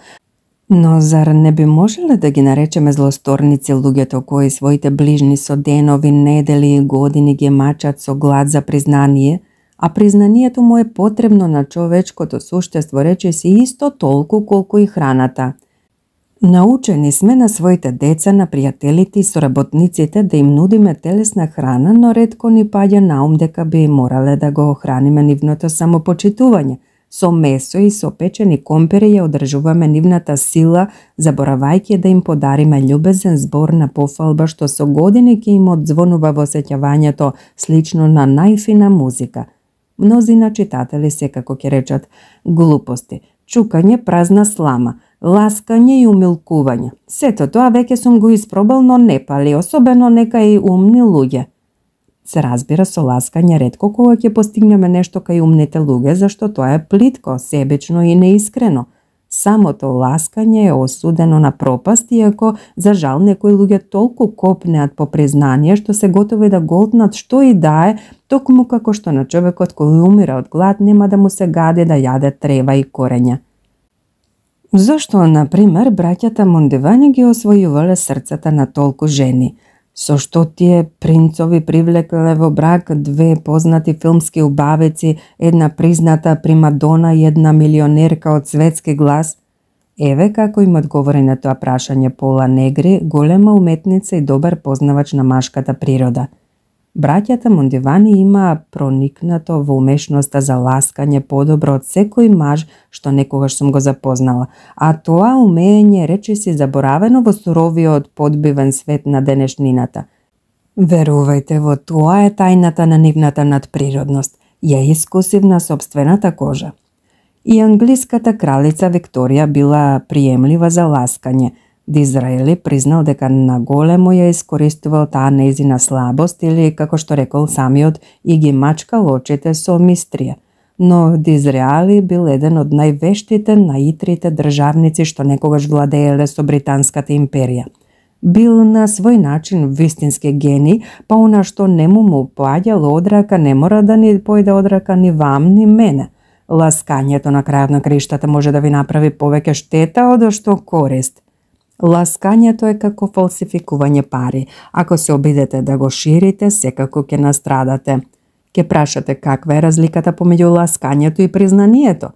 Но зар не би можеле да ги наречеме злосторници луѓето кои своите ближни со денови, недели и години ги мачат со глад за признание, а признанието му е потребно на човечкото суштество речиси исто толку колку и храната. Научени сме на своите деца, на пријателите и соработниците да им нудиме телесна храна, но ретко ни паѓа наум дека би морале да го охраниме нивното самопочитување. Со месо и со печени компери ја одржуваме нивната сила, заборавајќи да им подариме љубезен збор на пофалба што со години ќе им одзвонува во сеќавањето слично на најфина музика. Мнозина читатели секако ќе речат глупости, чукање празна слама, ласкање и умилкување. Сето тоа веќе сум го испробал, но не пали, особено некај умни луѓе. Се разбира, со ласкање ретко кога ќе постигнеме нешто кај умните луѓе, зашто тоа е плитко, себично и неискрено. Самото ласкање е осудено на пропаст, иако за жал некои луѓе толку копнеат по признание што се готови да голтнат што и да е, токму како што на човекот кој умира од глад нема да му се гади да јаде трева и корења. Зошто, на пример, браќата Мондивани ги освојувале срцата на толку жени? Со што тие принцови привлекле во брак две познати филмски убавици, една призната примадона и една милионерка од светски глас? Еве како им одговори на тоа прашање Пола Негри, голема уметница и добар познавач на машката природа. Браќата Мондивани имаа проникнато во умешноста за ласкање подобро од секој маж што некогаш сум го запознала, а тоа умење речиси заборавено во суровиот подбивен свет на денешнината. Верувајте, во тоа е тајната на нивната надприродност, ја искусив на собствената кожа. И англиската кралица Викторија била приемлива за ласкање. Дизраели признал дека наголемо ја искористувал таа нејзина слабост или, како што рекол самиот, и ги мачкал очите со мистрија. Но Дизраели бил еден од највештите, наитрите државници што некогаш владееле со Британската империја. Бил на свој начин вистински гений, па она што не му поаѓало од рака не мора да ни појде од рака ни вам, ни мене. Ласкањето на крајот на криштата може да ви направи повеќе штета од што корист. Ласкањето е како фалсификување пари. Ако се обидете да го ширите, секако ќе настрадате. Ќе прашате каква е разликата помеѓу ласкањето и признанието.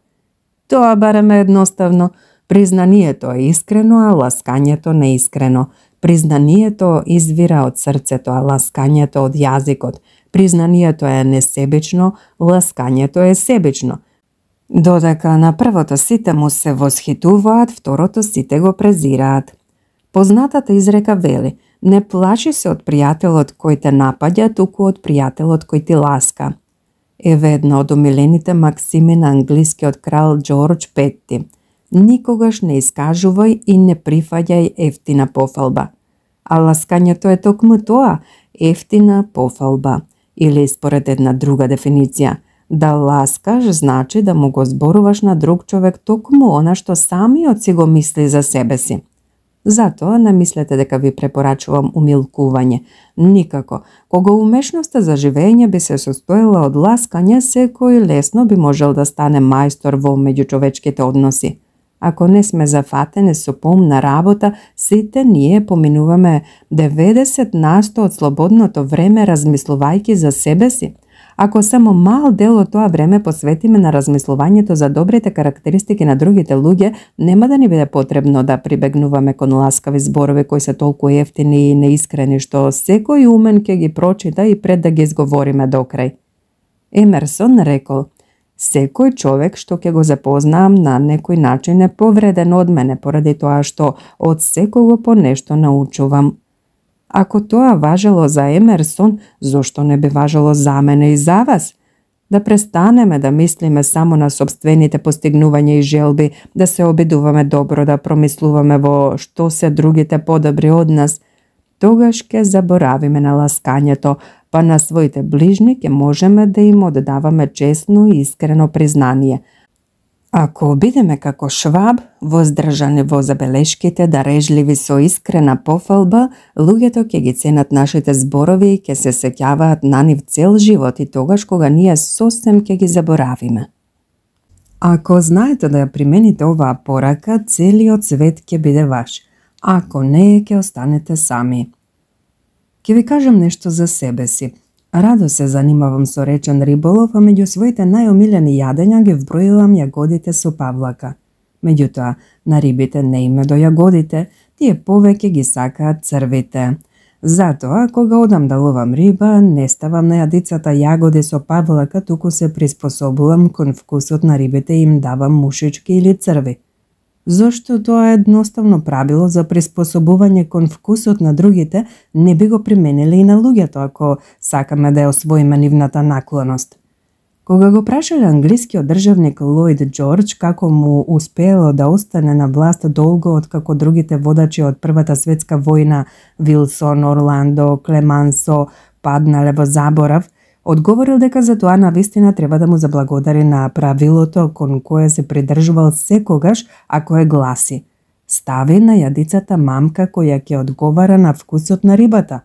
Тоа барем е едноставно. Признанието е искрено, а ласкањето неискрено. Признанието извира од срцето, а ласкањето од јазикот. Признанието е несебично, ласкањето е себично. Додека на првото сите му се восхитуваат, второто сите го презираат. Познатата изрека вели: не плаши се од пријателот кој те напаѓа, туку од пријателот кој ти ласка. Еве една од омилените максими на англискиот крал Џорџ Пети: никогаш не искажувај и не прифаќај ефтина пофалба. А ласкањето е токму тоа, ефтина пофалба. Или според една друга дефиниција, да ласкаш значи да му го зборуваш на друг човек токму она што самиот си го мисли за себе си. Затоа не мислете дека ви препорачувам умилкување. Никако. Кога умешноста за живење би се состоела од ласкање, секој лесно би можел да стане мајстор во меѓучовечките односи. Ако не сме зафатени со помна работа, сите ние поминуваме 90% од слободното време размислувајќи за себе си. Ако само мал дел од тоа време посветиме на размислувањето за добрите карактеристики на другите луѓе, нема да ни биде потребно да прибегнуваме кон ласкави зборови кои се толку ефтини и неискрени што секој умен ќе ги прочита и пред да ги изговориме до крај. Емерсон рекол: секој човек што ќе го запознаам на некој начин е повреден од мене поради тоа што од секого по нешто научувам. Ако тоа важело за Емерсон, зошто не би важело за мене и за вас? Да престанеме да мислиме само на собствените постигнувања и желби, да се обидуваме добро, да промислуваме во што се другите подобри од нас. Тогаш ќе заборавиме на ласкањето, па на своите ближни ќе можеме да им оддаваме честно и искрено признание. Ако бидеме како Шваб, воздржани во забелешките, дарежливи со искрена пофалба, луѓето ќе ги ценат нашите зборови и ќе се сеќаваат на нив цел живот и тогаш кога ние сосем ќе ги заборавиме. Ако знаете да ја примените оваа порака, целиот свет ќе биде ваш. Ако не, ќе останете сами. Ќе ви кажам нешто за себе си. Радо се занимавам со речен риболов, а меѓу своите најомилени јадења ги вброилам јагодите со павлака. Меѓутоа, на рибите не име до јагодите, тие повеќе ги сакаат црвите. Затоа, кога одам да ловам риба, не ставам на јадицата јагоди со павлака, туку се приспособувам кон вкусот на рибите и им давам мушички или црви. Зошто тоа едноставно правило за приспособување кон вкусот на другите не би го применили и на луѓето ако сакаме да ја освоиме нивната наклоност. Кога го прашале англискиот државник Лојд Џорџ како му успеело да остане на власт долго откако другите водачи од Првата светска војна Вилсон, Орландо, Клемансо паднале во заборав, одговорил дека за тоа навистина треба да му заблагодари на правилото кон кое се придржувал секогаш, а кое гласи: стави на јадицата мамка која ќе одговара на вкусот на рибата.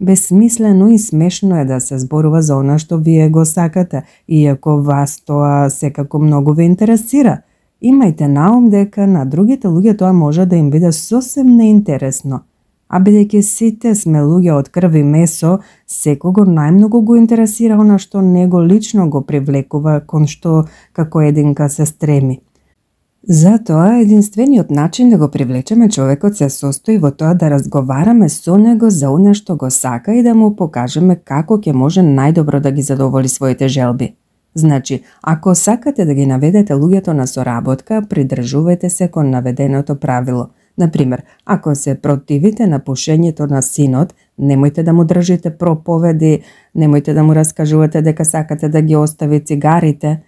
Бесмислено и смешно е да се зборува за она што вие го сакате, иако вас тоа секако многу ве интересира. Имајте на ум дека на другите луѓе тоа може да им биде сосем неинтересно. А бидејќи сите сме луѓе од крв и месо, секого најмногу го интересира она што него лично го привлекува, кон што како единка се стреми. Затоа, единствениот начин да го привлечеме човекот се состои во тоа да разговараме со него за она што го сака и да му покажеме како ќе може најдобро да ги задоволи своите желби. Значи, ако сакате да ги наведете луѓето на соработка, придржувајте се кон наведеното правило. Например, ако се противите на пушењето на синот, немојте да му држите проповеди, немојте да му раскажувате дека сакате да ги остави цигарите.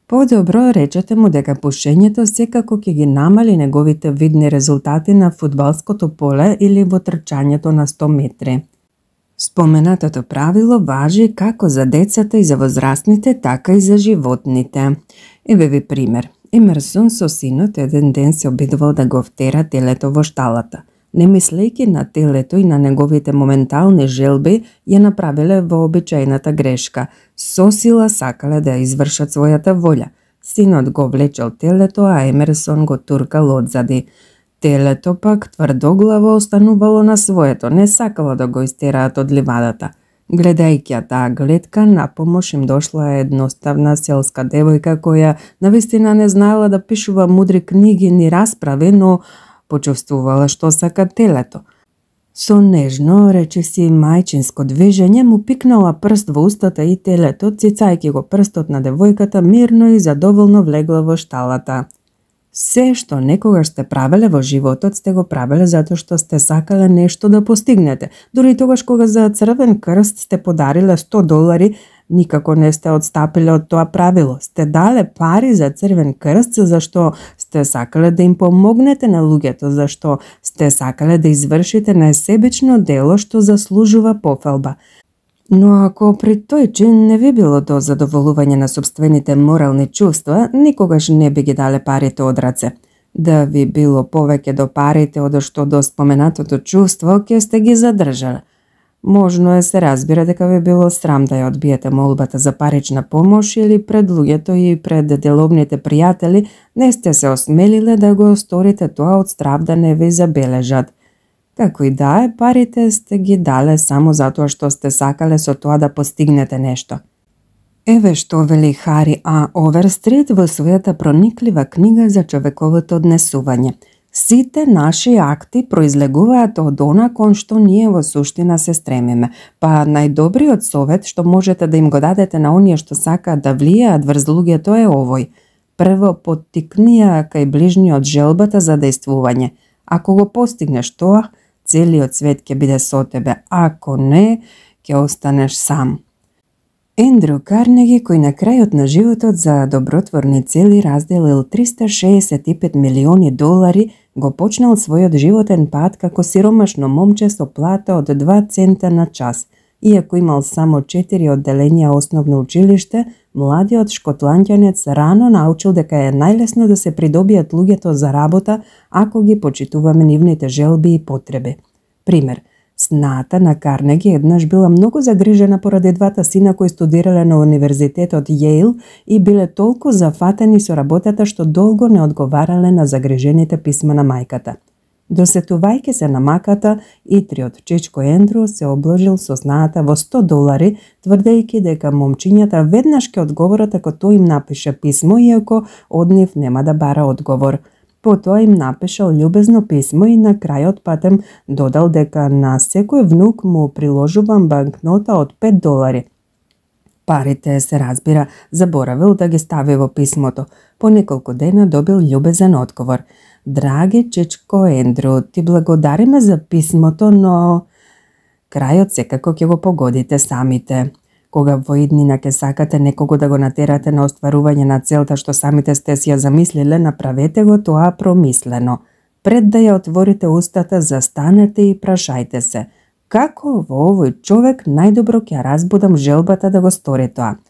Подобро речете му дека пушењето секако ќе ги намали неговите видни резултати на фудбалското поле или во трчањето на 100 метри. Споменатото правило важи како за децата и за возрастните, така и за животните. Еве ви пример. Емерсон со синот еден ден се обидувал да го втера телето во шталата. Не мислејќи на телето и на неговите моментални желби, ја направиле вообичаената грешка. Со сила сакале да извршат својата волја. Синот го влечел телето, а Емерсон го туркал одзади. Телето пак тврдоглаво останувало на своето, не сакало да го истераат од ливадата. Гледајќи ја таа гледка, на помош им дошла едноставна селска девојка која навистина не знаела да пишува мудри книги ни расправи, но почувствувала што сака телето. Со нежно, речиси мајчинско движење, му пикнала прст во устата и телето, цицајќи го прстот на девојката, мирно и задоволно влегла во шталата. Се што некогаш сте правеле во животот, сте го правеле затоа што сте сакале нешто да постигнете. Дури тогаш кога за Црвен крст сте подариле $100, никако не сте одстапиле од тоа правило. Сте дале пари за Црвен крст зашто сте сакале да им помогнете на луѓето, зашто сте сакале да извршите најсебично дело што заслужува пофалба. Но ако при тој чин не ви било до задоволување на собствените морални чувства, никогаш не би ги дале парите од раце. Да ви било повеќе до парите од што до споменатото чувство, ќе сте ги задржале. Можно се разбира дека ви било срам да ја одбиете молбата за парична помош или пред луѓето и пред деловните пријатели не сте се осмелиле да го сторите тоа од страв да не ви забележат. Како и да е, парите сте ги дале само затоа што сте сакале со тоа да постигнете нешто. Еве што вели Хари А. Оверстрит во својата прониклива книга за човековото однесување. Сите наши акти произлегуваат од она кон што ние во суштина се стремиме, па најдобриот совет што можете да им го дадете на оние што сакаат да влијаат врз луѓето е овој. Прво поттикни ја кај ближниот желбата за дејствување. Ако го постигнеш тоа, целиот свет ќе биде со тебе, ако не, ќе останеш сам. Ендрю Карнеги, кој на крајот на животот за добротворни цели разделил $365 милиони, го почнал својот животен пат како сиромашно момче со плата од 2 цента на час. Иако имал само 4 одделенија основно училиште, младиот шкотланѓанец рано научил дека е најлесно да се придобијат луѓето за работа ако ги почитуваме нивните желби и потреби. Пример, снаата на Карнеги еднаш била многу загрижена поради двата сина кои студирале на универзитетот Јейл и биле толку зафатени со работата што долго не одговарале на загрижените писма на мајката. Досетувајќи се на маката, итриот чичко Ендру се обложил со снаата во $100, тврдејќи дека момчињата веднаш ќе одговорат ако тој им напише писмо, иако од нив нема да бара одговор. Потоа им напишал љубезно писмо и на крајот патем додал дека на секој внук му приложувам банкнота од $5. Парите, се разбира, заборавил да ги стави во писмото. По неколку дена добил љубезен одговор. Драги чичко Ендру, ти благодариме за писмото, но крајот секако ќе го погодите самите. Кога во иднина ќе сакате некого да го натерате на остварување на целта што самите сте си ја замислиле, направете го тоа промислено. Пред да ја отворите устата, застанете и прашајте се: како во овој човек најдобро ќе разбудам желбата да го стори тоа?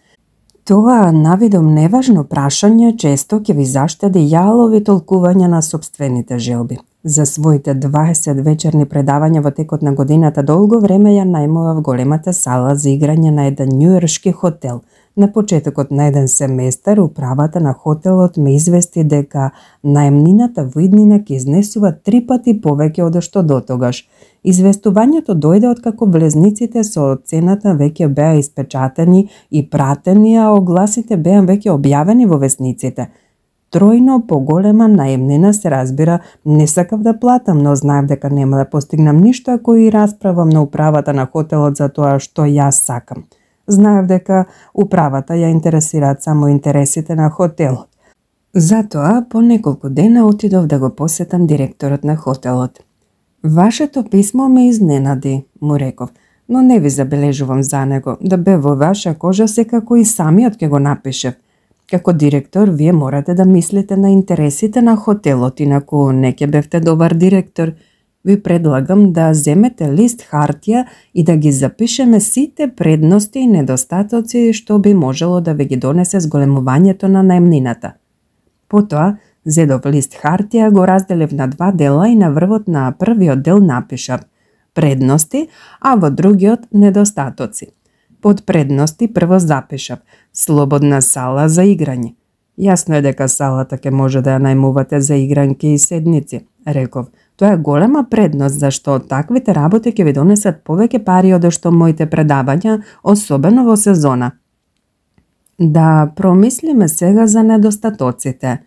Тоа навидом неважно прашање често ќе ви заштеди јалови толкувања на сопствените желби. За своите 20 вечерни предавања во текот на годината долго време ја најмував големата сала за играње на еден њујоршки хотел. На почетокот на еден семестар управата на хотелот ме извести дека наемнината во иднина ќе изнесува 3 пати повеќе од што дотогаш. Известувањето дојде откако влезниците со цената веќе беа испечатени и пратени, а огласите беа веќе објавени во весниците. Тројно поголема наемнина, се разбира, не сакав да платам, но знаев дека нема да постигнам ништо ако и расправам на управата на хотелот за тоа што јас сакам. Знаев дека управата ја интересираат само интересите на хотелот. Затоа, по неколку дена отидов да го посетам директорот на хотелот. Вашето писмо ме изненади, му реков, но не ви забележувам за него. Да бе во ваша кожа секако и самиот ќе го напишев. Како директор, вие морате да мислите на интересите на хотелот, инаку не ќе бевте добар директор. Ви предлагам да земете лист хартија и да ги запишеме сите предности и недостатоци што би можело да ви ги донесе зголемувањето на наемнината. Потоа, зедов лист хартија, го разделив на 2 дела и на врвот на првиот дел напишав предности, а во другиот недостатоци. Под предности прво запишав слободна сала за играње. Јасно е дека салата ќе може да ја најмувате за игранки и седници, реков. Тоа е голема предност зашто таквите работи ќе ви донесат повеќе пари од што моите предавања, особено во сезона. Да промислиме сега за недостатоците.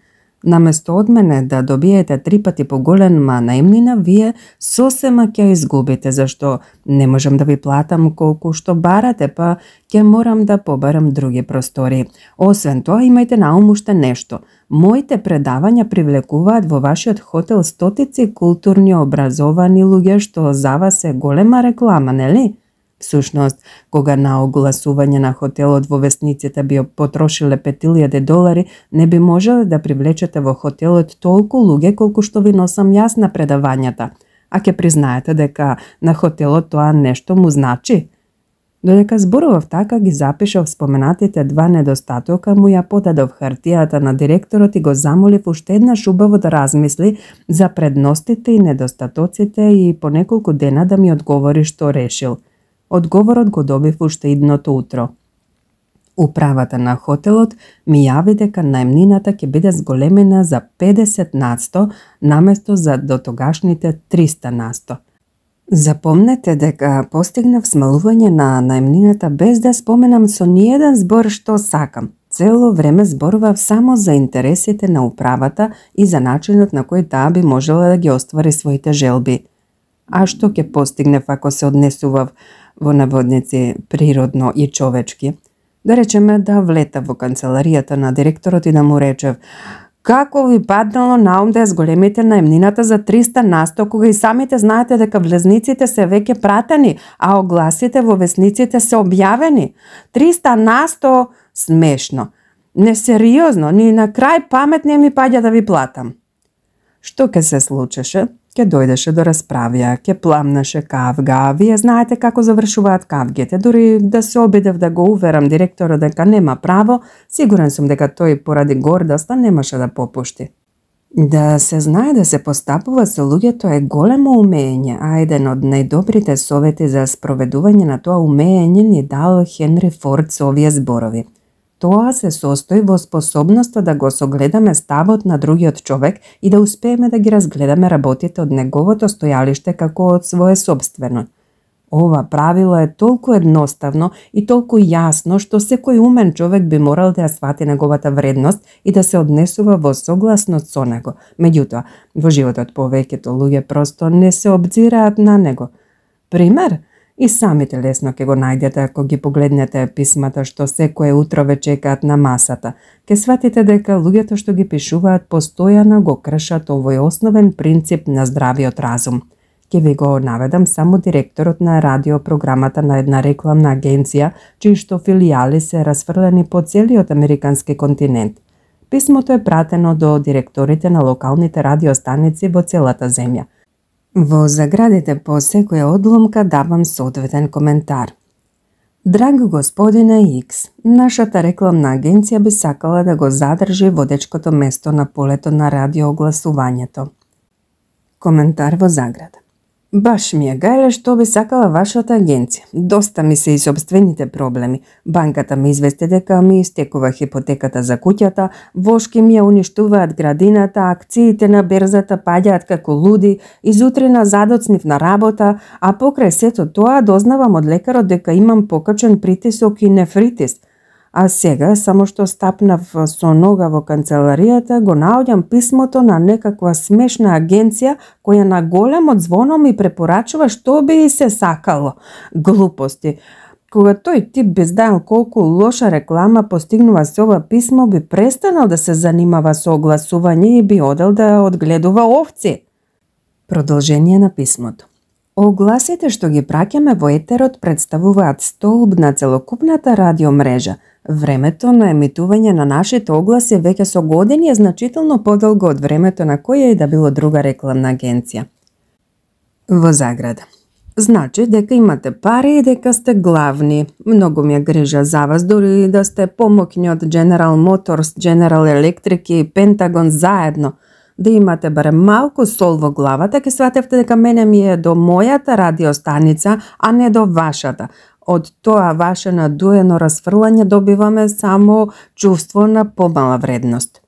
Наместо од мене да добиете 3 пати поголема наемнина, вие сосема ќе изгубите, зашто не можам да ви платам колку што барате, па ќе морам да побарам други простори. Освен тоа, имајте на ум уште нешто. Моите предавања привлекуваат во вашиот хотел стотици културни образовани луѓе, што за вас е голема реклама, нели? Всушност, кога на огласување на хотелот во весниците би потрошиле $5,000, не би можеле да привлечете во хотелот толку луѓе колку што ви носам јас на предавањата. А ќе признаете дека на хотелот тоа нешто му значи? Додека зборував така, ги запишав споменатите 2 недостатока, му ја подадов хартијата на директорот и го замолив уште еднаш убаво да размисли за предностите и недостатоците и по неколку дена да ми одговори што решил. Одговорот го добив уште идното утро. Управата на хотелот ми јави дека наемнината ќе биде зголемена за 50% наместо за дотогашните 300%. Запомнете дека постигнав смалување на наемнината без да споменам со ниеден збор што сакам. Цело време зборував само за интересите на управата и за начинот на кој таа би можела да ги оствари своите желби. А што ќе постигнев ако се однесував во наводници природно и човечки? Да речеме да влета во канцеларијата на директорот и да му речев: како ви паднало на ум да ја зголемите наемнината за 300%, кога и самите знаете дека влезниците се веќе пратени, а огласите во весниците се објавени? 300%? Смешно. Несериозно, ни на крај памет не ми паѓа да ви платам. Што ќе се случеше? Ке дојдеше до расправја, ке пламнеше кавга, вие знаете како завршуваат кавгите, дури да се обидев да го уверам директорот дека нема право, сигурен сум дека тој поради гордоста немаше да попушти. Да се знае да се постапува со луѓето е големо умење, а еден од најдобрите совети за спроведување на тоа умење ни дал Хенри Форд со овие зборови. Тоа се состои во способноста да го согледаме ставот на другиот човек и да успееме да ги разгледаме работите од неговото стојалиште како од свое собствено. Ова правило е толку едноставно и толку јасно што секој умен човек би морал да ја свати неговата вредност и да се однесува во согласност со него. Меѓутоа, во животот повеќето луѓе просто не се обзираат на него. Пример? И самите лесно ќе го најдете ако ги погледнете писмата што секое утро ве чекаат на масата. Ке сватите дека луѓето што ги пишуваат постојано го кршат овој основен принцип на здравиот разум. Ке ви го наведам само директорот на радиопрограмата на една рекламна агенција, чии што филијали се расфрлени по целиот американски континент. Писмото е пратено до директорите на локалните радиостаници во целата земја. Во заградите по секоја одломка давам соодветен коментар. Драг господине Икс, нашата рекламна агенција би сакала да го задржи водечкото место на полето на радиоогласувањето. Коментар во заграда. Баш ми е гајле што би сакала вашата агенција. Доста ми се и собствените проблеми. Банката ми извести дека ми истекува хипотеката за куќата, вошки ми ја уништуваат градината, акциите на берзата паѓаат како луди, изутрина задоцнив на работа, а покрај сето тоа дознавам од лекарот дека имам покачен притисок и нефритис. А сега, само што стапнав со нога во канцеларијата, го наоѓам писмото на некаква смешна агенција која на големо звоно ми препорачува што би и се сакало. Глупости. Кога тој тип би знаел колку лоша реклама постигнува со ова писмо, би престанал да се занимава со огласување и би одел да одгледува овци. Продолжение на писмото. Огласите што ги праќаме во етерот представуваат столб на целокупната радиомрежа. Времето на емитување на нашите огласи веќе со години е значително подолго од времето на која и да било друга рекламна агенција. Во заграда. Значи дека имате пари и дека сте главни. Многу ми е грижа за вас, дури да сте помоќни од General Motors, General Electric и Pentagon заедно. Да имате барем малку сол во главата, ќе сватевте дека мене ми е до мојата радиостаница, а не до вашата. Од тоа ваше надуено расфрлање добиваме само чувство на помала вредност.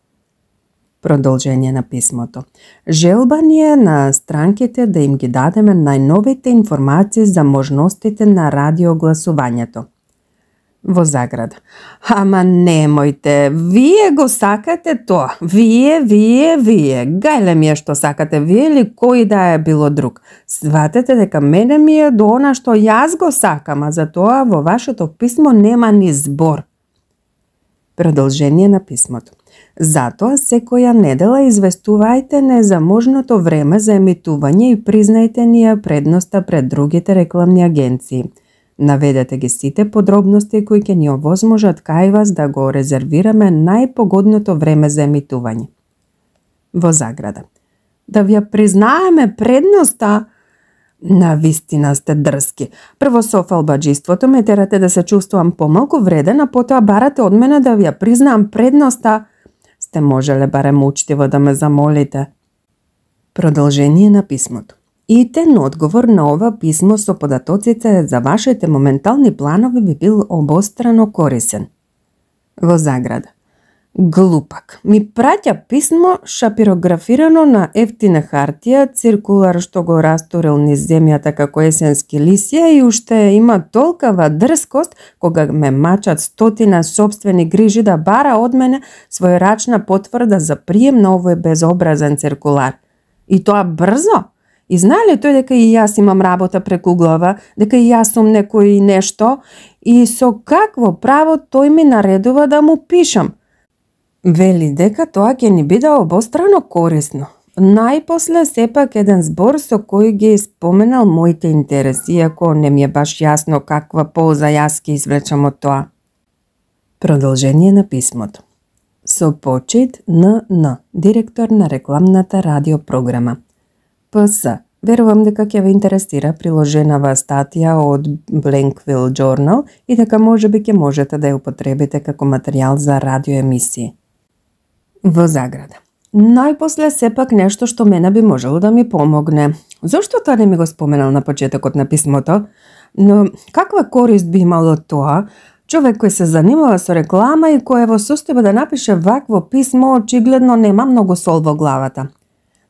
Продолжение на писмото. Желба ни е на странките да им ги дадеме најновите информации за можностите на радиогласувањето. Во заграда. Ама немојте, вие го сакате тоа. Вие. Гајле ми е што сакате вие или кој да е било друг. Сватете дека мене ми е до она што јас го сакам, а за тоа во вашето писмо нема ни збор. Продолжение на писмото. Затоа секоја недела известувајте не за можното време за емитување и признајте ни ја предноста пред другите рекламни агенции. Наведете ги сите подробности кои ќе ни овозможат кај вас да го резервираме најпогодното време за емитување. Во заграда. Да ви ја признаеме предноста? На вистина сте дрски. Прво со фалбаџиството ме терате да се чувствувам помалку вреден, а потоа барате од мене да ви ја признаам предноста. Сте можеле барем учтиво да ме замолите. Продолжение на писмото. Итен одговор на ова писмо со податоците за вашите моментални планови би бил обострано корисен. Во заграда. Глупак. Ми праќа писмо шапирографирано на ефтина хартија, циркулар што го растурил низ земјата како есенски лисија и уште има толкава дрскост кога ме мачат стотина собствени грижи да бара од мене својрачна потврда за прием на овој безобразен циркулар. И тоа брзо? И знае ли тој дека и јас имам работа преку глава, дека и јас сум некој нешто и со какво право тој ми наредува да му пишам? Вели дека тоа ќе ни биде обострано корисно. Најпосле сепак еден збор со кој ги споменал моите интереси, иако не ми е баш јасно каква полза јас ќе извлечам од тоа. Продолжение на писмото. Со почит Н.Н., директор на рекламната радиопрограма. ПС. Верувам дека ќе ве интересира приложенава статија од Blankville Journal и дека можеби ќе можете да ја употребите како материјал за радиоемисии. Во заграда. Најпосле сепак нешто што мене би можело да ми помогне. Зошто тоа не ми го споменал на почетокот на писмото? Но каква корист би имало тоа? Човек кој се занимава со реклама и кој е во состојба да напише вакво писмо, очигледно нема многу сол во главата.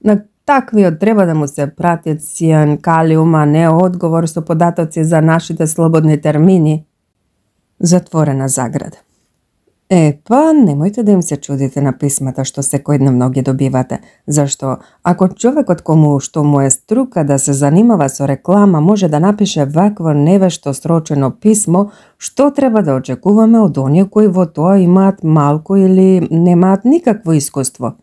На таквиот треба да му се прати цијан калиум, а не одговор со податоци за нашите слободни термини. Затворена заграда. Па, немојте да им се чудите на писмата што секојдневно ги добивате, зашто ако човекот кому што му е струка да се занимава со реклама може да напише вакво невешто срочено писмо, што треба да очекуваме од оние кои во тоа имаат малку или немаат никакво искуство?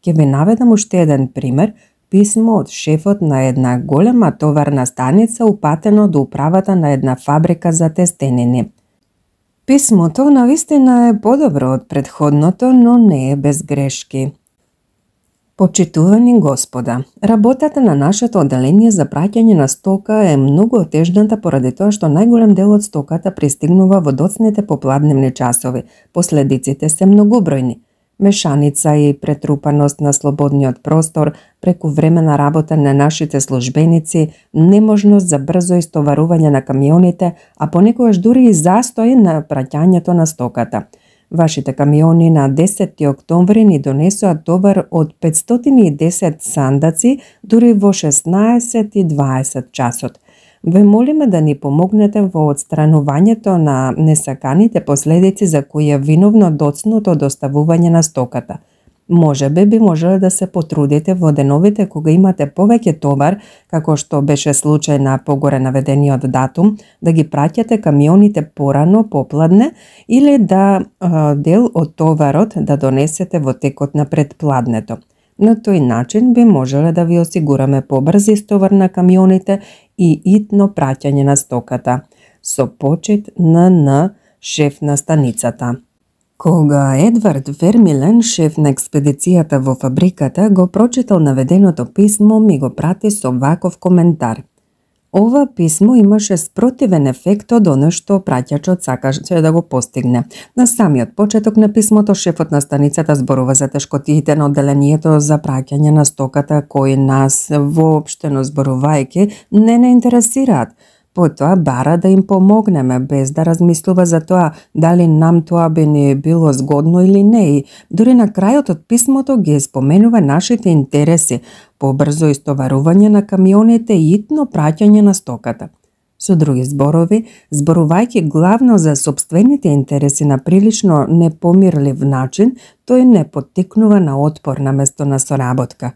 Ќе ви наведам уште еден пример, писмо од шефот на една голема товарна станица упатено до управата на една фабрика за тестенини. Писмото навистина е подобро од предходното, но не е без грешки. Почитувани господа, работата на нашето одделение за праќање на стока е многу отежната поради тоа што најголем дел од стоката пристигнува во доцните попладневни часови. Последиците се многубројни. мешаница и претрупаност на слободниот простор, прекувремена работа на нашите службеници, неможност за брзо истоварување на камионите, а понекогаш дури и застој на праќањето на стоката. Вашите камиони на 10. октомври ни донесоа товар од 510 сандаци дури во 16:20 часот. Ве молиме да ни помогнете во отстранувањето на несаканите последици за кои е виновно доцното доставување на стоката. Можеби би можеле да се потрудите во деновите кога имате повеќе товар, како што беше случај на погоре наведениот датум, да ги праќате камионите порано попладне или да дел од товарот да донесете во текот на предпладнето. На тој начин би можеле да ви осигураме побрз истовар на камионите и итно праќање на стоката. Со почит НН, шеф на станицата. Кога Едвард Вермилен, шеф на експедицијата во фабриката, го прочитал наведеното писмо, ми го прати со ваков коментар. Ова писмо имаше спротивен ефект од оно што праќачот сакаше да го постигне. На самиот почеток на писмото, шефот на станицата зборува за тешкотиите на одделението за праќање на стоката, кои нас, воопштено зборувајќи, не интересираат. Потоа бара да им помогнеме, без да размислува за тоа дали нам тоа би ни било згодно или не, и дури на крајот од писмото ги споменува нашите интереси, побрзо истоварување на камионите и итно праќање на стоката. Со други зборови, зборувајќи главно за сопствените интереси на прилично непомирлив начин, тој не поттикнува на отпор на место на соработка.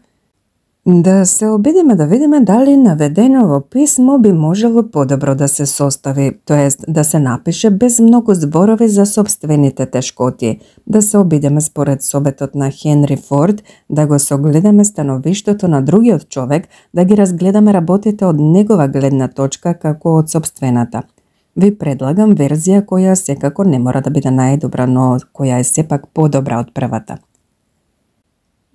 Да се обидиме да видиме дали наведено во писмо би можело подобро да се состави, тоест да се напише без многу зборови за собствените тешкоти, да се обидиме според советот на Хенри Форд, да го согледаме становиштето на другиот човек, да ги разгледаме работите од негова гледна точка како од собствената. Ви предлагам верзија која секако не мора да биде најдобра, но која е сепак подобра од првата.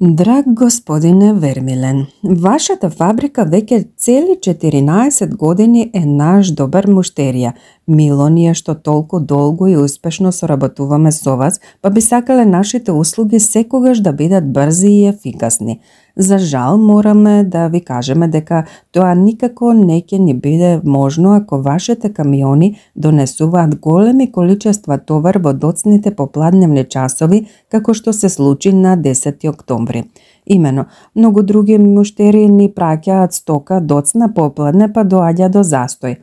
Драг господине Вермилен, вашата фабрика веќе цели 14 години е наш добар муштерија. Мило ни е што толку долго и успешно соработуваме со вас, па би сакале нашите услуги секогаш да бидат брзи и ефикасни. За жал мораме да ви кажеме дека тоа никако не ќе ни биде можно ако вашите камиони донесуваат големи количества товар во доцните попладневни часови, како што се случи на 10. октомври. Имено, многу други муштери ни праќаат стока доцна попладне па доаѓа до застој.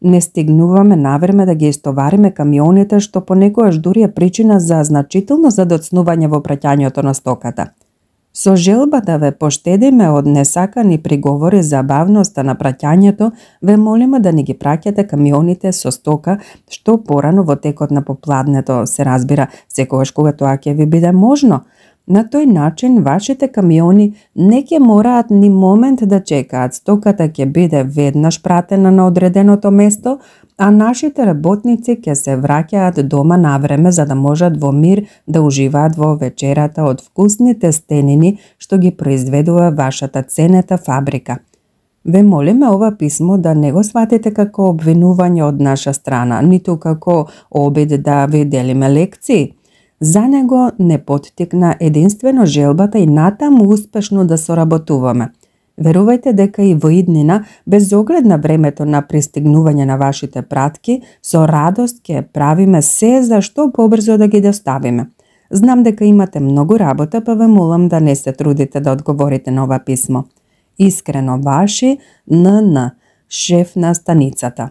Не стигнуваме навреме да ги истовариме камионите, што понекогаш дури е причина за значително задоцнување во праќањето на стоката. Со желба да ве поштедиме од несакани приговори за бавноста на праќањето, ве молиме да ни ги праќате камионите со стока што порано во текот на попладнето, се разбира, секогаш кога тоа ќе ви биде можно. На тој начин вашите камиони не ќе мораат ни момент да чекаат, стоката ќе биде веднаш пратена на одреденото место, а нашите работници ќе се враќаат дома на време за да можат во мир да уживаат во вечерата од вкусните стенини што ги произведува вашата ценета фабрика. Ве молиме ова писмо да не го сватите како обвинување од наша страна, ниту како обид да ви делиме лекции. За него не поттикна единствено желбата и натаму успешно да соработуваме. Верувајте дека и во иднина, без оглед на времето на пристигнување на вашите пратки, со радост ќе правиме се за што побрзо да ги доставиме. Знам дека имате многу работа, па ве молам да не се трудите да одговорите на ова писмо. Искрено ваши, НН, шеф на станицата.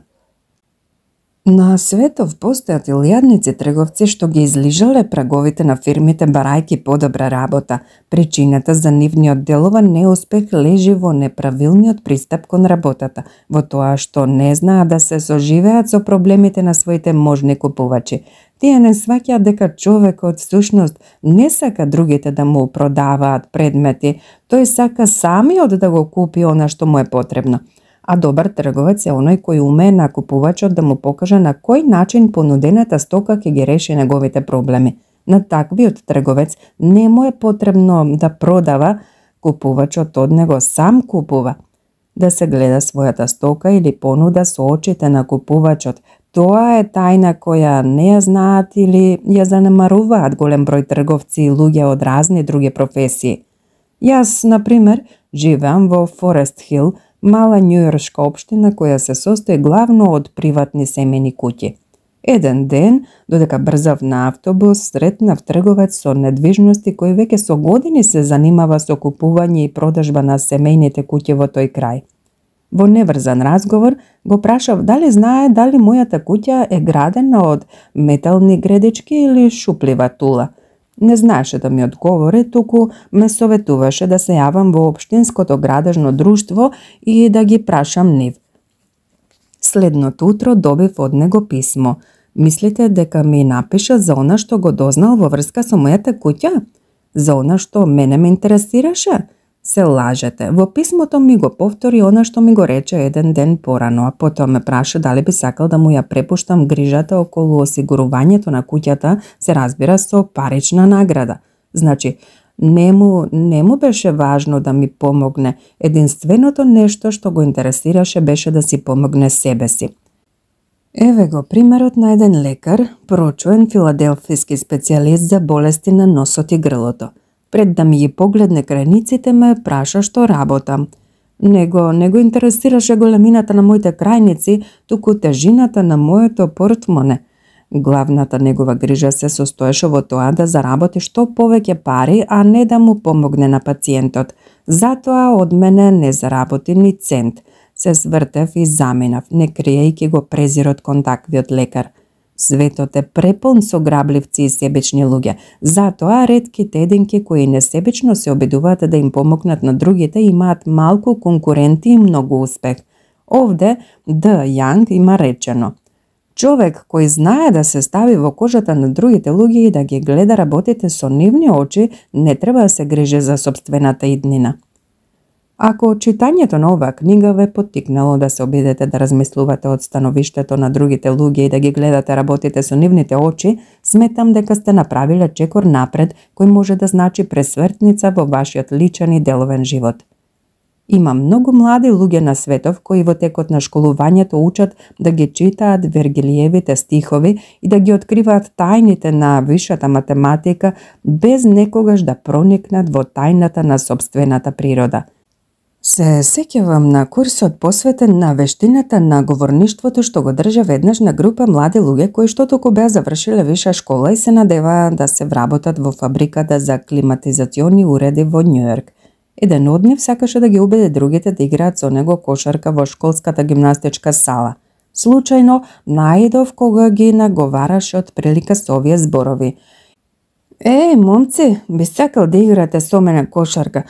На светов постојат илјадници трговци што ги излижале праговите на фирмите барајки подобра работа. Причината за нивниот делован неуспех лежи во неправилниот пристап кон работата, во тоа што не знаат да се соживеат со проблемите на своите можни купувачи. Тие не сваќаат дека човекот всушност не сака другите да му продаваат предмети, тој сака самиот да го купи она што му е потребно. А добар трговец е оној кој умее на купувачот да му покаже на кој начин понудената стока ќе ги реши неговите проблеми. На таквиот трговец не му е потребно да продава, купувачот од него сам купува. Да се гледа својата стока или понуда со очите на купувачот, Тоа е тајна која не ја знаат или ја занемаруваат голем број трговци и луѓе од разни други професии. Јас, например, живеам во Форест Хил, мала њујоршка општина која се состои главно од приватни семејни куќи. Еден ден, додека брзав на автобус, сретнав трговец со недвижности кој веќе со години се занимава со купување и продажба на семејните куќи во тој крај. Во неврзан разговор го прашав дали знае дали мојата куќа е градена од метални гредички или шуплива тула. Не знаеше да ми одговори, туку ме советуваше да се јавам во општинското градежно друштво и да ги прашам нив. Следното утро добив од него писмо. Мислите дека ми напиша за она што го дознал во врска со мојата куќа? За она што мене ме интересираше? Се лажете. Во писмото ми го повтори она што ми го рече еден ден порано, а потоа ме праша дали би сакал да му ја препуштам грижата околу осигурувањето на куќата, се разбира со парична награда. Значи, не му беше важно да ми помогне. Единственото нешто што го интересираше беше да си помогне себе си. Еве го примерот на еден лекар, прочуен филаделфиски специјалист за болести на носот и грлото. Пред да ми ги погледне крајниците ме праша што работам. Не го интересираше големината на моите крајници, туку тежината на моето портмоне. Главната негова грижа се состоеше во тоа да заработи што повеќе пари, а не да му помогне на пациентот. Затоа од мене не заработи ни цент. Се свртев и заминав, не криејќи го презирот кон таквиот лекар. Светот е препон со грабливци и себични луѓе, затоа ретките единки кои несебично се обидуваат да им помогнат на другите имаат малку конкуренти и многу успех. Овде Д. Јанг има речено: човек кој знае да се стави во кожата на другите луѓе и да ги гледа работите со нивни очи, не треба да се грижи за сопствената иднина. Ако читањето на оваа книга ве поттикнало да се обидете да размислувате од становиштето на другите луѓе и да ги гледате работите со нивните очи, сметам дека сте направиле чекор напред кој може да значи пресвртница во вашиот личен и деловен живот. Има многу млади луѓе на светов кои во текот на школувањето учат да ги читаат Вергилиевите стихови и да ги откриваат тајните на висшата математика без некогаш да проникнат во тајната на сопствената природа. Се сеќавам на курсот посветен на вештината на говорништвото што го држа веднаш на група млади луѓе кои што току беа завршиле виша школа и се надеваа да се вработат во фабриката за климатизациони уреди во Њујорк. Еден од нив сакаше да ги убеди другите да играат со него кошарка во школската гимнастичка сала. Случајно наидов кога ги наговараше од прилика со овие зборови. Момци, би сакал да играте со мене кошарка?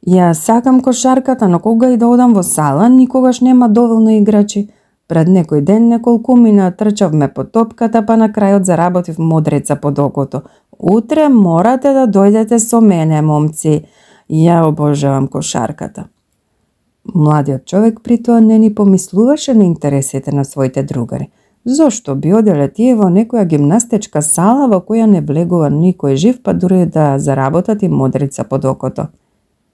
Ја сакам кошарката, но кога и да одам во сала, никогаш нема доволно играчи. Пред некој ден неколкумина трчавме по топката, па на крајот заработив модрица под окото. Утре морате да дојдете со мене, момци. Ја обожавам кошарката. Младиот човек при тоа не ни помислуваше на интересите на своите другари. Зошто би оделе тие во некоја гимнастичка сала во која не влегува никој жив, па дури да заработат и модрица под окото?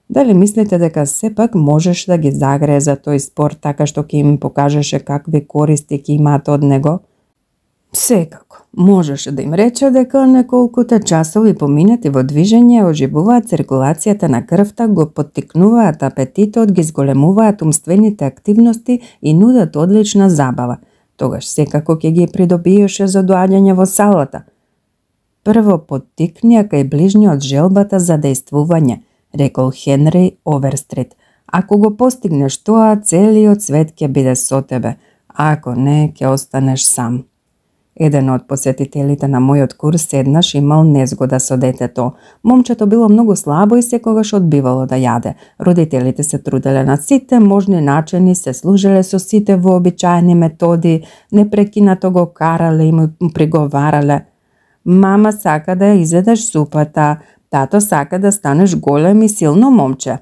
Дали мислите дека сепак можеш да ги загрее за тој спорт така што ќе им покажеше какви користи ќе имаат од него? Секако, можеше да им рече дека неколкуте часови поминати во движење оживуваат циркулацијата на крвта, го поттикнуваат апетитот, ги зголемуваат умствените активности и нудат одлична забава. Тогаш секако ќе ги придобиеше за доаѓање во салата. Прво поттикни ја кај ближниот желбата за дејствување, рекол Хенри Оверстрит. Ако го постигнеш тоа, целиот свет ќе биде со тебе. Ако не, ќе останеш сам. Еден од посетителите на мојот курс еднаш имал незгода со детето. Момчето било многу слабо и секогаш одбивало да јаде. Родителите се труделе на сите можни начини, се служеле со сите вообичаени методи, непрекинато го карале и му приговарале. Мама сака да ја изедеш супата, тато сака да станеш голем и силно момче.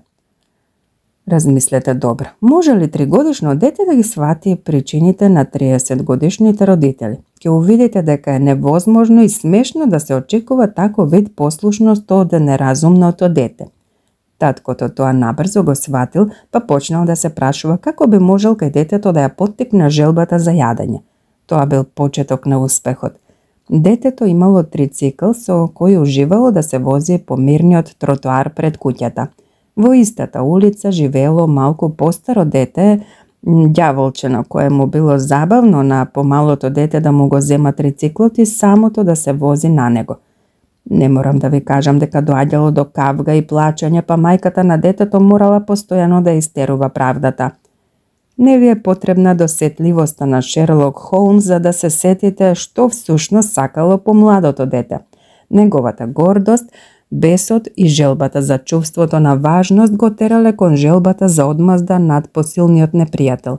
Размислете добро. Може ли 3-годишно дете да ги свати причините на 30-годишните родители? Ќе увидите дека е невозможно и смешно да се очекува таков вид послушност од неразумното дете. Таткото тоа набрзо го сватил, па почнал да се прашува како би можел кај детето да ја поттикне желбата за јадење. Тоа бил почеток на успехот. Детето имало трицикл со кој уживало да се вози по мирниот тротоар пред куќата. Во истата улица живеело малку постаро дете, ѓаволчено, кое му било забавно на помалото дете да му го зема трициклот и самото да се вози на него. Не морам да ви кажам дека доаѓало до кавга и плачење, па мајката на детето морала постојано да истерува правдата. Не ви е потребна досетливоста на Шерлок Холмс за да се сетите што всушност сакало помладото дете. Неговата гордост, бесот и желбата за чувството на важност го терале кон желбата за одмазда над посилниот непријател.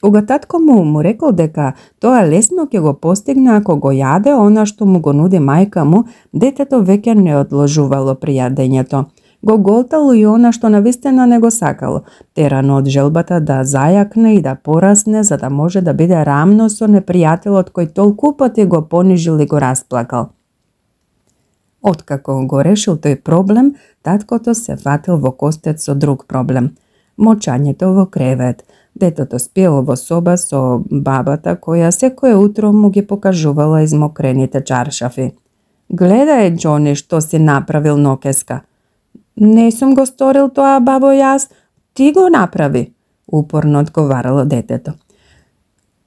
Кога татко му рекол дека тоа лесно ќе го постигне ако го јаде она што му го нуди мајка му, детето веќе не одложувало при јадењето. Го голтало и она што навистина не го сакало, терано од желбата да зајакне и да порасне за да може да биде рамно со непријателот кој толку пати го понижил и го расплакал. Откако го решил тој проблем, таткото се фатил во костец со друг проблем. Мочањето во кревет. Детето спиело во соба со бабата која секое утро му ги покажувала измокрените чаршафи. Гледај, Џони, што си направил нокеска. Не сум го сторил тоа, бабо, јас. Ти го направи, упорно одговарало детето.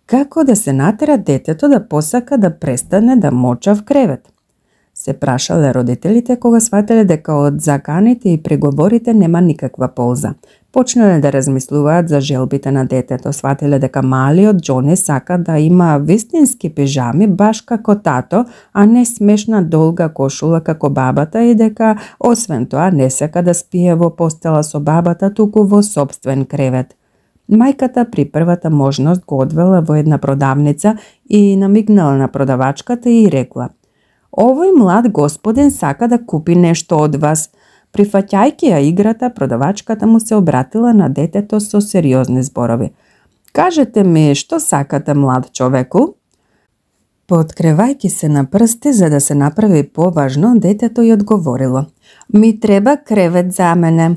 Како да се натера детето да посака да престане да моча в кревет? Се прашале родителите кога свателе дека од заканите и преговорите нема никаква полза. Почнале да размислуваат за желбите на детето, свателе дека малиот Џони сака да има вистински пижами баш како тато, а не смешна долга кошула како бабата и дека освен тоа не сака да спие во постела со бабата, туку во сопствен кревет. Мајката при првата можност го одвела во една продавница и намигнала на продавачката и рекла: "Овој млад господин сака да купи нешто од вас." Прифаќајќи ја играта, продавачката му се обратила на детето со сериозни зборови. "Кажете ми, што сакате, млад човеку?" Пооткревајќи се на прсти за да се направи поважно, детето ја одговорило: "Ми треба кревет за мене."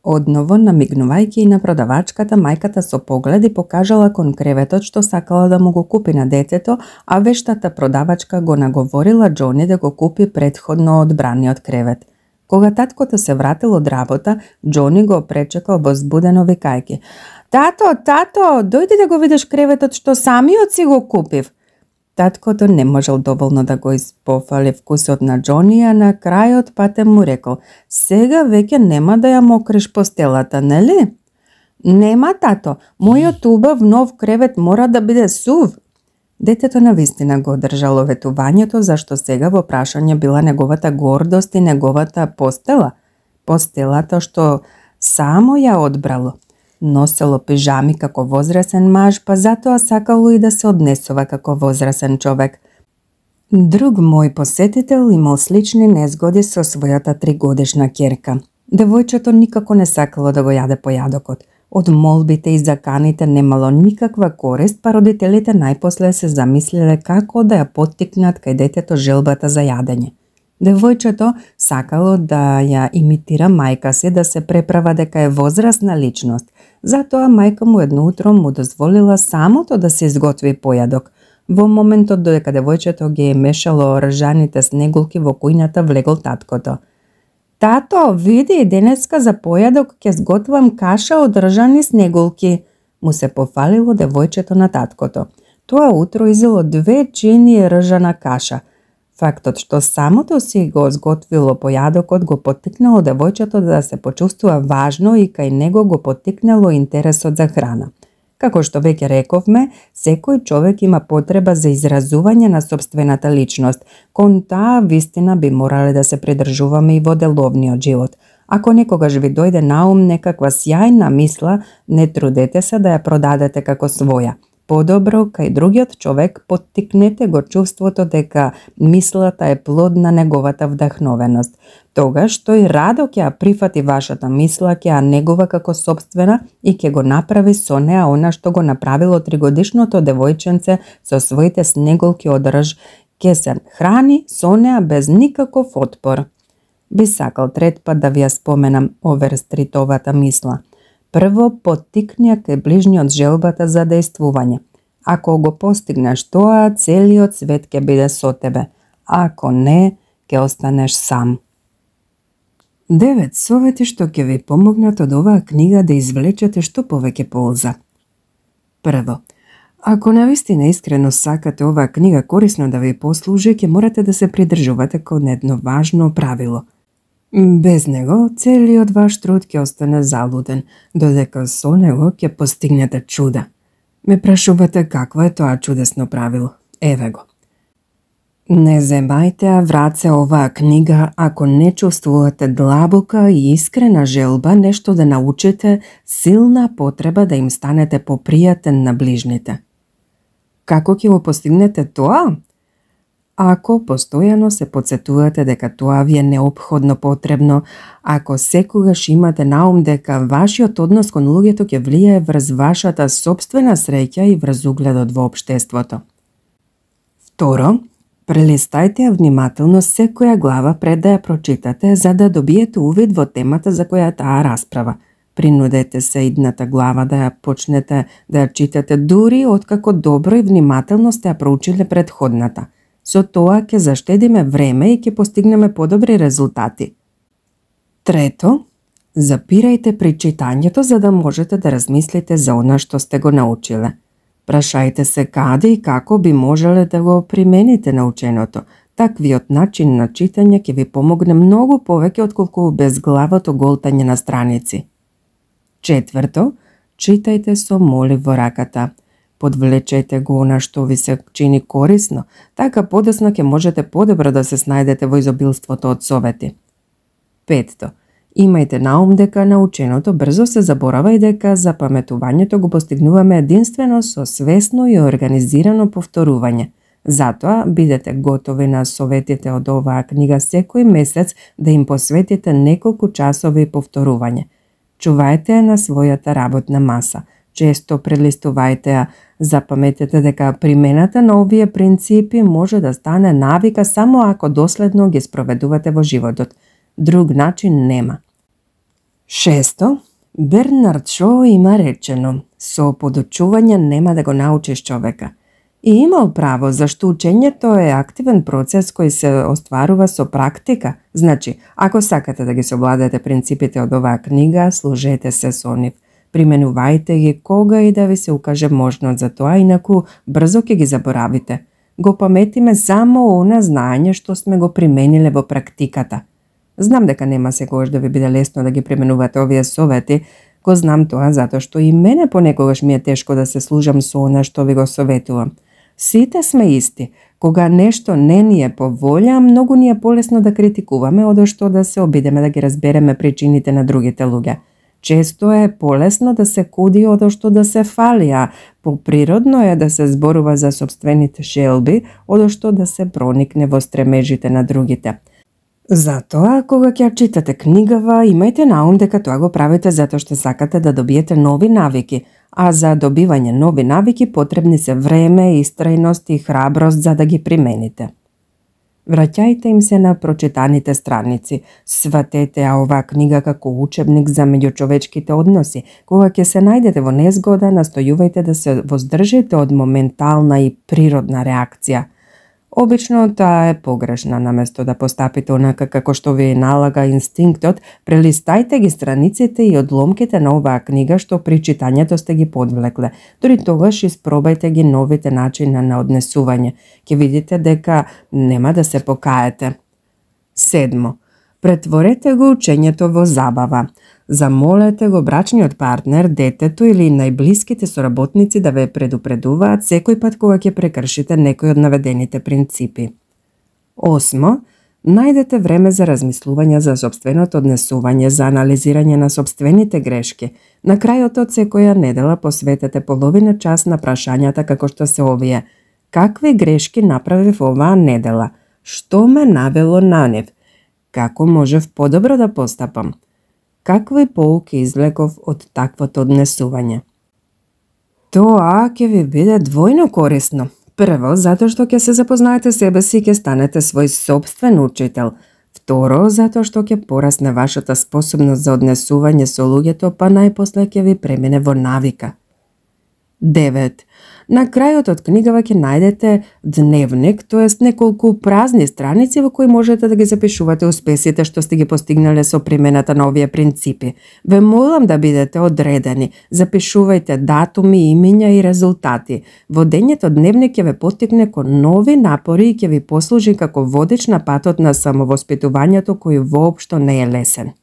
Одново намигнувајќи на продавачката, мајката со погледи покажала кон креветот што сакала да му го купи на детето, а вештата продавачка го наговорила Џони да го купи претходно одбраниот кревет. Кога таткото се вратил од работа, Џони го пречекал возбудено викајќи: "Тато, тато, дојди да го видиш креветот што самиот си го купив." Таткото не можел доволно да го испофали вкусот на Џони, а на крајот патем му рекол: "Сега веќе нема да ја мокриш постелата, нели?" "Нема, тато, мојот убав нов кревет мора да биде сув." Детето навистина го одржало ветувањето зашто сега во прашање била неговата гордост и неговата постела. Постелата што само ја одбрало. Носело пижами како возрасен маж, па затоа сакало и да се однесува како возрасен човек. Друг мој посетител имал слични незгоди со својата 3-годишна ќерка. Девојчето никако не сакало да го јаде појадокот. Од молбите и заканите немало никаква корист, па родителите најпосле се замислиле како да ја поттикнат кај детето желбата за јадење. Девојчето сакало да ја имитира мајка си, да се преправа дека е возрасна личност. Затоа мајка му едно утро му дозволила самото да се изготви појадок. Во моментот додека девојчето ги мешало ржаните снегулки во кујната, влегол таткото. "Тато, види, денеска за појадок ќе сготвам каша од ржани снегулки," му се пофалило девојчето на таткото. Тоа утро изело 2 чини ржана каша. Фактот што самото си го сготвило појадокот го поттикнало девојчето да се почувствува важно и кај него го поттикнало интересот за храна. Како што веќе рековме, секој човек има потреба за изразување на сопствената личност. Кон таа вистина би морале да се придржуваме и во деловниот живот. Ако некогаш ви дојде на ум некаква сјајна мисла, не трудете се да ја продадете како своја. Подобро, кај другиот човек поттикнете го чувството дека мислата е плод на неговата вдахновеност. Тогаш тој радо ќе ја прифати вашата мисла, ќе ја негува како сопствена и ќе го направи со неа она што го направило 3-годишното девојченце со своите снегулки од рж, ќе се храни со неа без никаков отпор. Би сакал трет пат да ви ја споменам Оверстритовата мисла. Прво поттикни кај ближниот желбата за дејствување, Ако го постигнеш тоа, целиот свет ќе биде со тебе. Ако не, ќе останеш сам. 9 совети што ќе ви помогнат од оваа книга да извлечете што повеќе полза. Прво, ако навистина искрено сакате оваа книга корисно да ви послужи, ќе морате да се придржувате кон едно важно правило. Без него, целиот ваш труд ќе остане залуден, додека со него ќе постигнете чуда. Ме прашувате какво е тоа чудесно правило. Еве го. Не земајте враце оваа книга ако не чувствувате длабока и искрена желба нешто да научите, силна потреба да им станете попријатен на ближните. Како ќе го постигнете тоа? Ако постојано се подсетувате дека тоа ви е неопходно потребно, ако секогаш имате наум дека вашиот однос кон луѓето ќе влијае врз вашата сопствена среќа и врз угледот во општеството. Второ, прелистајте ја внимателно секоја глава пред да ја прочитате, за да добиете увид во темата за која е таа расправа. Принудете се идната глава да ја почнете да ја читате дури откако добро и внимателно сте ја проучиле предходната. Со тоа ќе заштедиме време и ќе постигнеме подобри резултати. Трето, запирајте при читањето за да можете да размислите за она што сте го научиле. Прашајте се каде и како би можеле да го примените наученото. Таквиот начин на читање ќе ви помогне многу повеќе отколку безглавото голтање на страници. Четврто, читајте со молив во раката. Подвлечете го она што ви се чини корисно, така подоцна ќе можете подобро да се снајдете во изобилството од совети. Петто, имајте наум дека наученото брзо се заборава и дека запаметувањето го постигнуваме единствено со свесно и организирано повторување. Затоа бидете готови на советите од оваа книга секој месец да им посветите неколку часови повторување. Чувајте ја на својата работна маса. Често прелистувајте ја, запаметете дека примената на овие принципи може да стане навика само ако доследно ги спроведувате во животот. Друг начин нема. Шесто, Бернард Шоу има речено: со подучување нема да го научиш човека. И имал право, зашто учењето е активен процес кој се остварува со практика. Значи, ако сакате да ги совладаете принципите од оваа книга, служете се со нив. Применувајте ги кога и да ви се укаже можност за тоа, инаку брзо ќе ги заборавите. Го паметиме само она знаење што сме го примениле во практиката. Знам дека нема секогаш да ви биде лесно да ги применувате овие совети, го знам тоа затоа што и мене понекогаш ми е тешко да се служам со она што ви го советувам. Сите сме исти. Кога нешто не ни е по волја, многу ни е полесно да критикуваме одошто да се обидеме да ги разбереме причините на другите луѓе. Често е полесно да се куди одошто да се фали, а поприродно е да се зборува за сопствените желби, одошто да се проникне во стремежите на другите. Затоа, кога ќе читате книгава, имајте наум дека тоа го правите затоа што сакате да добиете нови навики, а за добивање нови навики потребни се време, истрајност и храброст за да ги примените. Враќајте им се на прочитаните страници. Сватете ја оваа книга како учебник за меѓучовечките односи. Кога ќе се најдете во незгода, настојувајте да се воздржите од моментална и природна реакција. Обично таа е погрешна, наместо да постапите онака како што ви налага инстинктот, прелистајте ги страниците и одломките на оваа книга што при читањето сте ги подвлекле. Дори тогаш испробајте ги новите начини на однесување. Ќе видите дека нема да се покаете. Седмо, претворете го учењето во забава. Замолете го брачниот партнер, детето или најблиските соработници да ве предупредуваат секој пат кога ќе прекршите некој од наведените принципи. Осмо, најдете време за размислување за сопственото однесување, за анализирање на сопствените грешки. На крајот од секоја недела посветете половина час на прашањата како што се овие: какви грешки направив оваа недела? Што ме навело на нив? Како можев подобро да постапам? Какви поуки извлеков од таквото однесување? Тоа ќе ви биде двојно корисно. Прво, затоа што ќе се запознаете себе си и ќе станете свој сопствен учител. Второ, затоа што ќе порасне вашата способност за однесување со луѓето, па најпосле ќе ви премине во навика. 9. На крајот од книгава ќе најдете дневник, тоест неколку празни страници во кои можете да ги запишувате успесите што сте ги постигнале со примената на овие принципи. Ве молам да бидете одредени, запишувајте датуми, имиња и резултати. Водењето дневник ќе ве поттикне кон нови напори и ќе ви послужи како водеч на патот на самовоспитувањето кој воопшто не е лесен.